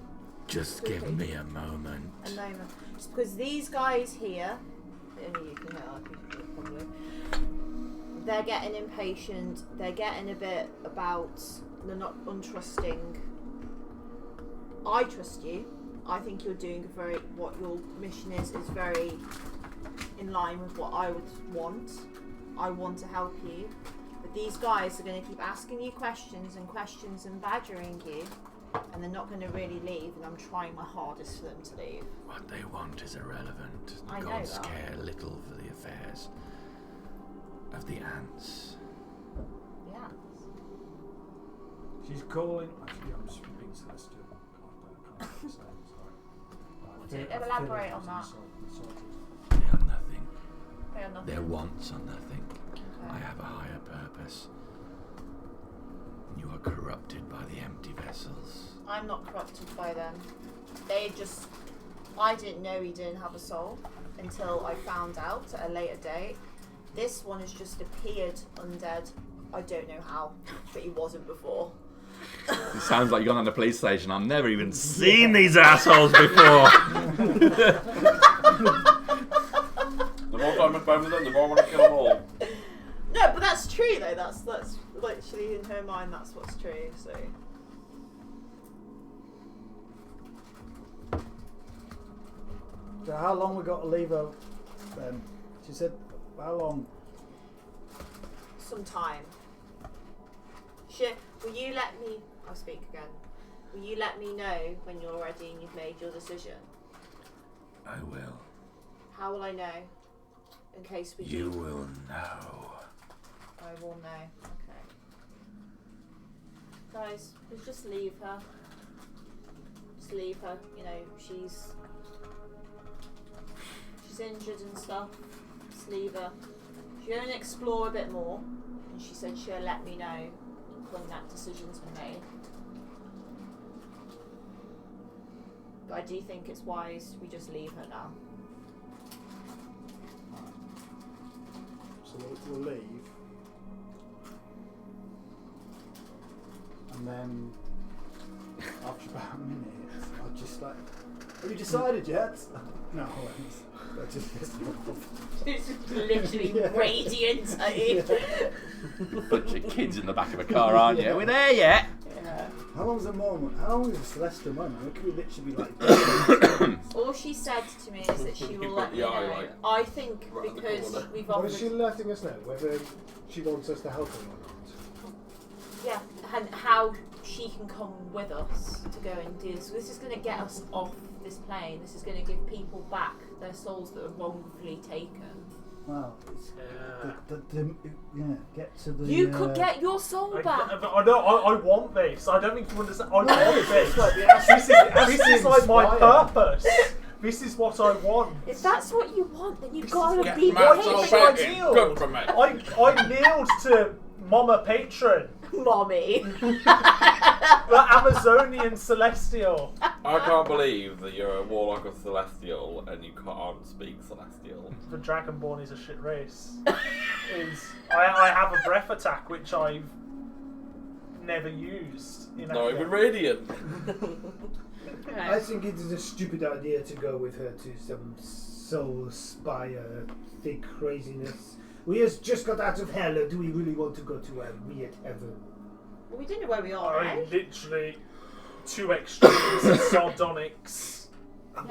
Just give me a moment. a moment. Just because these guys here, only you can hear, like, probably, they're getting impatient. They're getting a bit about. They're not untrusting. I trust you. I think you're doing what your mission is very in line with what I would want. I want to help you. But these guys are going to keep asking you questions and badgering you, and they're not going to really leave, and I'm trying my hardest for them to leave. What they want is irrelevant. The I know gods that. care little for the affairs of the ants. Yeah. She's calling. Actually, I'm just being celestial. Can't say, sorry. Elaborate on that. They are nothing. They are nothing. Their wants are nothing. Okay. I have a higher purpose. You are corrupted by the empty vessels. I'm not corrupted by them. I didn't know he didn't have a soul until I found out at a later date. This one has just appeared undead. I don't know how, but he wasn't before. It sounds like you've gone on the police station. I've never even seen these assholes before. The more time I spend with them, the more I want to kill them all. No, but that's true though. That's literally in her mind. That's what's true. So So how long we got to leave her then? She said, how long? some time. Will you let me? I'll speak again. Will you let me know when you're ready and you've made your decision? I will. How will I know? In case we You do. will know. I will know. Okay. Guys, let's just leave her. Just leave her. You know, she's injured and stuff. Just leave her. She's going to explore a bit more, and she said she'll let me know when that decision's been made. But I do think it's wise we just leave her now. So we'll leave. And then, after about a minute, I'll just like, have you decided yet? No, I won't. That just pissed me off. It's literally radiant. Bunch of kids in the back of a car, aren't you? Are we there yet? Yeah. How long's the moment? How long is the celestial moment? It could literally be like. All she said to me is that she will let me know. I think right because we've But offered. is she letting us know whether she wants us to help her or not? Yeah, and how she can come with us to go and do this. So this is going to get us off this plane. This is going to give people back their souls that are wrongfully taken. Wow. Yeah, get to the. You could get your soul back. I know. I want this. I don't think you understand. I want this. Like the This is like my purpose. This is what I want. If that's what you want, then you've got to Get be my Why soul did back I in. kneel? Good for me. I kneeled to Mama Patron, mommy. the Amazonian Celestial. I can't believe that you're a warlock of Celestial and you can't speak Celestial. The Dragonborn is a shit race. I have a breath attack which I've never used. Not even Radiant. I think it is a stupid idea to go with her to some soul spire thick craziness. We just got out of hell, or do we really want to go to weird heaven? Well, we didn't know where we are, I right? literally 2 extremes of sardonics.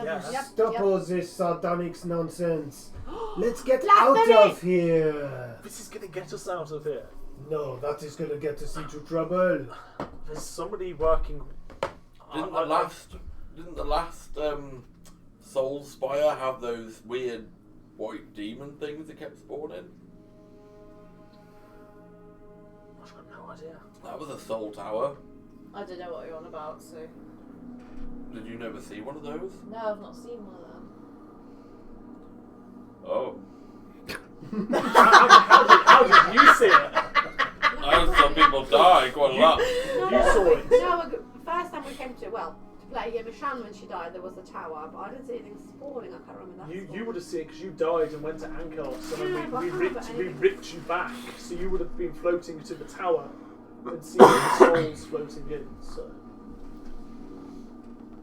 Yes. Yep. Stop all this sardonics nonsense. Let's get Blackberry! out of here. This is gonna get us out of here. No, that is going to get us into trouble. There's somebody working. Didn't the last Soul Spire have those weird white demon things that kept spawning? I've got no idea. That was a Soul Tower. I don't know what you're on about, so. Did you never see one of those? No, I've not seen one of them. Oh. How did you see it? I heard some people die quite a lot. You saw it. No, the first time we came to play Mishan when she died, there was a tower, but I didn't see anything spawning. I can't remember that. You would have seen it because you died and went to Ankelos, and Yeah, then but I we can't ripped remember you back. So you would have been floating to the tower and seeing the souls floating in. So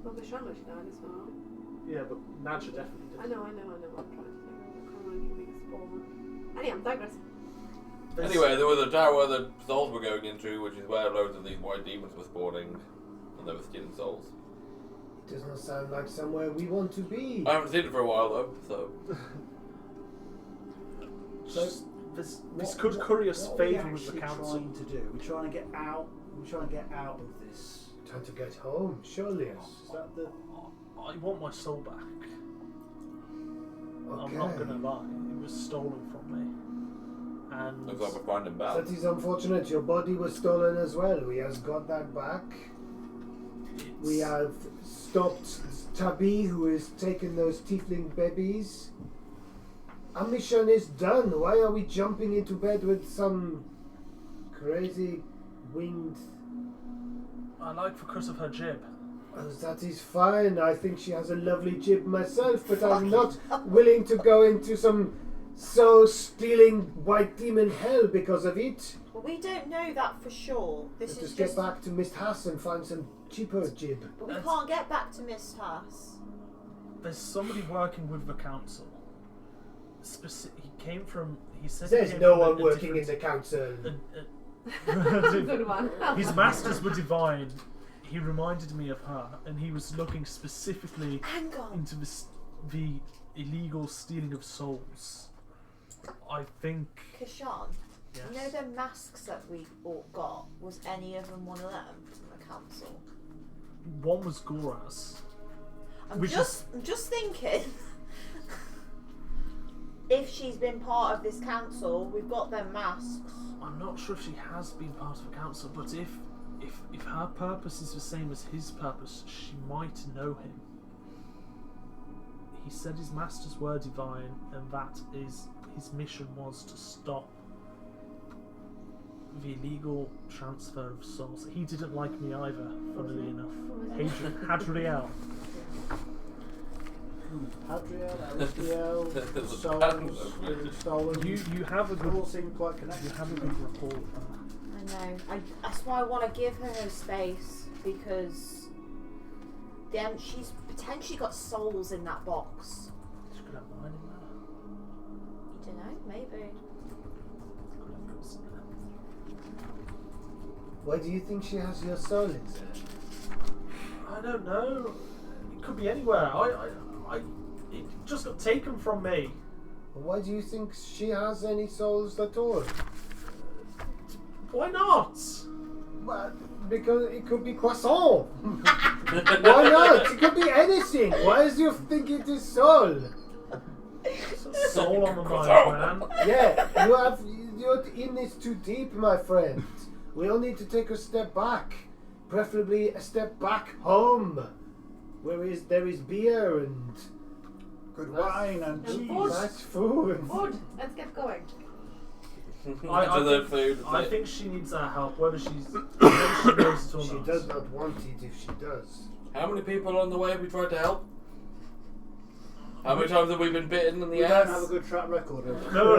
Well, Mishan when she died as well. yeah, but Nadja definitely did. I know. I'm trying to think. I can't remember anything spawn. Anyway, I'm digressing. Anyway, there was a tower that souls were going into, which is where loads of these white demons were spawning, and they were stealing souls. It does not sound like somewhere we want to be. I haven't seen it for a while though, so. So this could curry us favour with the council. Trying to do? We're trying to get out. We're trying to get out of this. Time to get home, surely. Is that the? I want my soul back. Okay. I'm not gonna lie, it was stolen from me. And Looks like we're finding bad. That is unfortunate. Your body was stolen as well. We have got that back. We have stopped Tabi, who has taken those tiefling babies. Our mission is done. Why are we jumping into bed with some crazy winged... I like because of her jib. Oh, that is fine. I think she has a lovely jib myself, but I'm not willing to go into some soul-stealing white demon hell because of it. Well, we don't know that for sure. This Let's is just just. get back to Miss Hass and find some cheaper jib. But we can't get back to Miss Haas. There's somebody working with the council. He came from. He said There's he came no from one working in the council. Good one. His masters were divine. He reminded me of her, and he was looking specifically Hang on. into the illegal stealing of souls. I think. Kashan, Yes. you know the masks that we all got? Was any of them one of them from the council? One was Goraz. I'm Which just thinking. If she's been part of this council, we've got them masks. I'm not sure if she has been part of the council, but if If her purpose is the same as his purpose, she might know him. He said his masters were divine, and that is his mission was to stop the illegal transfer of souls. He didn't like me either, funnily enough. Hadriel. Hadriel, Aristiel, souls, stolen. You have a They all good. seem quite connected. You have a good rapport with her. I know. That's why I want to give her her space, because then she's potentially got souls in that box. She could have mine in there. You don't know, maybe. Could have goods in there. Why do you think she has your soul in there? I don't know. It could be anywhere. It just got taken from me. Why do you think she has any souls at all? Why not? Well, because it could be croissant. Why not? It could be anything. Why do you think it is soul? Soul on the mind, man. Yeah, you're in this too deep, my friend. We all need to take a step back, preferably a step back home, where there is beer and Good wine and And cheese. food. nice food. Food. Let's get going. I think she needs our help, whether she knows it or She not. does not want it if she does. How many people on the way have we tried to help? How many times have we been bitten in the We ass? don't have a good track record of No.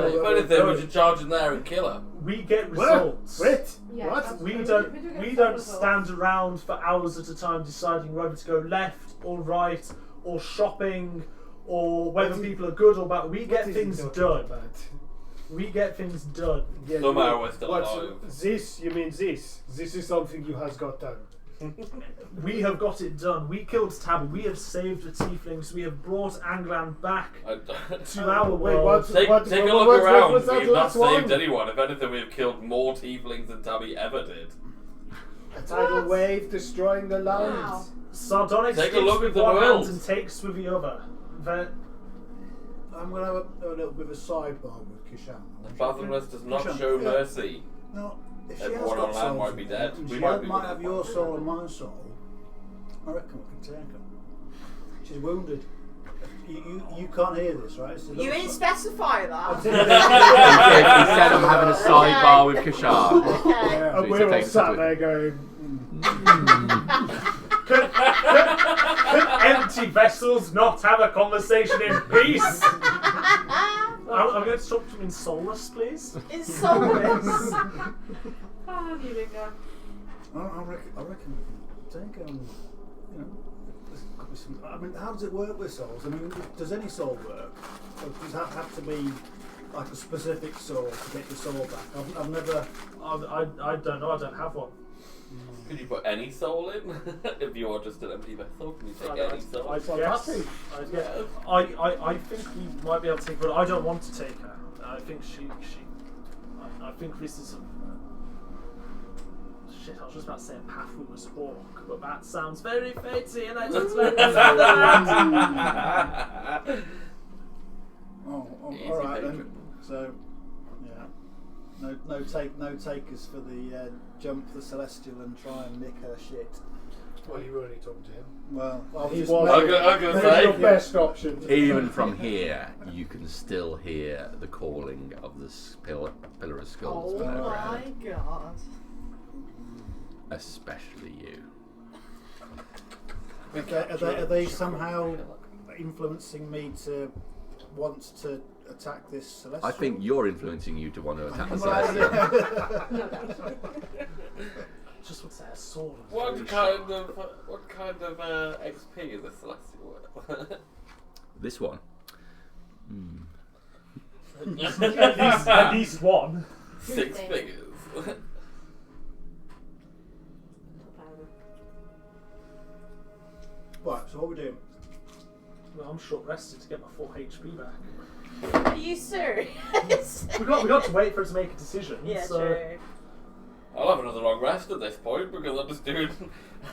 If anything, we should charge in there and kill her. We get What? results. Wait, Yeah, what? that's We true. don't. do get We some don't results. stand around for hours at a time deciding whether to go left or right or shopping or whether What is- people are good or bad. We get What is he things talking done. about? We get things done. Yeah, Somehow we're still what's- alive. This, you mean this? This is something you has got done. We have got it done. We killed Tabby. We have saved the Tieflings. We have brought Anglan back to our Wait, world. what? Take what, a what- look what- around. what's that We've not last one? saved anyone. If anything, we've killed more tieflings than Tabby ever did. A tidal What? wave destroying the land. Wow. Sardonyx Take a gives look with at the one world. hand and takes with the other. I'm going to have a little bit of a sidebar with Kishan. The fathomless does not Kishan, show yeah. mercy. No, if she Everyone has on got land souls might in be there, dead. and We she might be might one have of your them. soul and my soul. I reckon we can take her. She's wounded. You can't hear this, right? It's a You little didn't si- specify that. He said I'm having a sidebar with Kashar. Okay. Yeah. And Please we're all take sat it. there going, Can empty vessels not have a conversation in peace? I'm going to talk to him in Solus, please. It's soulless. Ah, Nilinga. I reckon we can take her. You know, there's got to be some. I mean, how does it work with souls? I mean, does any soul work? Or does that have to be like a specific soul to get your soul back? I've never. I don't know. I don't have one. Could you put any soul in? If you are just an empty vessel, can you take any soul? I guess. I think we might be able to take her, but I don't want to take her. I think I think this is shit, I was just about to say a path we must walk, but that sounds very fatey and I just like to say that. Easy All right patron. then. So, yeah, no takers for the jump the celestial and try and nick her shit. well, you were only talking to him. Well, He just was. maybe- I'm gonna Maybe say. your best option. Even from here, you can still hear the calling of the pillar of skulls Oh below my ground, god. especially you. Are they somehow influencing me to want to attack this celestial? I think you're influencing you to want to attack the Well, celestial. Just want to say a sword. What kind of XP is this celestial worth? This one. At least one. 6 figures. Right, so what we doing? Well, I'm short rested to get my full HP back. Are you serious? We got to wait for her to make a decision. Yeah, so true. I'll have another long rest at this point because I'm just doing.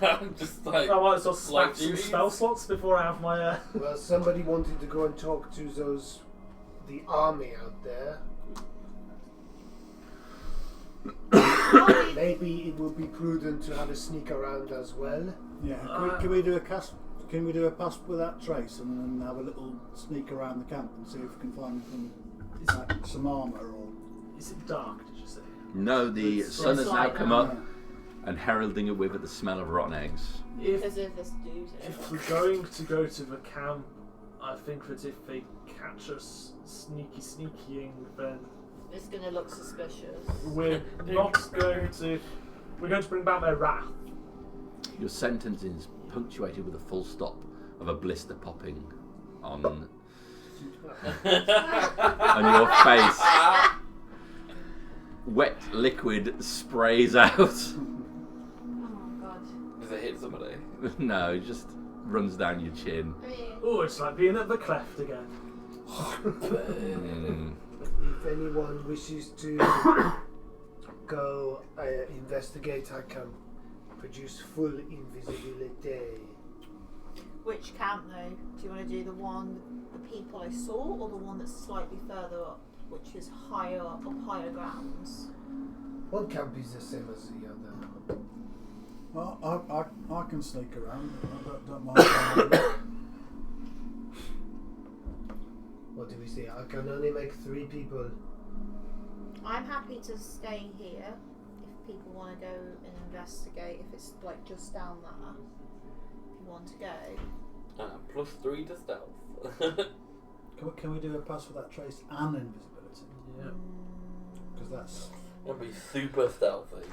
I'm just like. I might as well slap Like some duties. spell slots before I have my. Well, somebody wanted to go and talk to the army out there. Maybe it would be prudent to have a sneak around as well. Yeah. Can we do a cast? Can we do a pass without trace and then have a little sneak around the camp and see if we can find some armour or? Is it dark? Did you say? No, the sun has now light come now. up and heralding it with it the smell of rotten eggs. As if this dude. If we're going to go to the camp, I think that if they catch us sneaking, then It's gonna look suspicious. we're not going to. We're going to bring back their wrath. Your sentence is punctuated with a full stop of a blister popping on your face. Wet liquid sprays out. Oh god. Does it hit somebody? No, it just runs down your chin. I mean, Oh, it's like being at the cleft again. If anyone wishes to go investigate, I can produce full invisibility. which camp though? Do you want to do the one, the people I saw, or the one that's slightly further up, which is higher up, higher grounds? One camp is the same as the other. Well, I can sneak around. I don't mind. What do we say? I can only make 3 people. I'm happy to stay here if people want to go and investigate. If it's like just down there, if you want to go. +3 to stealth. Can we do a pass without trace and invisibility? Yeah. Because that's. It'll be super stealthy.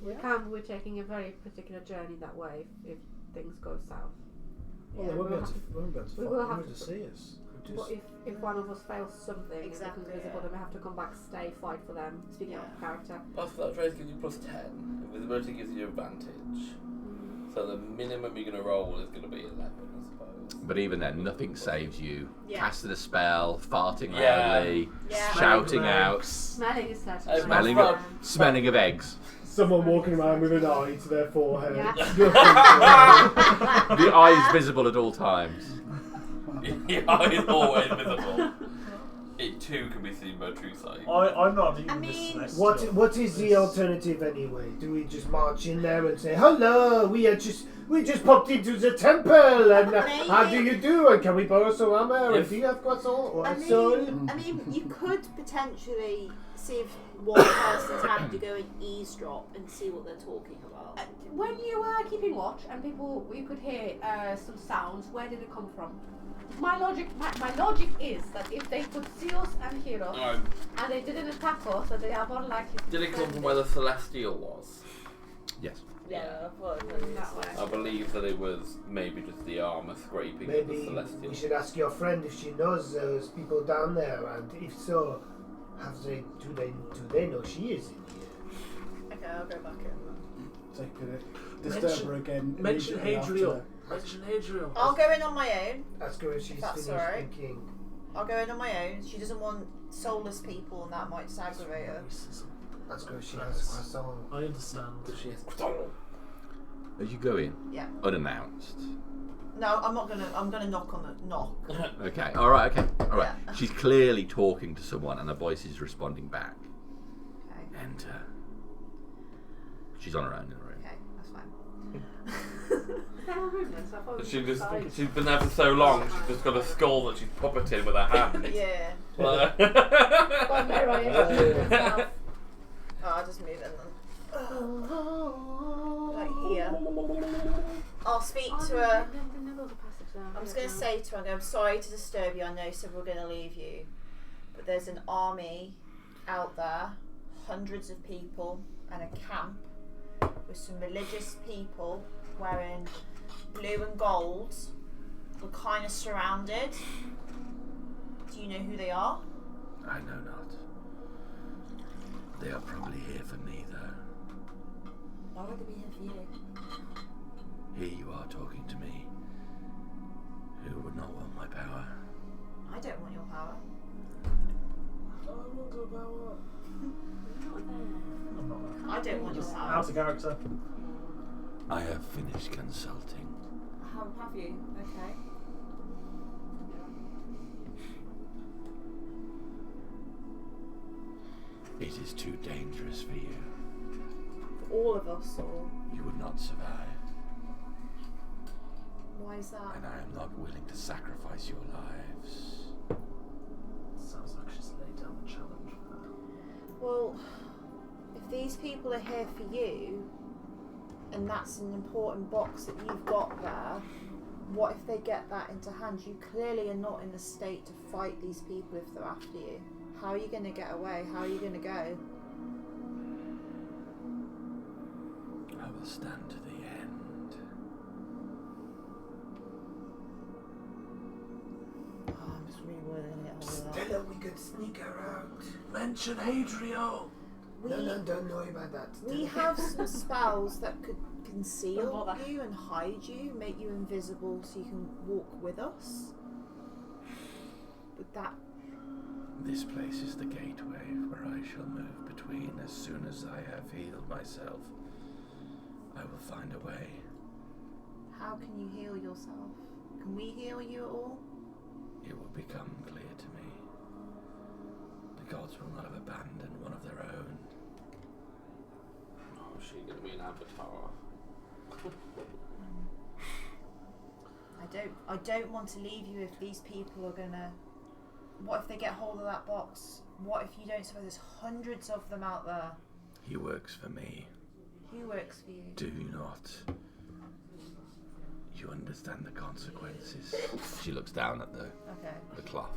We can. We're taking a very particular journey that way if things go south. Well, Yeah, they won't be we'll able to. They won't be able to we find- will they have won't to- see us. We'll But just- if one of us fails something, Exactly, if it's invisible, yeah. then we have to come back, stay, fight for them. Speaking out of character. Plus that trace gives you +10. Invisibility gives you advantage. So the minimum you're going to roll is going to be 11, I suppose. But even then, nothing saves you. Yeah. Casting a spell, farting Yeah. loudly, Yeah. shouting out, Smelling is certainly. smelling Well, smelling of eggs. Someone walking around with an eye to their forehead. Yeah. The eye is visible at all times. Your eye is always visible. It too can be seen by true sight. I'm not even I the mean- celestial. What is the alternative anyway? Do we just march in there and say hello? We just popped into the temple and how do you do? And can we borrow some armor? If- And do you have croissant or I a soul? mean, you could potentially see if one person's happy to go and eavesdrop and see what they're talking about. When you were keeping watch and you could hear some sounds, where did it come from? My logic is that if they could see us and hear us, and they didn't attack us, that they are more likely to Did it come defend from us. where the Celestial was? Yes. Yeah, That way. I believe that it was maybe just the armour scraping of the Maybe Celestial. we should ask your friend if she knows those people down there, and if so, do they know she is in here? Okay, I'll go back in. Take it. Disturb her again. Mention immediately Hadriel. after. Mention Hadriel. I'll go in on my own. Ask her if she's That's finished alright. thinking. I'll go in on my own. She doesn't want soulless people, and that might just aggravate her. Ask her if she has croissant. I understand. She has As you go in, Yeah. unannounced. No, I'm not gonna. I'm gonna knock on the knock. Okay. All right. Okay. All right. Yeah. She's clearly talking to someone, and her voice is responding back. Okay. And she's on her own in the room. Okay, that's fine. Is there a room then? So I thought it was inside. She's been there for so long, she's just got a skull that she's puppeting with her hand. Yeah. Like- But there I am. Oh, I'll just move it then. Right here. I'll speak to her. I'm just going to say to her, I'm sorry to disturb you. I know said we're going to leave you. But there's an army out there, hundreds of people, and a camp with some religious people wearing blue and gold. We're kind of surrounded. Do you know who they are? I know not. They are probably here for me, though. Why would they be here for you? Here you are talking to me. Who would not want my power? I don't want your power. I don't want your power. Out of character. I have finished consulting. How have you? Okay. It is too dangerous for you. For all of us, or You would not survive, why is that? and I am not willing to sacrifice your lives. Sounds like she's laid down the challenge for her. Well, if these people are here for you, and that's an important box that you've got there, what if they get that into hand? You clearly are not in the state to fight these people if they're after you. How are you going to get away? How are you going to go? I will stand to the end. Oh, I'm just really worried I'm going to get hold of that. Stella, we could sneak her out. Mention Hadriel! No, don't worry about that. We have some spells that could conceal Don't bother. you and hide you, make you invisible so you can walk with us. Would that... This place is the gateway where I shall move between as soon as I have healed myself. I will find a way. How can you heal yourself? Can we heal you at all? It will become clear to me. The gods will not have abandoned one of their own. Oh, is she going to be an avatar? I don't want to leave you if these people are gonna... What if they get hold of that box? What if you don't survive? There's hundreds of them out there. He works for me. Who works for you? Do you not? You understand the consequences. She looks down at the cloth.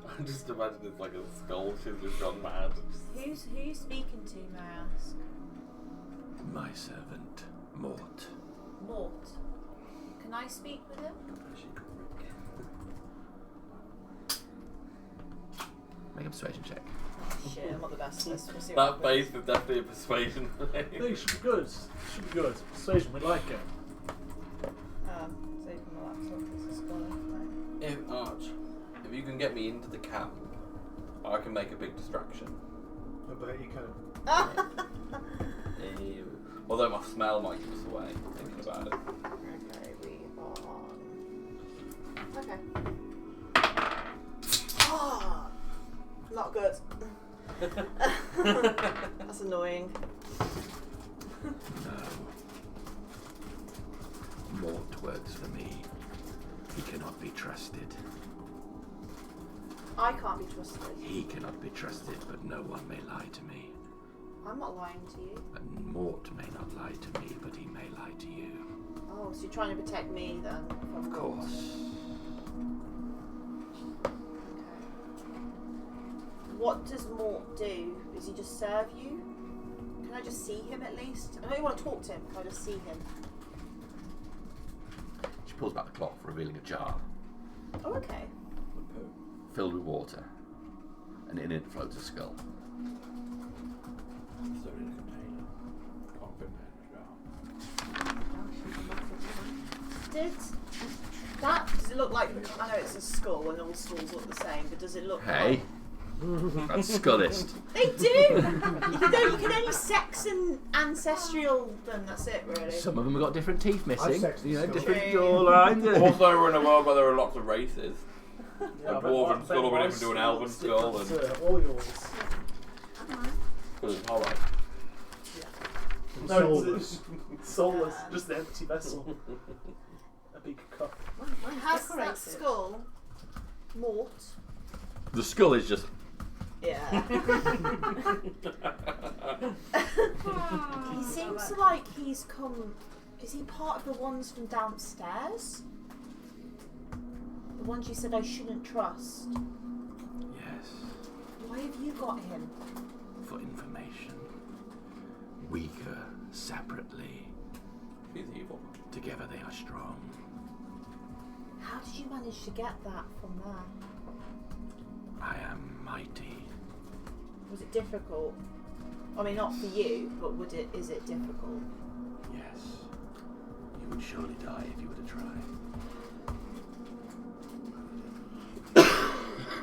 I just imagine it's like a skull. She's just gone mad. Who's you speaking to, may I ask? My servant, Mort. Mort. Can I speak with him? Make a persuasion check. Shit, I'm not the best. Let's see what That happens. face is definitely a persuasion. No, you should be good. Should be good. Persuasion, we like it. Save my laptop. This is gone. If Arch, if you can get me into the camp, I can make a big distraction. I bet you can. Although my smell might give us away, thinking about it. Okay, we are on. Okay. Ah, not good. That's annoying. No. Mort works for me. He cannot be trusted. I can't be trusted. He cannot be trusted, but no one may lie to me. I'm not lying to you. And Mort may not lie to me, but he may lie to you. Oh, so you're trying to protect me then? Of course. Okay. What does Mort do? Does he just serve you? Can I just see him at least? I know you want to talk to him. Can I just see him? She pulls back the cloth, revealing a jar Oh, okay. filled with water, and in it floats a skull. So in a container. Can't fit in a jar. Does it look like... I know it's a skull and all skulls look the same, but does it look Hey, that's skullist. They do! You can only sex and ancestral them, that's it really. Some of them have got different teeth missing. sexed You know, skull. different True. jawlines. Also, we're in a world where there are lots of races. Yeah, A but dwarven my- skull will be my different to an elven skull's skull, different to all yours. Because it's hollow. No, Soulless. it's soulless, just an empty vessel. A big cup. Has that skull Mort? The skull is just Yeah. He seems to like he's come... Is he part of the ones from downstairs? The ones you said I shouldn't trust? Yes, Why have you got him? for information. Weaker separately. He's evil. Together they are strong. How did you manage to get that from there? I am mighty. Was it difficult? I mean, not for you, but is it difficult? Yes. You would surely die if you were to try.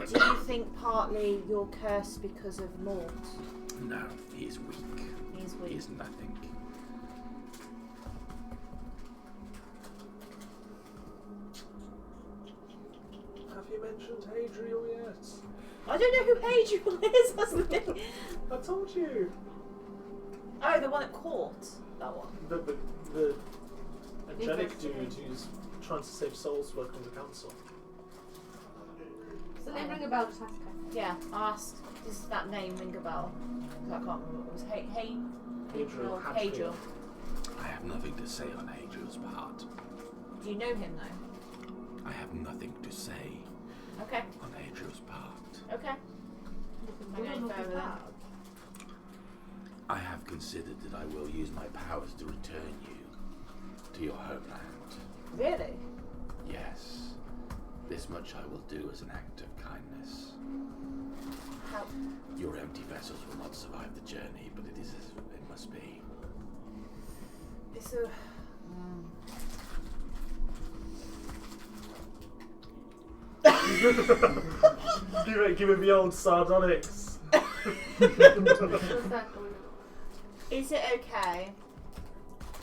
Do you think partly you're cursed because of Mort? No, he is weak. He's He weak. is nothing. Have you mentioned Hadriel yet? I don't know who Adriel is, that's the thing. I told you. Oh, the one at court. That one. The angelic dude who's trying to save souls working with the council. So they ring a bell, just ask her. Yeah, I asked, does that name ring a bell? 'Cause I can't remember. It was Hadriel. I have nothing to say on Hadriel's part. Do you know him though? I have nothing to say Okay. on Hadriel's part. Okay. I'm going further then. I have considered that I will use my powers to return you to your homeland. Really? Yes. This much I will do as an act of kindness. How? Your empty vessels will not survive the journey, but it is as it must be. It's a... Give him the old sardonyx. What's that going on? Is it okay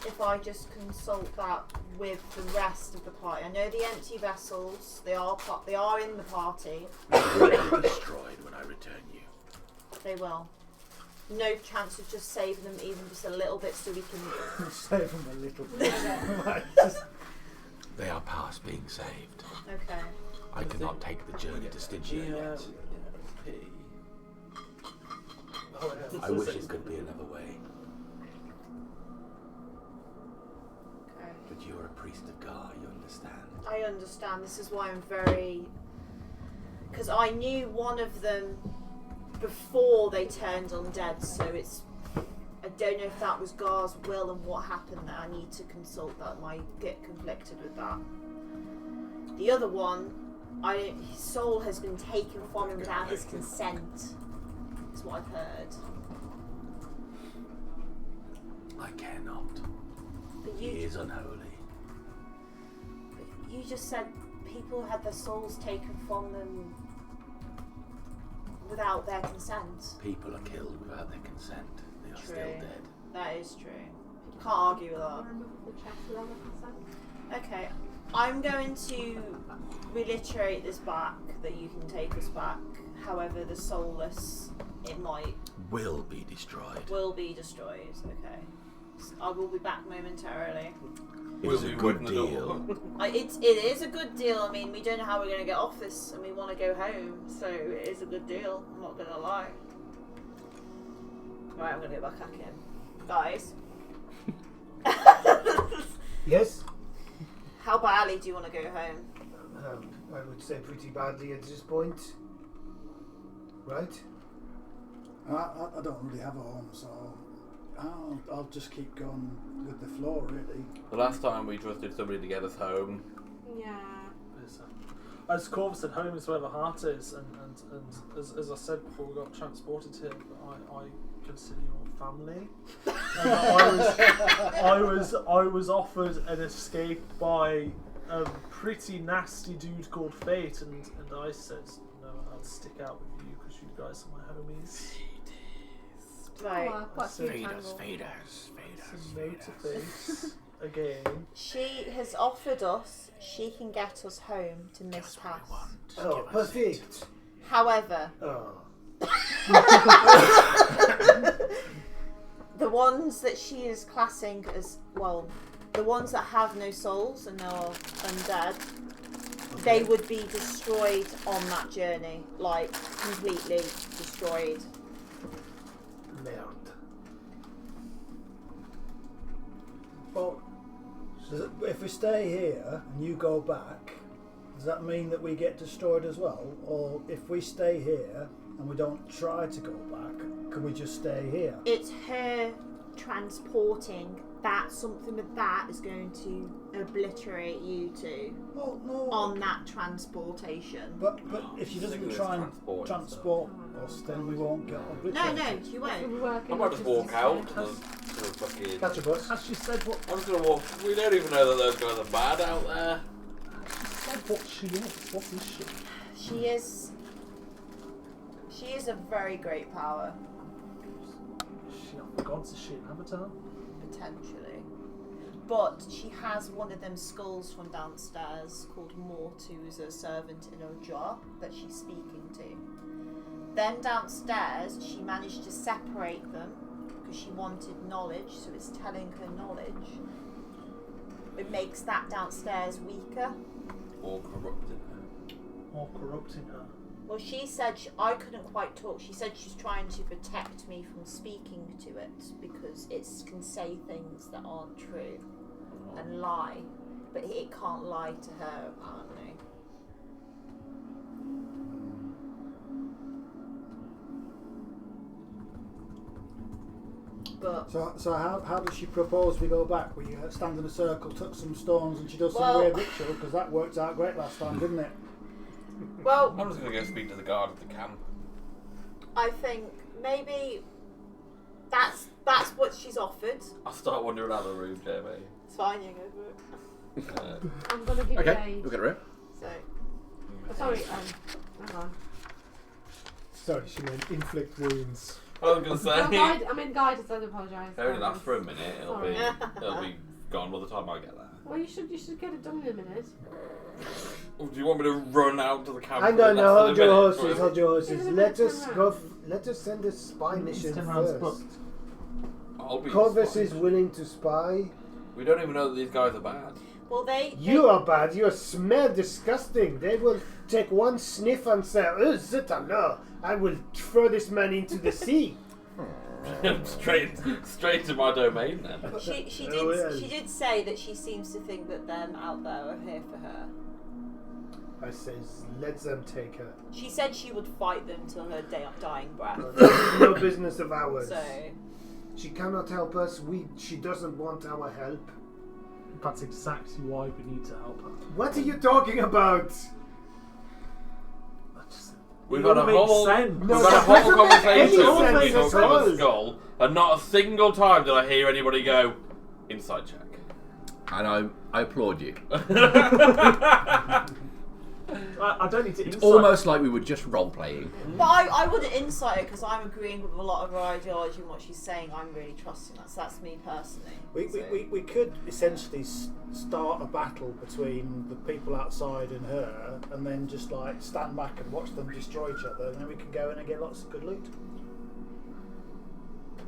if I just consult that with the rest of the party? I know the empty vessels, they are in the party. They will be destroyed when I return you. They will. No chance of just saving them even just a little bit so we can... Save them a little bit. They are past being saved. Okay. I cannot take the journey to Stygia yet. I wish it could be another way. Okay. But you are a priest of Gar, you understand? I understand. This is why I'm very... Because I knew one of them before they turned undead, so it's... I don't know if that was Gar's will and what happened there. I need to consult that. I might get conflicted with that. The other one, his soul has been taken from him without his consent. Is what I've heard. I care not. But He is unholy. you just said people had their souls taken from them without their consent. People are killed without their consent. They are True. still dead. That is true. Can't argue with that. Remove the chest without the consent. Okay, I'm going to reiterate this back, that you can take us back. However, the soulless, it might, Will be destroyed. will be destroyed. Okay. I will be back momentarily. It's a good deal. It is a good deal. I mean, we don't know how we're going to get off this and we want to go home. So it is a good deal. I'm not going to lie. Right, I'm going to go back at him. Guys. Yes? How badly do you want to go home? I would say pretty badly at this point. Right? I don't really have a home, so I'll just keep going with the flow, really. The last time we trusted somebody to get us home. Yeah. As Corvus said, home is where the heart is, and as I said before we got transported here, I consider your family. I was offered an escape by a pretty nasty dude called Fate, and I said no, I'll stick out with you because you guys are my homies. Right. Oh, quite a few Faders, tangles. So no to Fate again. She has offered us, she can get us home to Miss That's what I Pass. want. Oh, perfect. However, Oh. the ones that she is classing as, well, the ones that have no souls and are undead, they would be destroyed on that journey. Like, completely destroyed. Merde. Well, If we stay here and you go back, does that mean that we get destroyed as well? Or if we stay here and we don't try to go back, can we just stay here? It's her transporting that, something with that is going to obliterate you two Oh no. on that transportation. But if she doesn't Sickness try and transport and transport us, then we won't get No, obliterated. no, she won't. I might just walk out to the fucking. catch a bus. As she said, what I'm just gonna walk. We don't even know that those guys are bad out there. what she is? What is she? She is a very great power, Is she not the gods? Is she an avatar? potentially. but she has one of them skulls from downstairs called Mort, who's a servant in a jar that she's speaking to. Then downstairs, she managed to separate them because she wanted knowledge, so it's telling her knowledge. It makes that downstairs weaker. Or corrupted her. Or corrupting her. Well, she said I couldn't quite talk. She said she's trying to protect me from speaking to it because it can say things that aren't true and lie, but it can't lie to her apparently. But So how does she propose we go back? We stand in a circle, touch some stones, and she does some Well- weird ritual, because that worked out great last time, didn't it? well, I'm just going to go speak to the guard at the camp. I think maybe that's what she's offered. I'll start wandering out of the room, Jamie. It's fine, you go for it. I'm gonna give Okay, you aid. we'll get her in. So Oh, sorry, hang on. Sorry, she meant inflict wounds. I was going to say. No, I'm in guidance, I apologise. Only lasts for a minute. It'll be Sorry. gone by the time I get there. Well, you should get it done in a minute. Oh, do you want me to run out to the camp? Hang for on, less now, than a hold your minute? horses, hold your horses. Isn't it Let 10 us rounds? go. Let us send a spy mission 10 rounds first. booked. I'll be Corvus fine. is willing to spy. We don't even know that these guys are bad. well You are bad. You smell disgusting. They will take one sniff and say, "Oh, zut alors! I will throw this man into the sea." straight to my domain then. She Oh, yeah. did say that she seems to think that them out there are here for her. I says, "Let them take her. She said she would fight them till her dying breath. No business of ours. So She cannot help us. She doesn't want our help. That's exactly why we need to help her. What are you talking about? We've It had a all makes whole, sense. we've No, had a that whole doesn't make conversation any with sense people at from all. a skull, and not a single time did I hear anybody go, inside check. And I applaud you. I don't need to It's insight. almost like we were just role playing. but I wouldn't insight her because I'm agreeing with a lot of her ideology and what she's saying. I'm really trusting that. So that's me personally. We could essentially start a battle between the people outside and her, and then just like stand back and watch them destroy each other, and then we can go in and get lots of good loot.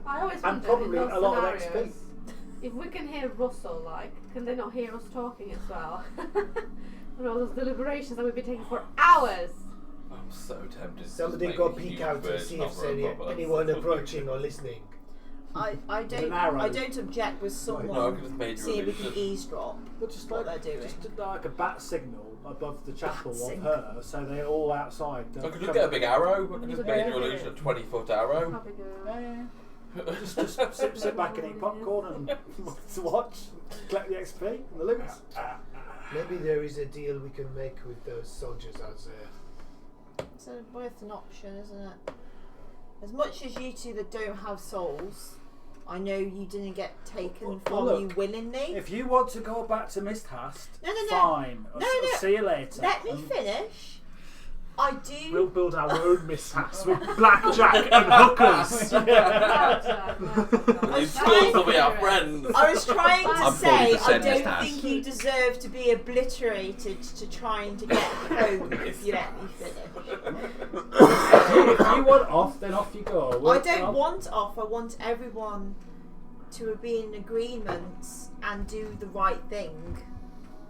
I always And wonder probably in those a lot of scenarios, XP. if we can hear Russell, can they not hear us talking as well? And all those deliberations that we've been taking for hours. I'm so tempted. to Somebody just go make a peek huge out and version see of if her there's above us. anyone approaching or listening. I don't arrow. I don't object with No, I someone could just make seeing if we can illusion. eavesdrop But just what like they're doing. just like a bat signal above the chapel Bat of signal. her, so they're all outside. I could just get a big arrow. I could just Yeah. make your illusion a 20-foot arrow. Probably good. Just sit back and eat popcorn and watch, collect the XP and the loot. Maybe there is a deal we can make with those soldiers out there. It's both an option, isn't it? As much as you two that don't have souls, I know you didn't get taken Well, from look, you willingly. If you want to go back to Misthast, No. fine. No. I'll see you later. Let me finish. I do. We'll build our own mishaps with blackjack and hookers. These schools will be our friends. I was trying to I'm say 40% I don't mishaps. think you deserve to be obliterated to trying to get home if you let me finish. If you want off, then off you go. I don't want off. I want everyone to be in agreement and do the right thing.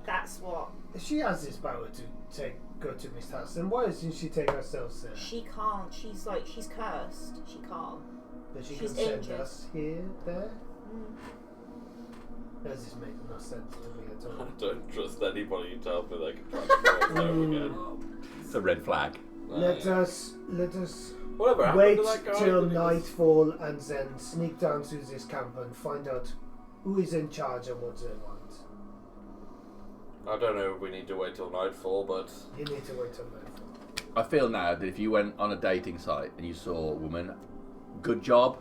That's what If she has this power to go to Misthast, then why doesn't she take herself there? she can't. She's cursed. She can't. That she she's can send injured. us here, there? Mm. Does this make no sense to me at I all? don't trust anybody who tells me they can transform over again. It's a red flag. Let us Whatever happened wait to that guy? till He was- nightfall and then sneak down to this camp and find out who is in charge and what they want. I don't know if we need to wait till nightfall, but You need to wait till nightfall. I feel now that if you went on a dating site and you saw a woman, good job,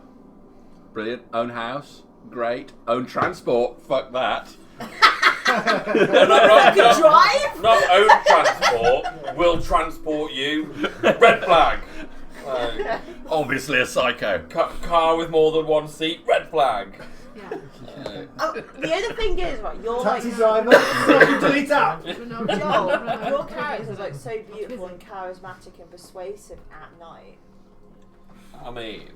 brilliant, own house, great, own transport, fuck that. Good drive. not own transport, will transport you. Red flag. Obviously a psycho. Car with more than one seat, red flag. Yeah. Oh, the other thing is, right, you're Taxi like... driver, fucking delete app. Joel, your character is like so beautiful and charismatic and persuasive at night. I mean,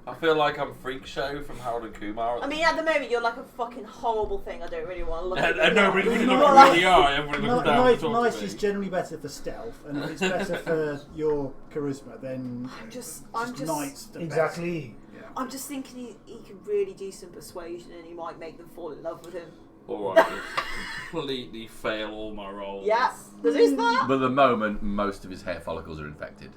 I feel like I'm Freak Show from Harold and Kumar. I mean, at the moment, you're like a fucking horrible thing. I don't really want to look at you. And nobody You're can look like- at the eye. Everybody looks down to talk Nice to me. is generally better for stealth, and if it's better for your charisma, then I'm just night's the Exactly. I'm just thinking he can really do some persuasion and he might make them fall in love with him. Alright, completely fail all my rolls. Yeah, because who's that? But at the moment, most of his hair follicles are infected.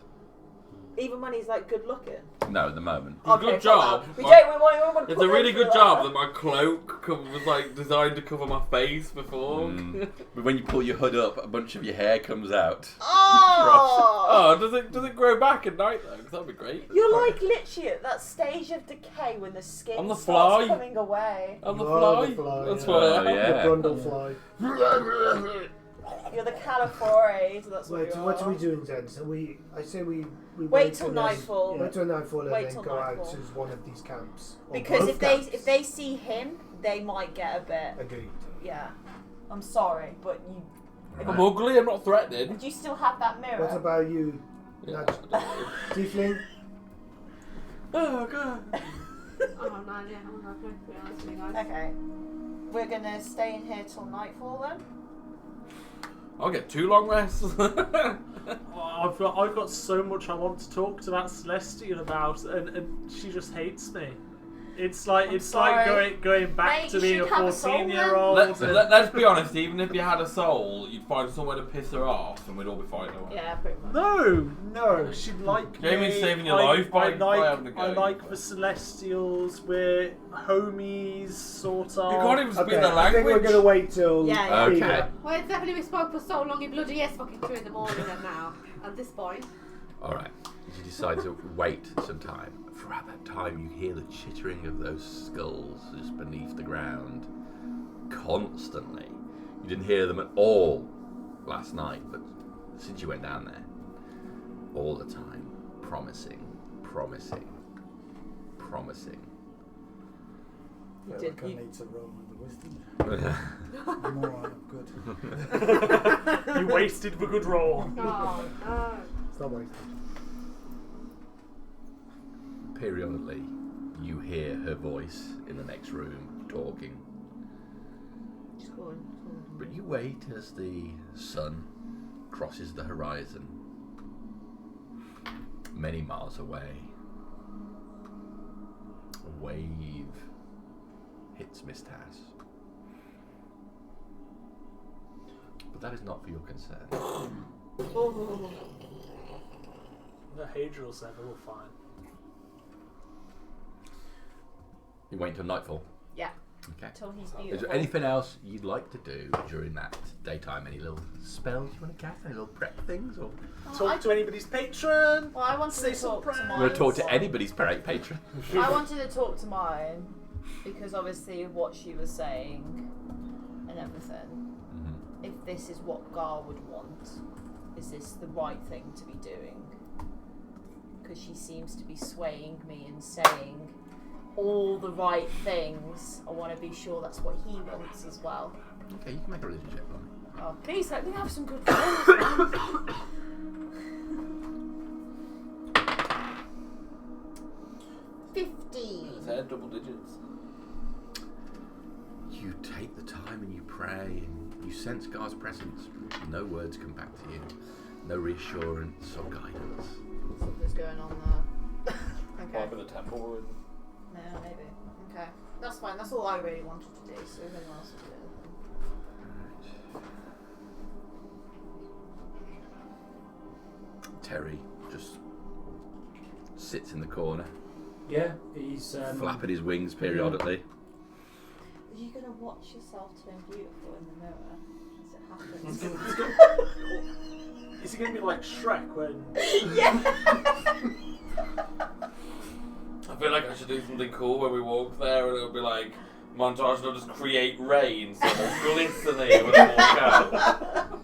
Even when he's like good looking. No, at the moment. Good job. We want It's a really good job that my cloak was like designed to cover my face before. But when you pull your hood up, a bunch of your hair comes out. Oh! Oh, does it grow back at night though? 'Cause that'd be great. You're like literally at that stage of decay when the skin I'm the starts fly. coming away. I'm the You are fly. the fly, That's yeah. what I Oh, am. yeah. The Brundle fly. You're the California, so that's what Wait, you so are. what are we doing then? So I say we Wait till and then- nightfall. Wait till nightfall and Wait then till go out nightfall. to one of these camps. Or Because both if camps. they see him, they might get a bit. Agreed. Yeah. I'm sorry, but you. I'm ugly. I'm not threatening. Do you still have that mirror? What about you, Yeah. Tiefling? Oh god. Oh, no idea. I'm not going to be honest with you guys. Okay. We're gonna stay in here till nightfall then. I'll get 2 long rests. Oh, I've got so much I want to talk to that Celestial about, and she just hates me. It's like sorry. going back Mate, to you being a should have a soul then. 14-year-old. Let's be honest. Even if you had a soul, you'd find somewhere to piss her off, and we'd all be fine. Away. Yeah, pretty much. No, she'd like Jamie's me. saving your life by having a go. I like the Celestials. We're homies, sort of. You can't even speak Okay, the I think we're language. going to wait till... Yeah. Okay. Peter. Well, it's definitely we spoke for so long, it bloody is fucking 2 in the morning and now, at this point. Alright, you decide to wait some time. Throughout that time, you hear the chittering of those skulls just beneath the ground constantly. You didn't hear them at all last night, but since you went down there, all the time, promising. I did- think I you- need to roll with the wisdom. I'm alright, I'm good. You wasted the good roll. Oh, no. It's not wasted. Periodically, you hear her voice in the next room talking. Just go on. But you wait as the sun crosses the horizon. Many miles away, a wave hits Miss Tass. But that is not for your concern. Oh. The Hadriel said we're all fine. You wait until nightfall. Yeah. Okay. Till he's Is beautiful. there anything else you'd like to do during that daytime? Any little spells you want to cast? Any little prep things? Or Talk to anybody's patron. Well, I wanted Say to some talk to prayers. mine. I'm going to talk to anybody's patron. I wanted to talk to mine because obviously what she was saying and everything. Mhm. If this is what Gar would want, is this the right thing to be doing? Because she seems to be swaying me and saying all the right things. I want to be sure that's what he wants as well. Okay, you can make a religion check for me. Oh, please let me have some good rolls. 15. They're double digits. You take the time and you pray and you sense God's presence. No words come back to you. No reassurance or guidance. Something's going on there. Okay. Might be the temple we're in. No, maybe. Okay. That's fine. That's all I really wanted to do, so if anyone else will do Right. Terry just sits in the corner, Yeah, he's flapping his wings periodically. Are you going to watch yourself turn beautiful in the mirror as It's it happens? Is he going to be like Shrek when... Yeah! I feel like I should do something cool when we walk there, and it'll be like montage. And I'll just create rain, so it'll glistening when I walk out.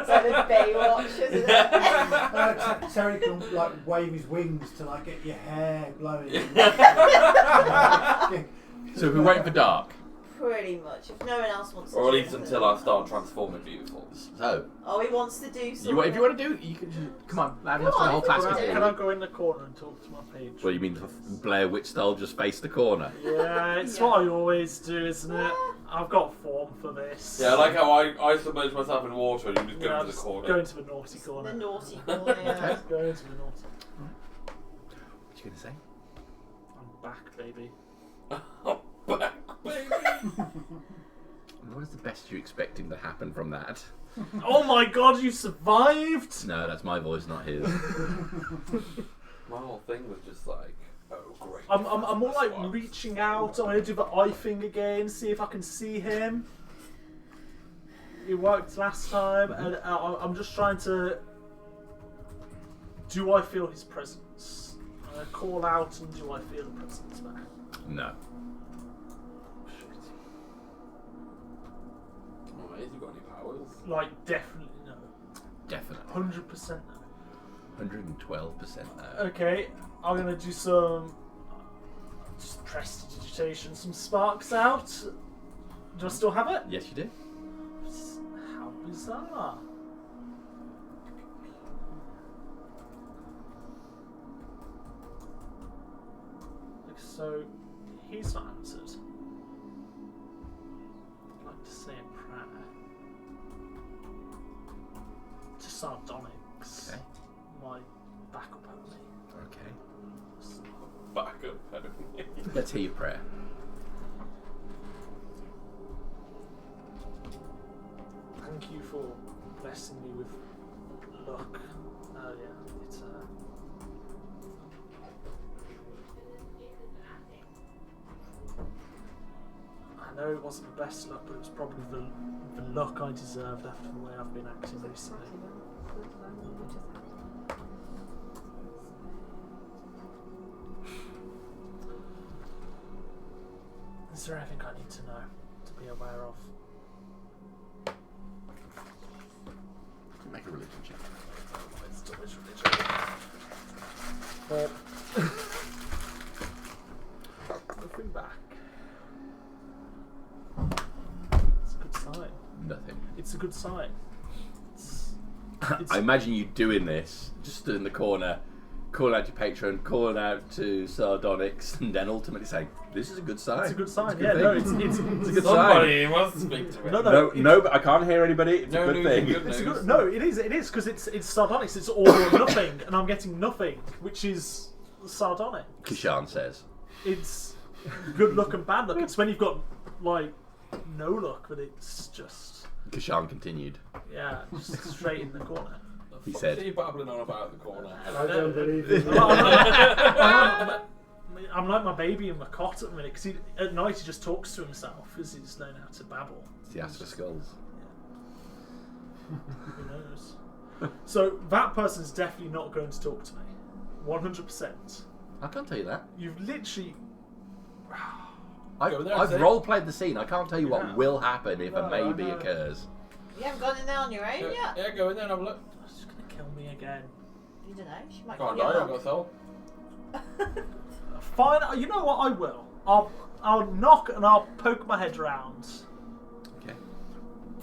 So the Baywatch, isn't it? Terry can like wave his wings to like get your hair blowing. So we're waiting for dark. Pretty much. If no one else wants to Or at do least it. until I start transforming beautiful. So, Oh, he wants to do something. if you want to do, you can just come on. Have Come on, the whole if you class want with to. you. Can I go in the corner and talk to my page? Well, you mean Blair Witch style, just face the corner? Yeah, it's Yeah. what I always do, isn't it? I've got form for this. Yeah, I like how I submerge myself in water and you just go Yeah, into the just corner. go into the naughty corner. The naughty corner, yeah. Just go into the naughty. What you going to say? I'm back, baby. Back, baby. What is the best you're expecting to happen from that? Oh my god, you survived! No, that's my voice, not his. My whole thing was just like, oh great. I'm more like Swans. reaching out. I'm gonna do the eye thing again, see if I can see him. It worked last time, and I'm just trying to. Do I feel his presence? I'm gonna call out, and do I feel the presence back? No. Oh, mate, you got any powers? Like, definitely no. Definitely. 100% no. 112% no. Okay, I'm gonna do some. Just prestidigitation, some sparks out. Do I still have it? Yes, you do. How bizarre. Like, so, he's not answered. I'd like to say a prayer. To Sardonyx, Okay. my backup pony. Okay. Back up. Let's hear your prayer. Thank you for blessing me with luck earlier. It's I know it wasn't the best luck, but it was probably the luck I deserved after the way I've been acting recently. Is there anything I need to know, to be aware of? Make a religion check. Wisdom is religion. Looking back. It's a good sign. Nothing. It's a good sign. I imagine you doing this, just stood in the corner, calling out to your patron, calling out to Sardonyx, and then ultimately saying, "This is a good sign." It's a good sign. It's a Yeah, good no, thing. it's It's a good Somebody must speak to me. No, but I can't hear anybody. It's No a good news thing. is good It's a news. good, no, it is because it's Sardonyx. It's all or nothing, and I'm getting nothing, which is Sardonyx. Kishan says. It's good luck and bad luck. It's when you've got like no luck that it's just Kishan continued. just straight in the corner. He What said. are you babbling on about in the corner? I don't believe it. I'm like my baby in my cot at the minute because at night he just talks to himself because he's learned how to babble. He asked for skulls. Who knows? So that person's definitely not going to talk to me. 100%. I can't tell you that. You've literally. Go there, I've say. role played the scene. I can't tell you Yeah. what will happen if a maybe no. occurs. You haven't gone in there on your own Yeah, yet? yeah, go in there and have a look. She's going to kill me again. You don't know. She might Can't kill die, you. I've got a soul. Fine, you know what? I will. I'll knock and I'll poke my head round. Okay.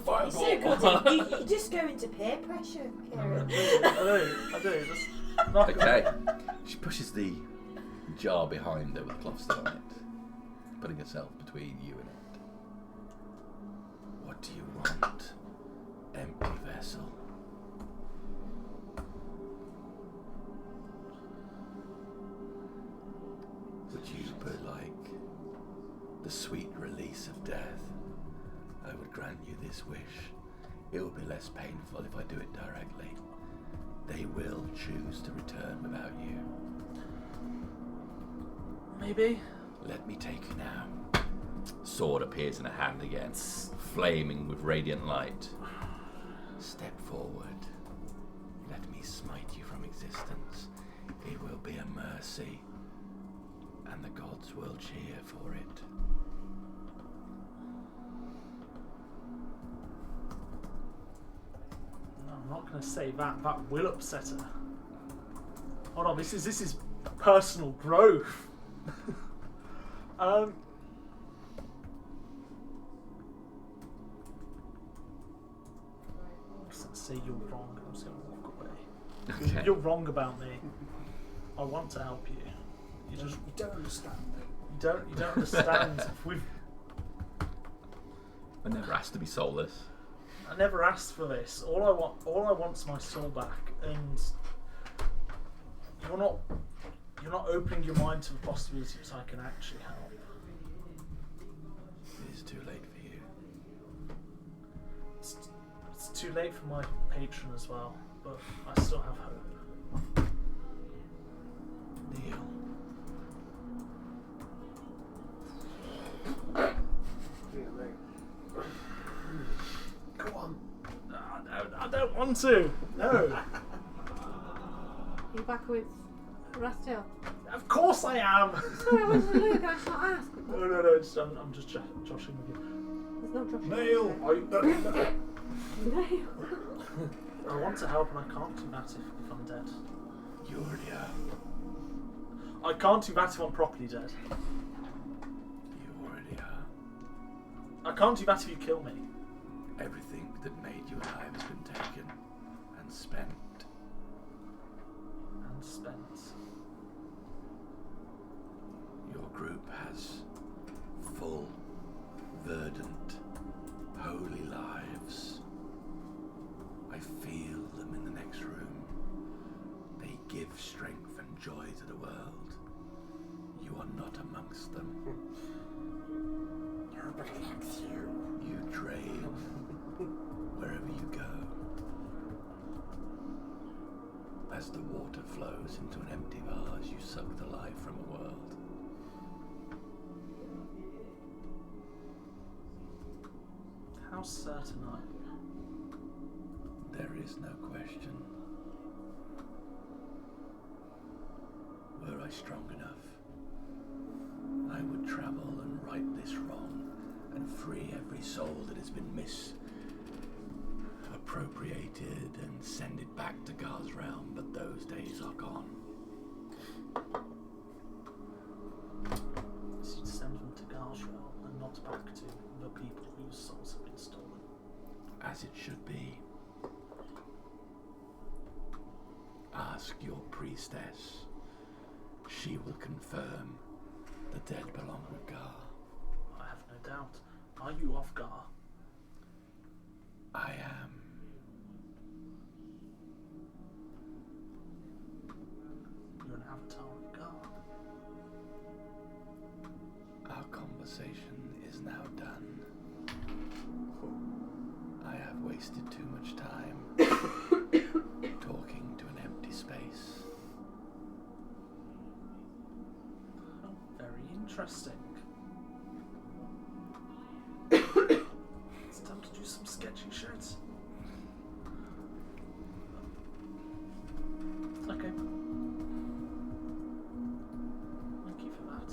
Fireball. It's so good. You just go into peer pressure, Kieran. I do. Just knock it. Okay. She pushes the jar behind her with cloth still on it, putting herself between you and it. What do you want, empty vessel? Would you but like the sweet release of death? I would grant you this wish. It will be less painful if I do it directly. They will choose to return without you. Maybe. Let me take you now. Sword appears in her hand again, flaming with radiant light. Step forward. Let me smite you from existence. It will be a mercy, and the gods will cheer for it. No, I'm not can I say? That will upset her. Hold on, this is personal growth. I'm just gonna say you're wrong. I'm just gonna walk away. Okay. You're wrong about me. I want to help you. You don't understand. You don't understand. I never asked to be soulless. I never asked for this. All I want's my soul back, and you're not opening your mind to the possibility that I can actually help. It is too late for you. It's too late for my patron as well, but I still have hope. Neil. Go on. I don't want to. No. You back with Rastiel? Of course I am. Sorry, I was Luke. I shall ask. No. I'm just joshing with you. There's no Josh. Neil! Nail. I want to help, and I can't do that if I'm dead. You already are. I can't do that if I'm properly dead. You already are. I can't do that if you kill me. Everything that made you alive has been taken and spent. And spent. Your group has full, verdant, holy lives. I feel them in the next room. They give strength and joy to the world. You are not amongst them. Nobody likes you. You drain wherever you go. As the water flows into an empty vase, you suck the life from a world. How certain are you? There is no question. Were I strong enough, I would travel and right this wrong and free every soul that has been misappropriated and send it back to God's realm, but those days are gone. So you'd send them to Galshrel and not back to the people whose souls have been stolen. As it should be. Ask your priestess. She will confirm the dead belong with Gar. I have no doubt. Are you of Gar? I am. You're an avatar of Gar. Our conversation is now done. I have wasted too much time talking to an empty space. Oh, very interesting. It's time to do some sketchy shit. Okay. Thank you for that.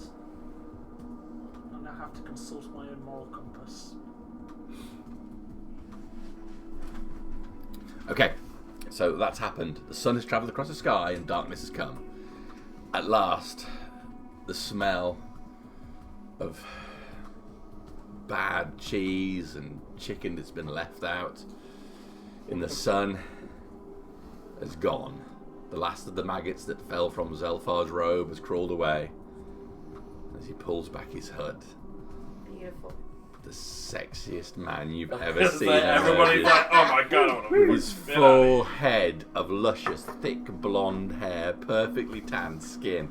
I now have to consult my own moral compass. Okay, so that's happened. The sun has travelled across the sky and darkness has come. At last, the smell of bad cheese and chicken that's been left out in the sun has gone. The last of the maggots that fell from Zelfar's robe has crawled away as he pulls back his hood. Beautiful. The sexiest man you've ever seen. Everybody's like, oh my god, I want to His full head of luscious, thick blonde hair, perfectly tanned skin,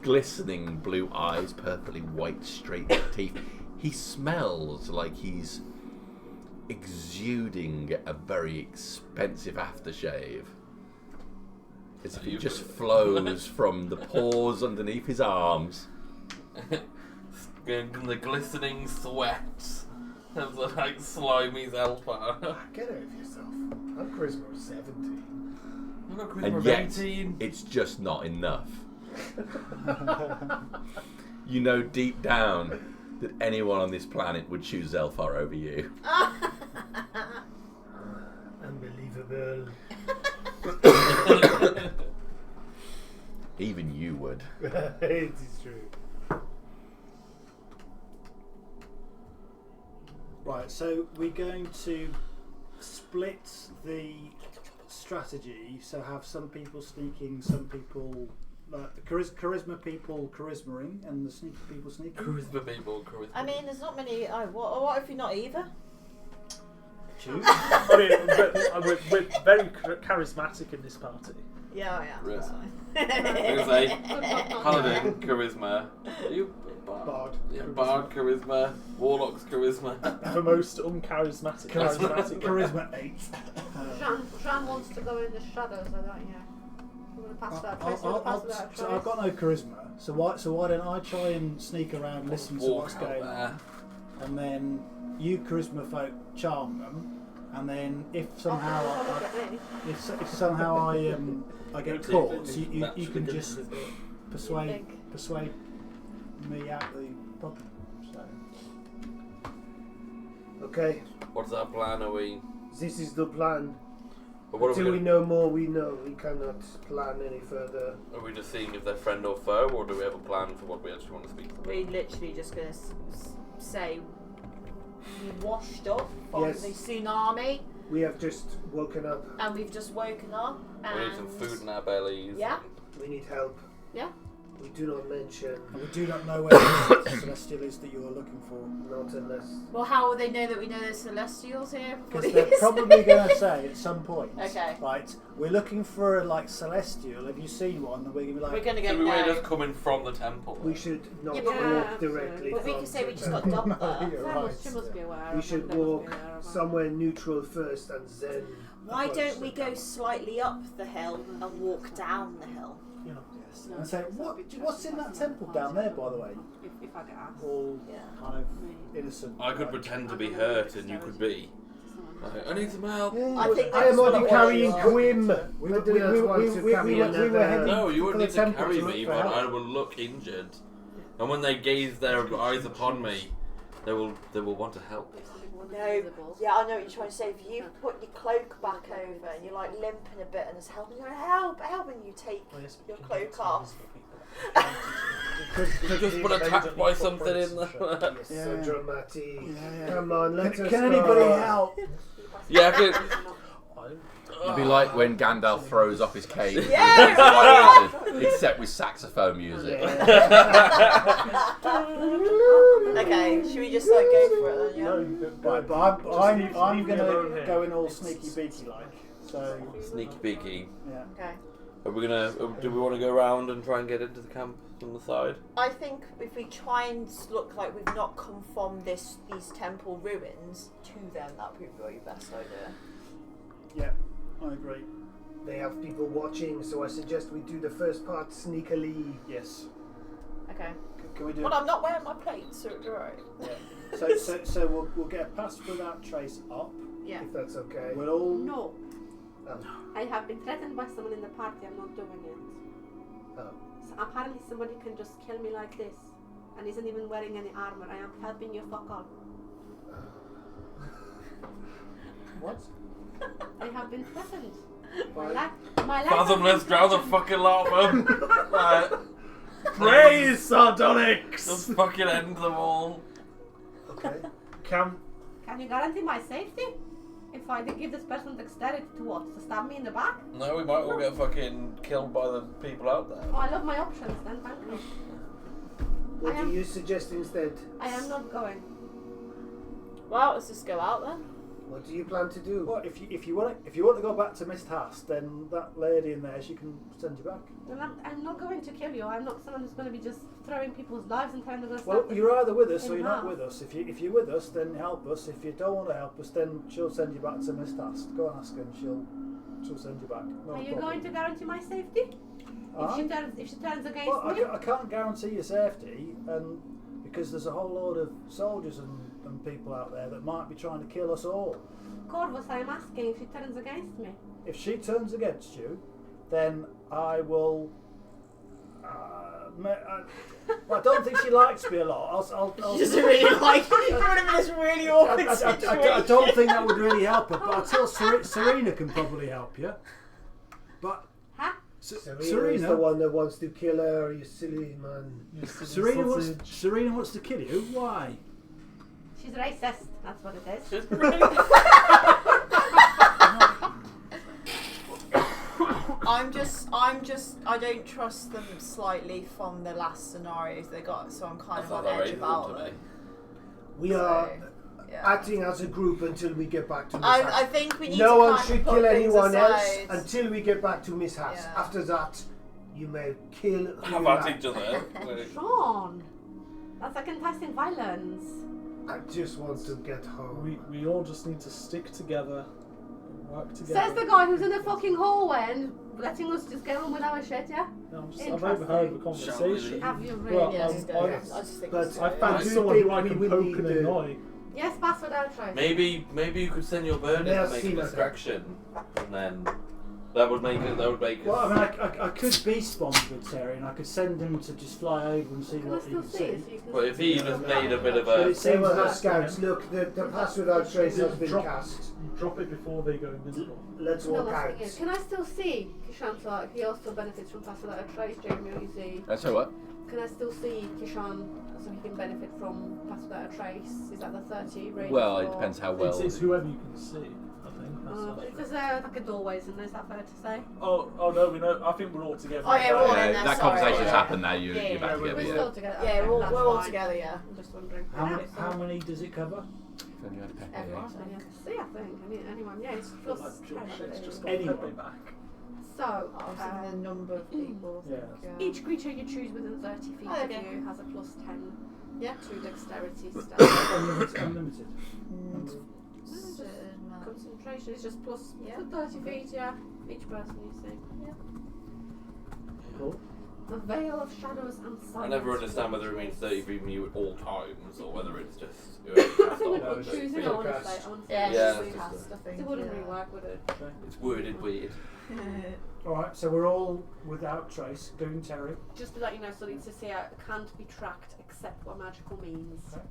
glistening blue eyes, perfectly white, straight teeth. He smells like he's exuding a very expensive aftershave. As if it just flows from the pores underneath his arms. the glistening sweat of the like slimy Zelfar. Get over yourself. I'm charisma 17. I've got charisma And of yet, 18. it's just not enough. You know deep down that anyone on this planet would choose Zelfar over you. And Unbelievable. Even you would. It is true. Right, so we're going to split the strategy. So have some people sneaking, some people the charisma people charismaing, and the sneaky people sneaking. Charisma people, charisma. I mean, there's not many. What if you're not either? Choose. I mean, we're very charismatic in this party. Yeah, I am. Really? That's fine. I was gonna say, Paladin, charisma. Are you Bard. Yeah, Bard, charisma. Warlock's charisma. The most uncharismatic. Charisma 8. Jean wants to go in the shadows, I don't know. I'm going to pass that trace. So I've got no charisma. So why don't I try and sneak around, listen to what's Walk out going there. on, and then you charisma folk charm them, and then if somehow I get caught, so you can just persuade me out the problem. So. Okay, What's our plan? Are we? this is the plan. But what are Until we? we know more, we know. We cannot plan any further. Are we just seeing if they're friend or foe, or do we have a plan for what we actually want to speak to them? We're literally just going to say we washed up from Yes. the tsunami We have just woken up. and we've just woken up. And We need some food in our bellies. Yeah. We need help. Yeah. We do not mention, And we do not know where the celestial is that you are looking for. not unless. Well, how will they know that we know there's celestials here? Because they're probably going to say at some point, Okay. right, we're looking for a celestial. Have you seen one? And we're going to be We're like, going to So go we were no. just coming from the temple. We should not Yeah, but walk directly. But we from can say we the just got temple. dumped there. You're She must be aware. We of should them, they must walk be aware of them. somewhere neutral first and then. Why approach don't we the go temple. slightly up the hill and walk down the hill? yes. And say, what's in that temple down there, by the way? If I get asked. All Yeah. kind of innocent. I could pretend to be hurt, and you could be. Like, I need some help. Yeah, I think I that's am what only it carrying was. Quim. We I were- do we- not we- want we- to we- carry we were another. heading- No, you wouldn't For the need to temple carry to me, look for but help. I will look injured. And when they gaze their eyes upon me, they will want to help. No, yeah, I know what you're trying to say. If you put your cloak back over and you're like limping a bit and there's help, you're like, help, and you take your cloak off. Just been attacked by something in the. Yes, Yeah. so dramatic. Yeah. Come on, let us Can go. anybody help? Yeah, I can. It'd be like when Gandalf throws off his cape. Yeah. Except with saxophone music. Okay, should we just like go for it then? Yeah. Right, but I'm going to go in all sneaky beaky like. So, Sneaky beaky. yeah. Okay. Are we gonna? Do we want to go around and try and get into the camp from the side? I think if we try and look like we've not come from these temple ruins to them, that would be your best idea. Yeah, I agree. They have people watching, so I suggest we do the first part sneakily. Yes. Okay. Can we do Well, I'm not wearing my plates, so it'll be alright. Yeah. So we'll get a pass without trace up. Yeah. If that's okay. We'll all. No. Oh. I have been threatened by someone in the party. I'm not doing it. Oh. So apparently somebody can just kill me like this and isn't even wearing any armor. I am helping you fuck all. What? I have been threatened. Why? My life Fathomless, has been drown the threatened. fucking lava. Praise Sardonyx! Just fucking end them all. Okay. Can Can you guarantee my safety? If I did give this person dexterity to what? To stab me in the back? No, we might all get fucking killed by the people out there. Oh, I love my options then, thank you. What I do am- you suggest instead? I am not going. Well, let's just go out then. What do you plan to do? Well, if you want to go back to Mist Hast, then that lady in there, she can send you back. And I'm not going to kill you. I'm not someone who's going to be just throwing people's lives and telling them to Well, stab them. you're either with us or in you're not half. with us. If you're with us, then help us. If you don't want to help us, then she'll send you back to Mist Hast. Go and ask her, and she'll send you back. No Are you problem. going to guarantee my safety? If she turns against Well, me? I can't guarantee your safety, and because there's a whole load of soldiers and people out there that might be trying to kill us all. Corvus, I'm asking if she turns against me. If she turns against you, then I will I don't think she likes me a lot. I'll She doesn't really like you. You're in this really awkward situation. I don't think that would really help her, but I'll tell Serena can probably help you. But Huh? Serena's the one that wants to kill her, you silly man. Serena wants to kill you. Why? She's racist. That's what it is. Just really. I don't trust them slightly from the last scenarios they got, so I'm kind That's of not on that edge racist about to them. me. We are Yeah. acting as a group until we get back to Miss I Hatch. think we need No to one kind should of put kill things anyone else aside. until we get back to Miss Hatch. Yeah. After that, you may kill who Have you at like. each other. Sean, that's like enticing violence. I just want to get home. We all just need to stick together and work together. Says the guy who's in the fucking hallway and letting us just get on with our shit, yeah? No, I've Interesting. overheard the Shall conversation. we? Have you really? Well, Yeah, I just think but it's I found do someone think who I we can will poke need and the- annoy. Yes, pass without trace. Maybe you could send your bird in Yeah, to make see a that. distraction, and then that would make it. That would make Well, I mean, us. I could be spawned with Terry, and I could send him to just fly over and see Can I what he still can see see. it? So you can But if he just made a bit of But a. it They seems were her that scouts. Look, the pass without trace has been cast. You drop it before they go invisible. Let's No, walk that's out. the thing is, can I still see Kishan? So like, he also benefits from pass without a trace, Jeremy, or you see. So what? Can I still see Kishan so he can benefit from pass without a trace? Is that the 30 range? Well, it or- depends how well. It's whoever you can see, I think. But if there's like a doorway, isn't there? Is that fair to say? Oh no, we know. I think we're all together. Oh, yeah, we're all in Yeah, there, that sorry. conversation's Yeah. happened now. You're Yeah, back yeah, together. We're Yeah. still together. Yeah, okay, we're that's all fine. together, yeah. I'm just wondering. How many does it cover? If only you had a pepper, yeah. Everyone, so yeah. See, I think. Anyone, yeah, it's plus Like 10, I George, it's just believe. got Pepe back. So, I was thinking the number of people. I think, Yeah. each creature you choose within 30 feet Oh, of okay. you has a plus 10 Yeah. to dexterity stat. Unlimited. Concentration is just plus Yeah. 30 feet, yeah. Each person you see. Yeah. Cool. A veil of shadows and silence. I never understand whether it means 30 feet from you at all times, or whether it's just. I think we'd No, be it's choosing just honestly. cast. Yeah, Yeah, it's it's cast, just I think. It wouldn't yeah. really work, would it? It's worded weird. Alright, so we're all without trace, including Terry. Just to let you know, so it's to say it can't be tracked except by magical means. Okay.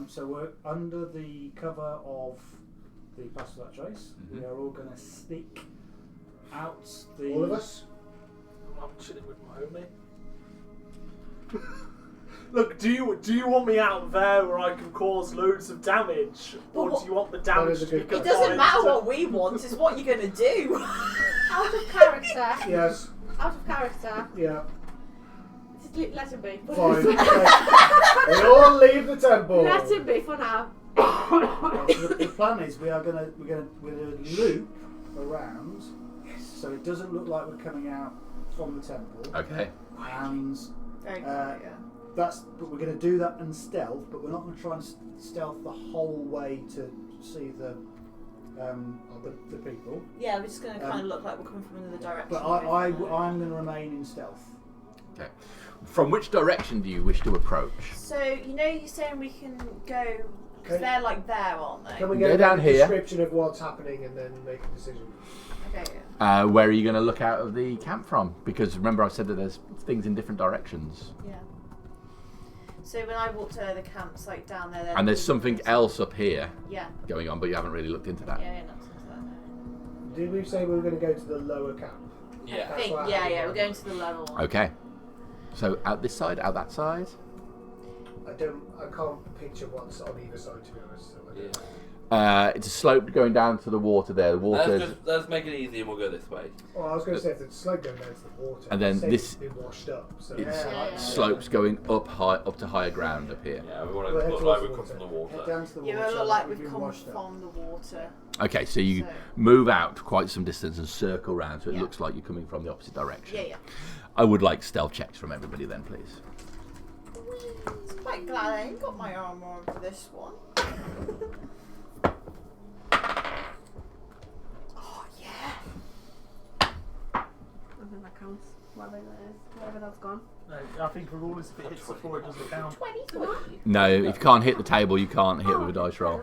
So we're under the cover of the Pass Without Trace. Mhm. We are all going to sneak out the... All of us? I'm chilling with my homie. Look, do you want me out there where I can cause loads of damage, or But do you want the That damage is a to be good It question. doesn't confined matter to- what we want, it's what you're going to do. Out of character. Yes. Out of character. Yeah. Just let him be. Fine. Okay. We all leave the temple. Let him be for now. The plan is we're gonna loop around, so it doesn't look like we're coming out from the temple, Okay. and Very good, Uh, yeah. but we're going to do that in stealth. But we're not going to try and stealth the whole way to see the people. Yeah, we're just going to kind of look like we're coming from another direction. But I'm going to remain in stealth. Okay. From which direction do you wish to approach? So, you know, you're saying we can go, because Okay. they're like there, aren't they? Can we Go get down a here. description of what's happening and then make a decision? Okay, yeah. Where are you going to look out of the camp from? Because remember I said that there's things in different directions. Yeah. So when I walked out of the camps, like down there, And there's something else up here Yeah. going on, but you haven't really looked into that. Yeah, not into that. No. Did we say we were going to go to the lower camp? I Yeah. think, what I yeah, had in we're mind. going to the lower one. Okay. So out this side, out that side? I can't picture what's on either side, to be honest. So I don't know. It's a slope going down to the water there. The water. Let's make it easy and we'll go this way. Well, I was going to say if the slope going down to the water, And then the this- same's been washed up. So It's Yeah. slopes going up to higher ground up here. Yeah, we want to We'll head look towards like we the come from the Head water. down to the Yeah, water. we look like we've we've been come washed up. from the water. Okay, so you So- move out quite some distance and circle round, so it Yeah. looks like you're coming from the opposite direction. Yeah, yeah. I would like stealth checks from everybody then, please. I'm quite glad I ain't got my armour on for this one. Oh, yeah. I think that counts. Whatever that's gone. I think the rule is if it hits the floor, it doesn't count. 23. No, if you can't hit the table, you can't hit with a dice roll.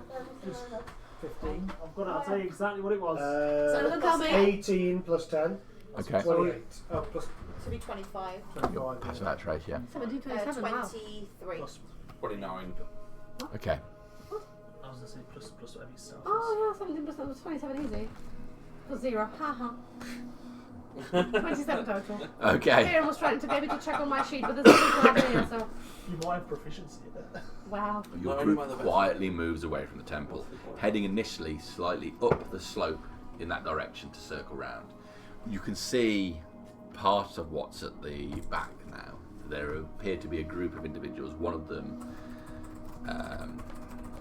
15. I've got it. I'll tell you exactly what it was. So look how many. 18 plus 10. Okay. 28. Oh, plus Should be 25. You're pass without trace, yeah. 17, 27, wow. 23. Plus, 29. Okay. I was going to say plus whatever you start. Oh, yeah, 17 plus 27 easy. Plus 0. Haha. 27 total. Okay. Kieran was trying to get me to check on my sheet, but there's nothing to here, so. You might have proficiency in it. Wow. Your group quietly moves away from the temple, heading initially slightly up the slope in that direction to circle round. You can see part of what's at the back now. There appear to be a group of individuals, one of them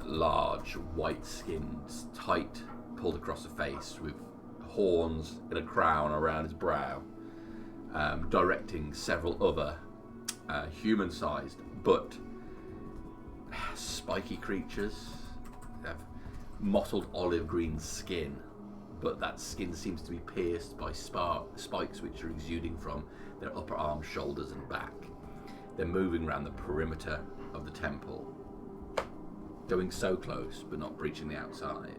large, white-skinned, tight, pulled across the face with horns and a crown around his brow, directing several other human-sized but spiky creatures. They have mottled olive green skin, but that skin seems to be pierced by spikes which are exuding from their upper arms, shoulders and back. They're moving around the perimeter of the temple, going so close but not breaching the outside.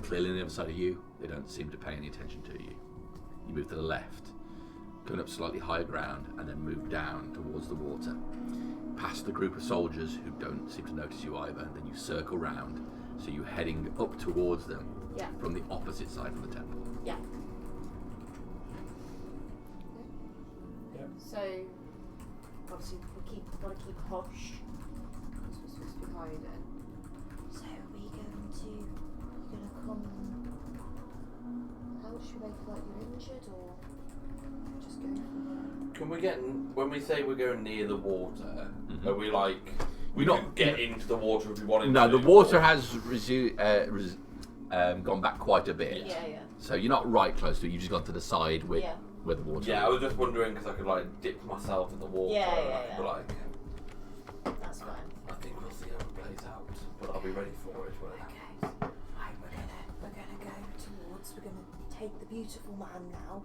Clearly on the other side of you, they don't seem to pay any attention to you. You move to the left, going up slightly higher ground, and then move down towards the water. Past the group of soldiers who don't seem to notice you either, then you circle round, so you're heading up towards them from the opposite side of the temple. Yeah. Yep. So, obviously, we gotta keep hush, because we're supposed to be hiding. So, are we gonna come? How should we make it like you're injured, or just go from Can we get, when we say we're going near the water, are we like, we We're don't not- get into the water if we wanted No, to? the water has gone back quite a bit. there? Yeah. So you're not right close to it, you've just gone to the side where the water Yeah, I was just wondering because I could like dip myself in the water. Yeah, and yeah, I could be like, That's fine. I think we'll see how it plays out, but I'll be ready for it when it happens. Okay. Right, we're gonna go towards. We're gonna take the beautiful man now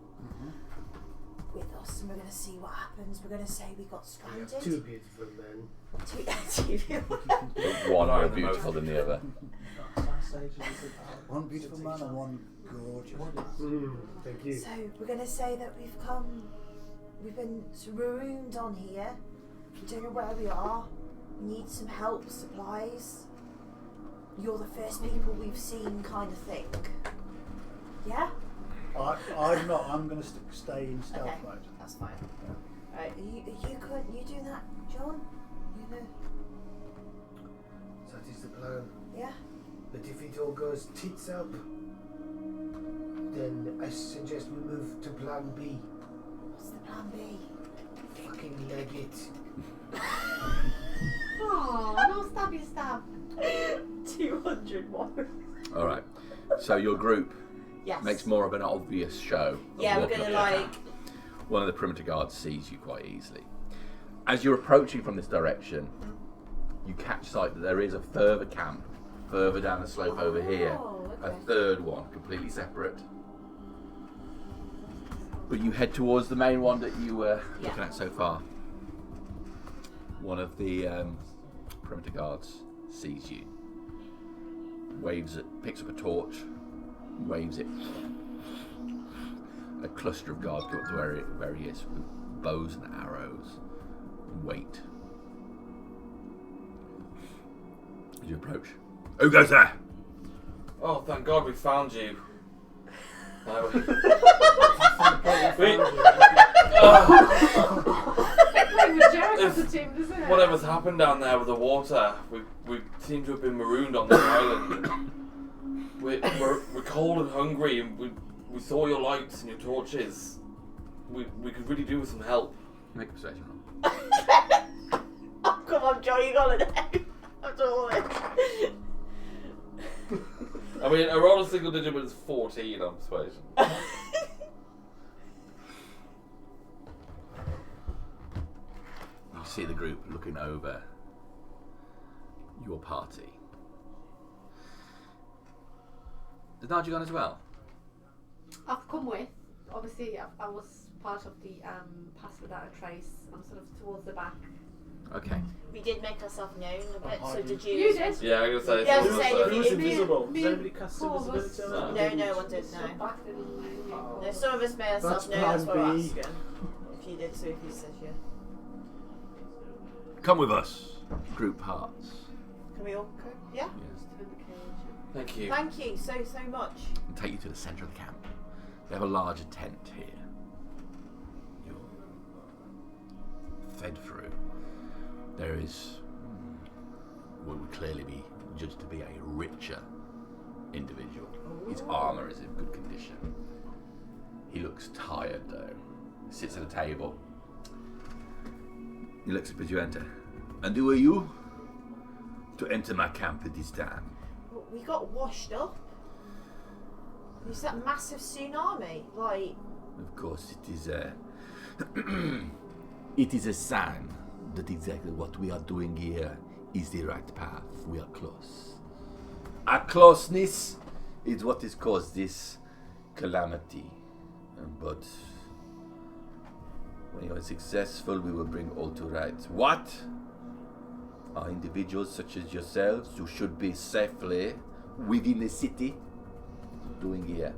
with us, and we're gonna see what happens. We're gonna say we got We have stranded. two beautiful men. Two beautiful. one more Right, beautiful than the other. One beautiful man and one gorgeous. Thank you. So we're gonna say that we've been marooned on here. We don't know where we are. We need some help, supplies. You're the first people we've seen, kind of thing. Yeah? I'm not. I'm going to stay in stealth Okay, mode. that's fine. Right, you doing that, John? You know? That is the plan. Yeah? But if it all goes tits up, then I suggest we move to plan B. What's the plan B? Fucking leg it. Oh, no stabby stab. 201. Alright, so your group Yes. makes more of an obvious show. Of Yeah, we're walking gonna up the like. path. One of the perimeter guards sees you quite easily. As you're approaching from this direction, you catch sight that there is a further camp further down the slope over here. Oh, A okay. third one, completely separate. But you head towards the main one that you were looking at so far. One of the perimeter guards sees you, waves it, picks up a torch, waves it. A cluster of guards go up to where he is with bows and arrows and wait. As you approach, who goes there? Oh, thank God we found you. Whatever's happened down there with the water, we seem to have been marooned on this island. We're cold and hungry, and we saw your lights and your torches. We could really do with some help. Make a persuasion roll. Oh, come on, Joe, you got it. I'm doing it. I mean, I rolled a single digit, but it's 14 on persuasion. You see the group looking over your party. Is Naji gone as well? I've come with. Obviously, I was part of the pass without a trace. I'm sort of towards the back. Okay. We did make ourselves known a bit, so did you? You did. Yeah, I'm gonna say. Yeah, I was gonna say, Who was if invisible? me Does and anybody cast Paul was- invisibility on No, no one did, no. Back then, No, some of us made ourselves That's known, that's what plan we're B. asking. If you did, so if he says yeah. Come with us. Group hearts. Can we all go? Yeah? Yes. Thank you. Thank you so much. And take you to the centre of the camp. They have a larger tent here. You're fed through. There is what would clearly be judged to be a richer individual. His armour is in good condition. He looks tired though. He sits at a table. He looks up as you enter. And who are you? To enter my camp at this time. We got washed up. It's that massive tsunami. Like, Of course, it is a it is a sign that exactly what we are doing here is the right path. We are close. Our closeness is what has caused this calamity. But when you are successful, we will bring all to right. What are individuals such as yourselves who should be safely within the city doing here?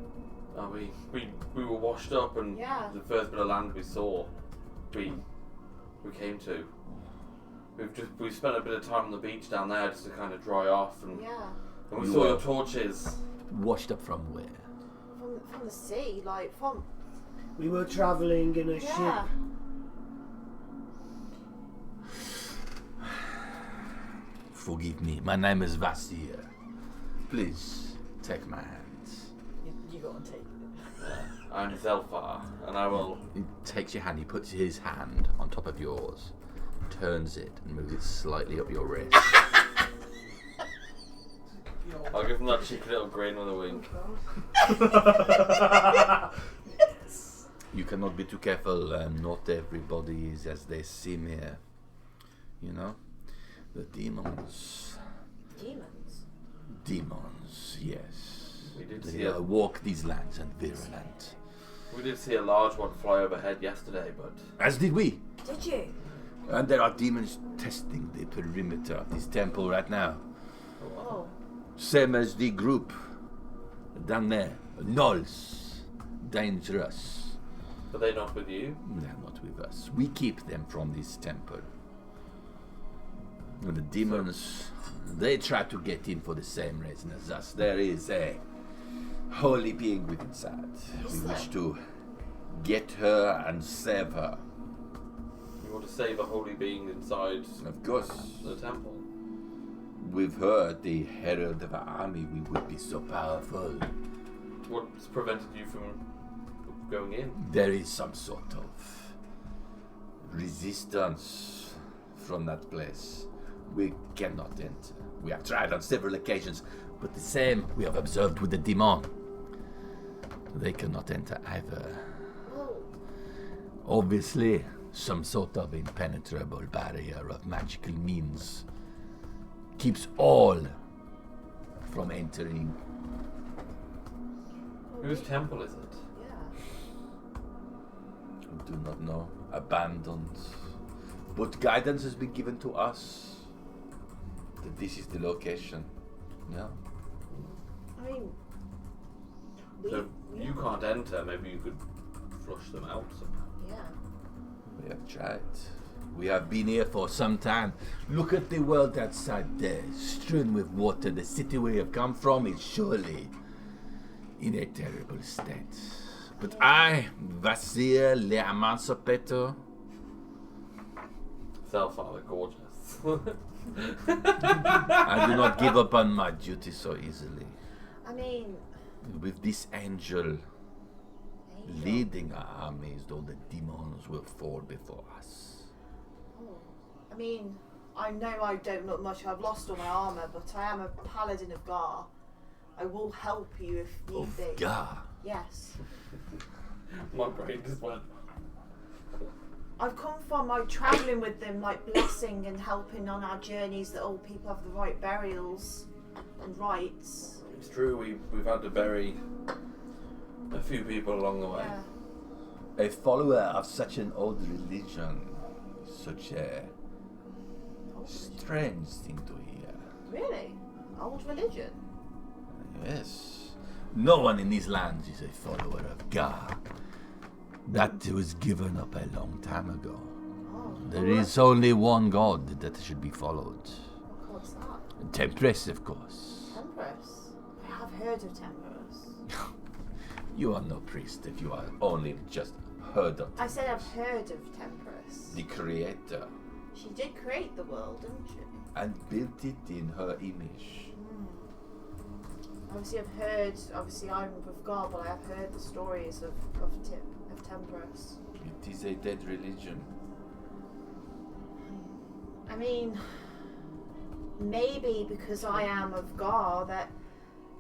We were washed up, and Yeah. the first bit of land we saw, we came to. We've spent a bit of time on the beach down there just to kind of dry off, and yeah. we You saw are- your torches. Washed up from where? From the sea, like, from... We were travelling in a Yeah. ship. Forgive me, my name is Vasir. Please take my hands. You got to take it. I'm Zelfar, and I will. He takes your hand, he puts his hand on top of yours, turns it, and moves it slightly up your wrist. I'll give him that cheeky little grin with a wink. You cannot be too careful, not everybody is as they seem here. You know? The demons. Demons? Demons, yes. We did They see a walk these lands and virulent. We did see a large one fly overhead yesterday, but As did we. Did you? And there are demons testing the perimeter of this temple right now. Oh. Same as the group down there. Gnolls. Dangerous. are they not with you? They're not with us. We keep them from this temple. And the demons, they try to get in for the same reason as us. There is a holy being within inside. We wish to get her and save her. You want to save a holy being inside Of course, the temple? with her, the herald of our army, we would be so powerful. What's prevented you from going in? There is some sort of resistance from that place. We cannot enter. We have tried on several occasions, but the same we have observed with the demon. They cannot enter either. Obviously, some sort of impenetrable barrier of magical means keeps all from entering. Whose temple is it? Yeah. I do not know. Abandoned. But guidance has been given to us that this is the location. Yeah. I mean, So you can't enter, maybe you could flush them out somehow. Yeah. We have tried. We have been here for some time. Look at the world outside there, strewn with water. The city we have come from is surely in a terrible state. But I, Vasir Le Amansopeto, Self-father gorgeous. I do not give up on my duty so easily. I mean, With this angel leading our armies, all the demons will fall before us. I mean, I know I don't look much. I've lost all my armor, but I am a paladin of Gar. I will help you if need Of be. Gar. Yes. My brain just went. I've come from like travelling with them, like blessing and helping on our journeys that all people have the right burials and rites. It's true, we've had to bury a few people along the way. Yeah. A follower of such an old religion, such a strange thing to hear. Really? Old religion? Yes. No one in these lands is a follower of Gar. That was given up a long time ago. Oh, There is only one god that should be followed. what god's that? Tempress, of course. Temperance. I have heard of Temperance. You are no priest if you are only just heard of I said I've heard of Temperance. the creator She did create the world, didn't she? and built it in her image. Obviously, I've heard. Obviously, I'm with God, but I have heard the stories of Temperance. It is a dead religion. I mean, maybe because I am of God, that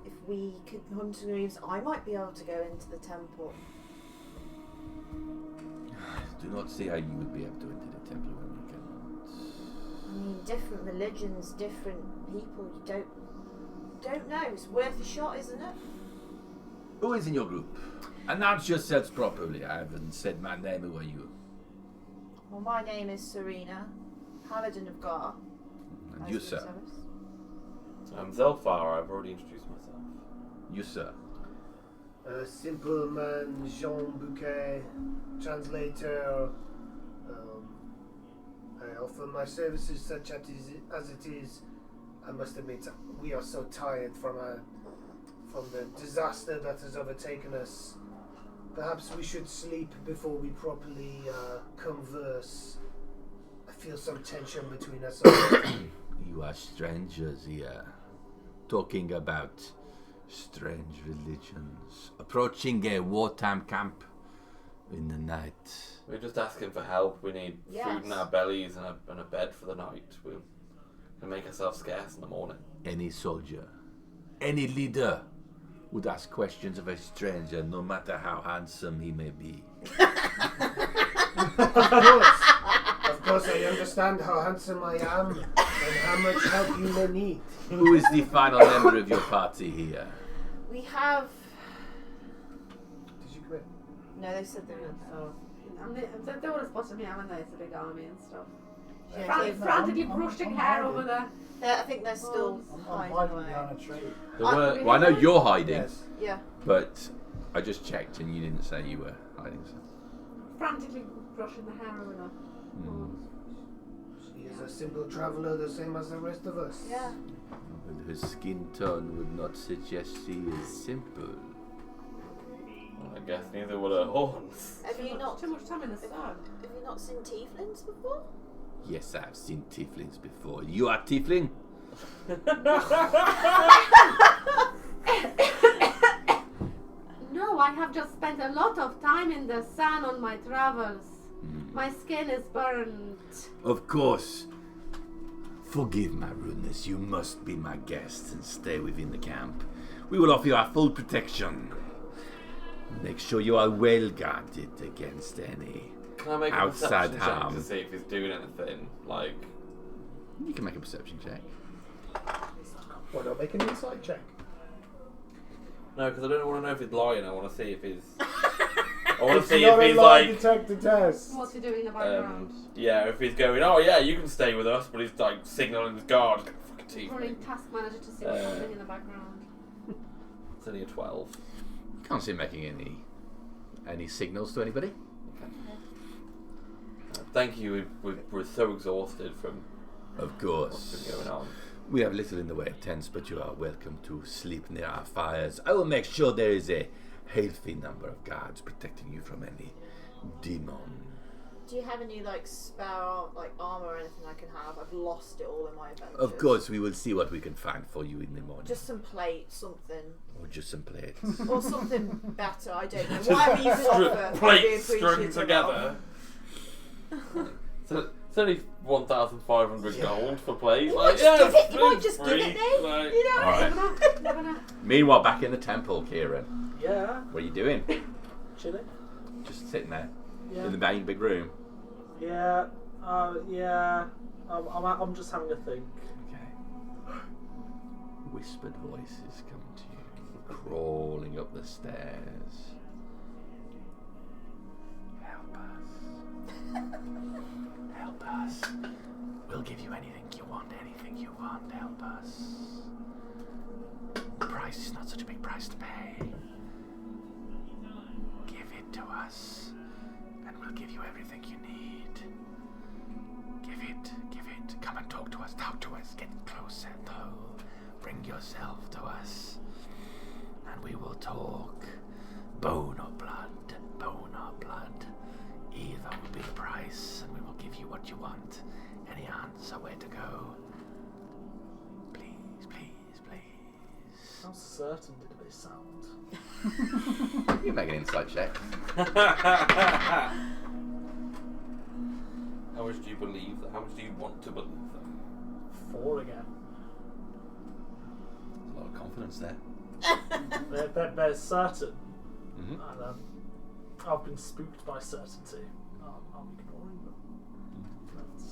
if we could come to agreements, I might be able to go into the temple. Do not see how you would be able to enter the temple when you cannot. I mean, different religions, different people. You don't know. It's worth a shot, isn't it? Who is in your group? Announce yourselves properly. I haven't said my name. Who are you? Well, my name is Serena, Paladin of Gar. And you, sir? I'm Zelfar, I've already introduced myself. You, sir? Simple man, Jean Bouquet, translator. I offer my services such as it is. I must admit, we are so tired from the disaster that has overtaken us. Perhaps we should sleep before we properly converse. I feel some tension between us. You are strangers here, talking about strange religions, approaching a wartime camp in the night. We're just asking for help. We need food in our bellies and a bed for the night. We'll make ourselves scarce in the morning. Any soldier, any leader would ask questions of a stranger, no matter how handsome he may be. Of course, I understand how handsome I am and how much help you may need. Who is the final member of your party here? We have. Did you quit? No, they said they would. So, they would have spotted me, haven't they? It's a big army and stuff. Yeah, they've- Frantically brushing hair over there. I think they're still I'm hiding hiding away. behind a tree. Well, I know you're hiding, Yes. Yeah. but I just checked and you didn't say you were hiding. So. Frantically brushing the hair over there. She is a simple traveller, the same as the rest of us. Yeah. But her skin tone would not suggest she is simple. Well, I guess neither would her horns. Have you not? Too much time in the sun. Have you not seen tieflings before? Yes, I've seen tieflings before. You are tiefling? No, I have just spent a lot of time in the sun on my travels. My skin is burnt. Of course. Forgive my rudeness. You must be my guest and stay within the camp. We will offer you our full protection. Make sure you are well guarded against any Can I make a outside perception check harm. to see if he's doing anything? Like, You can make a perception check. Why not make an insight check? no, because I don't want to know if he's lying. I want to see if he's. I want to It's see not if a he's lie like. detector test. What's he doing in the background? Yeah, if he's going, oh yeah, you can stay with us, but he's like signaling his guard. Fucking teeth. Running task manager to see something in the background. It's only a 12. You can't see him making any signals to anybody. Thank you. We're so exhausted from Of what's course. been going on. We have little in the way of tents, but you are welcome to sleep near our fires. I will make sure there is a healthy number of guards protecting you from any demon. Do you have any spare armor or anything I can have? I've lost it all in my adventures. Of course, we will see what we can find for you in the morning. Just some plate, something, Or just some plates. or something better. I don't know. Whatever you can offer. I'd be Plates strung appreciative together. of. So it's only 1,500 gold for plate. You Like, might just give it. You free, might just give it free, me. like- You know what I Alright. mean? Never know. Meanwhile, back in the temple, Kieran, Yeah, what are you doing? chilling. Just sitting there Yeah, in the main big room. yeah, yeah. I'm just having a think. Okay. Whispered voices come to you, crawling up the stairs. Help us. Help us. We'll give you anything you want, help us. The price is not such a big price to pay. Give it to us. We'll give you everything you need. Give it. Come and talk to us. Get closer, though. Bring yourself to us. And we will talk. Bone or blood. Either will be the price, and we will give you what you want. Any answer where to go. Please. How certain did they sound? You can make an insight check. How much do you believe that? How much do you want to believe them? 4 again. There's a lot of confidence there. They're certain. Mm-hmm. And I've been spooked by certainty. I'm ignoring them. Let's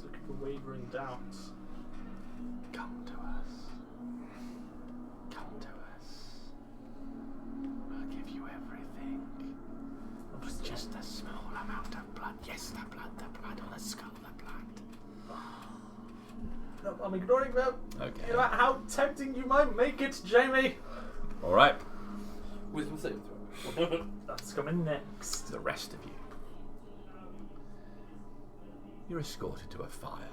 look at the wavering doubts. Come to us. We'll give you everything. With just a small amount of blood. Yes, the blood on the skull, the blood. No, I'm ignoring them. Okay. You know how tempting you might make it, Jamie. All right. Wisdom saving throw. That's coming next. The rest of you. You're escorted to a fire.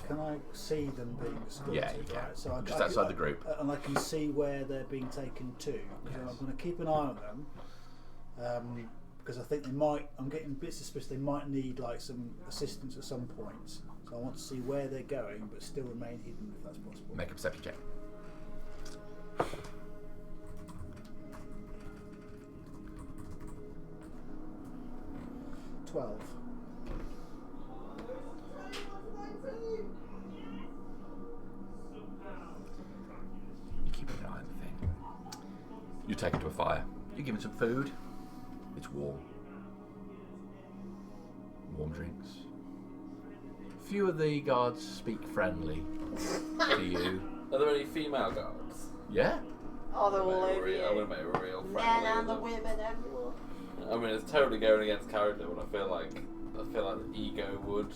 Can I see them being escorted? Yeah, you can. Right? So Just outside the group. And I can see where they're being taken to. So I'm going to keep an eye on them. Because I think they might. I'm getting a bit suspicious. They might need like some assistance at some point. So I want to see where they're going, but still remain hidden if that's possible. Make a perception check. 12. You keep an eye on the thing. You take it to a fire. You give it some food. It's warm. Warm drinks. Few of the guards speak friendly to you. Are there any female guards? Yeah? Oh, they're all over you. I'm gonna make a real friendly. Men and the with them. women, everyone. I mean, it's totally going against character, but I feel like the ego would.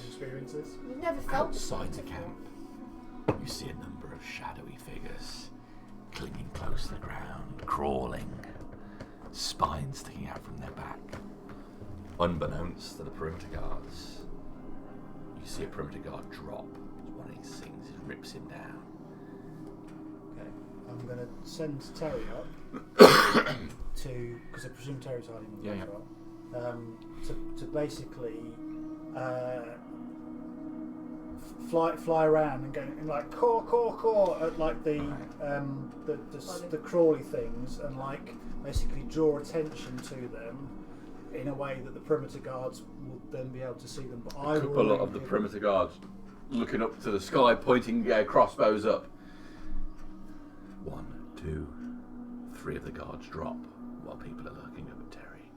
Experiences. You've never felt this Outside the before. camp, you see a number of shadowy figures clinging close to the ground, crawling, spines sticking out from their back. Unbeknownst to the perimeter guards, you see a perimeter guard drop. One of these things rips him down. Okay. I'm going to send Terry up to, because I presume Terry's hiding in the Yeah, background, to basically fly around and go and like caw at like the crawly things and like basically draw attention to them in a way that the perimeter guards will then be able to see them. But A couple of the perimeter guards looking up to the sky, pointing crossbows up. 1, 2, 3 of the guards drop while people are looking up at Terry.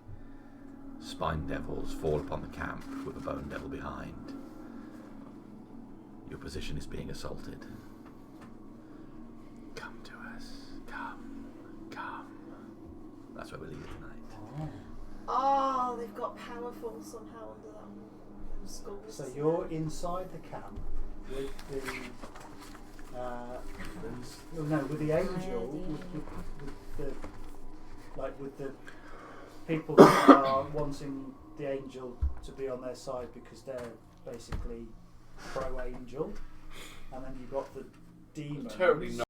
Spine devils fall upon the camp with a bone devil behind. Your position is being assaulted. Come to us. Come. That's where we leave it tonight. Oh, they've got powerful somehow under them skulls. So you're inside the camp with the angel, with the people that are wanting the angel to be on their side because they're basically pro-angel, and then you've got the demons. Terribly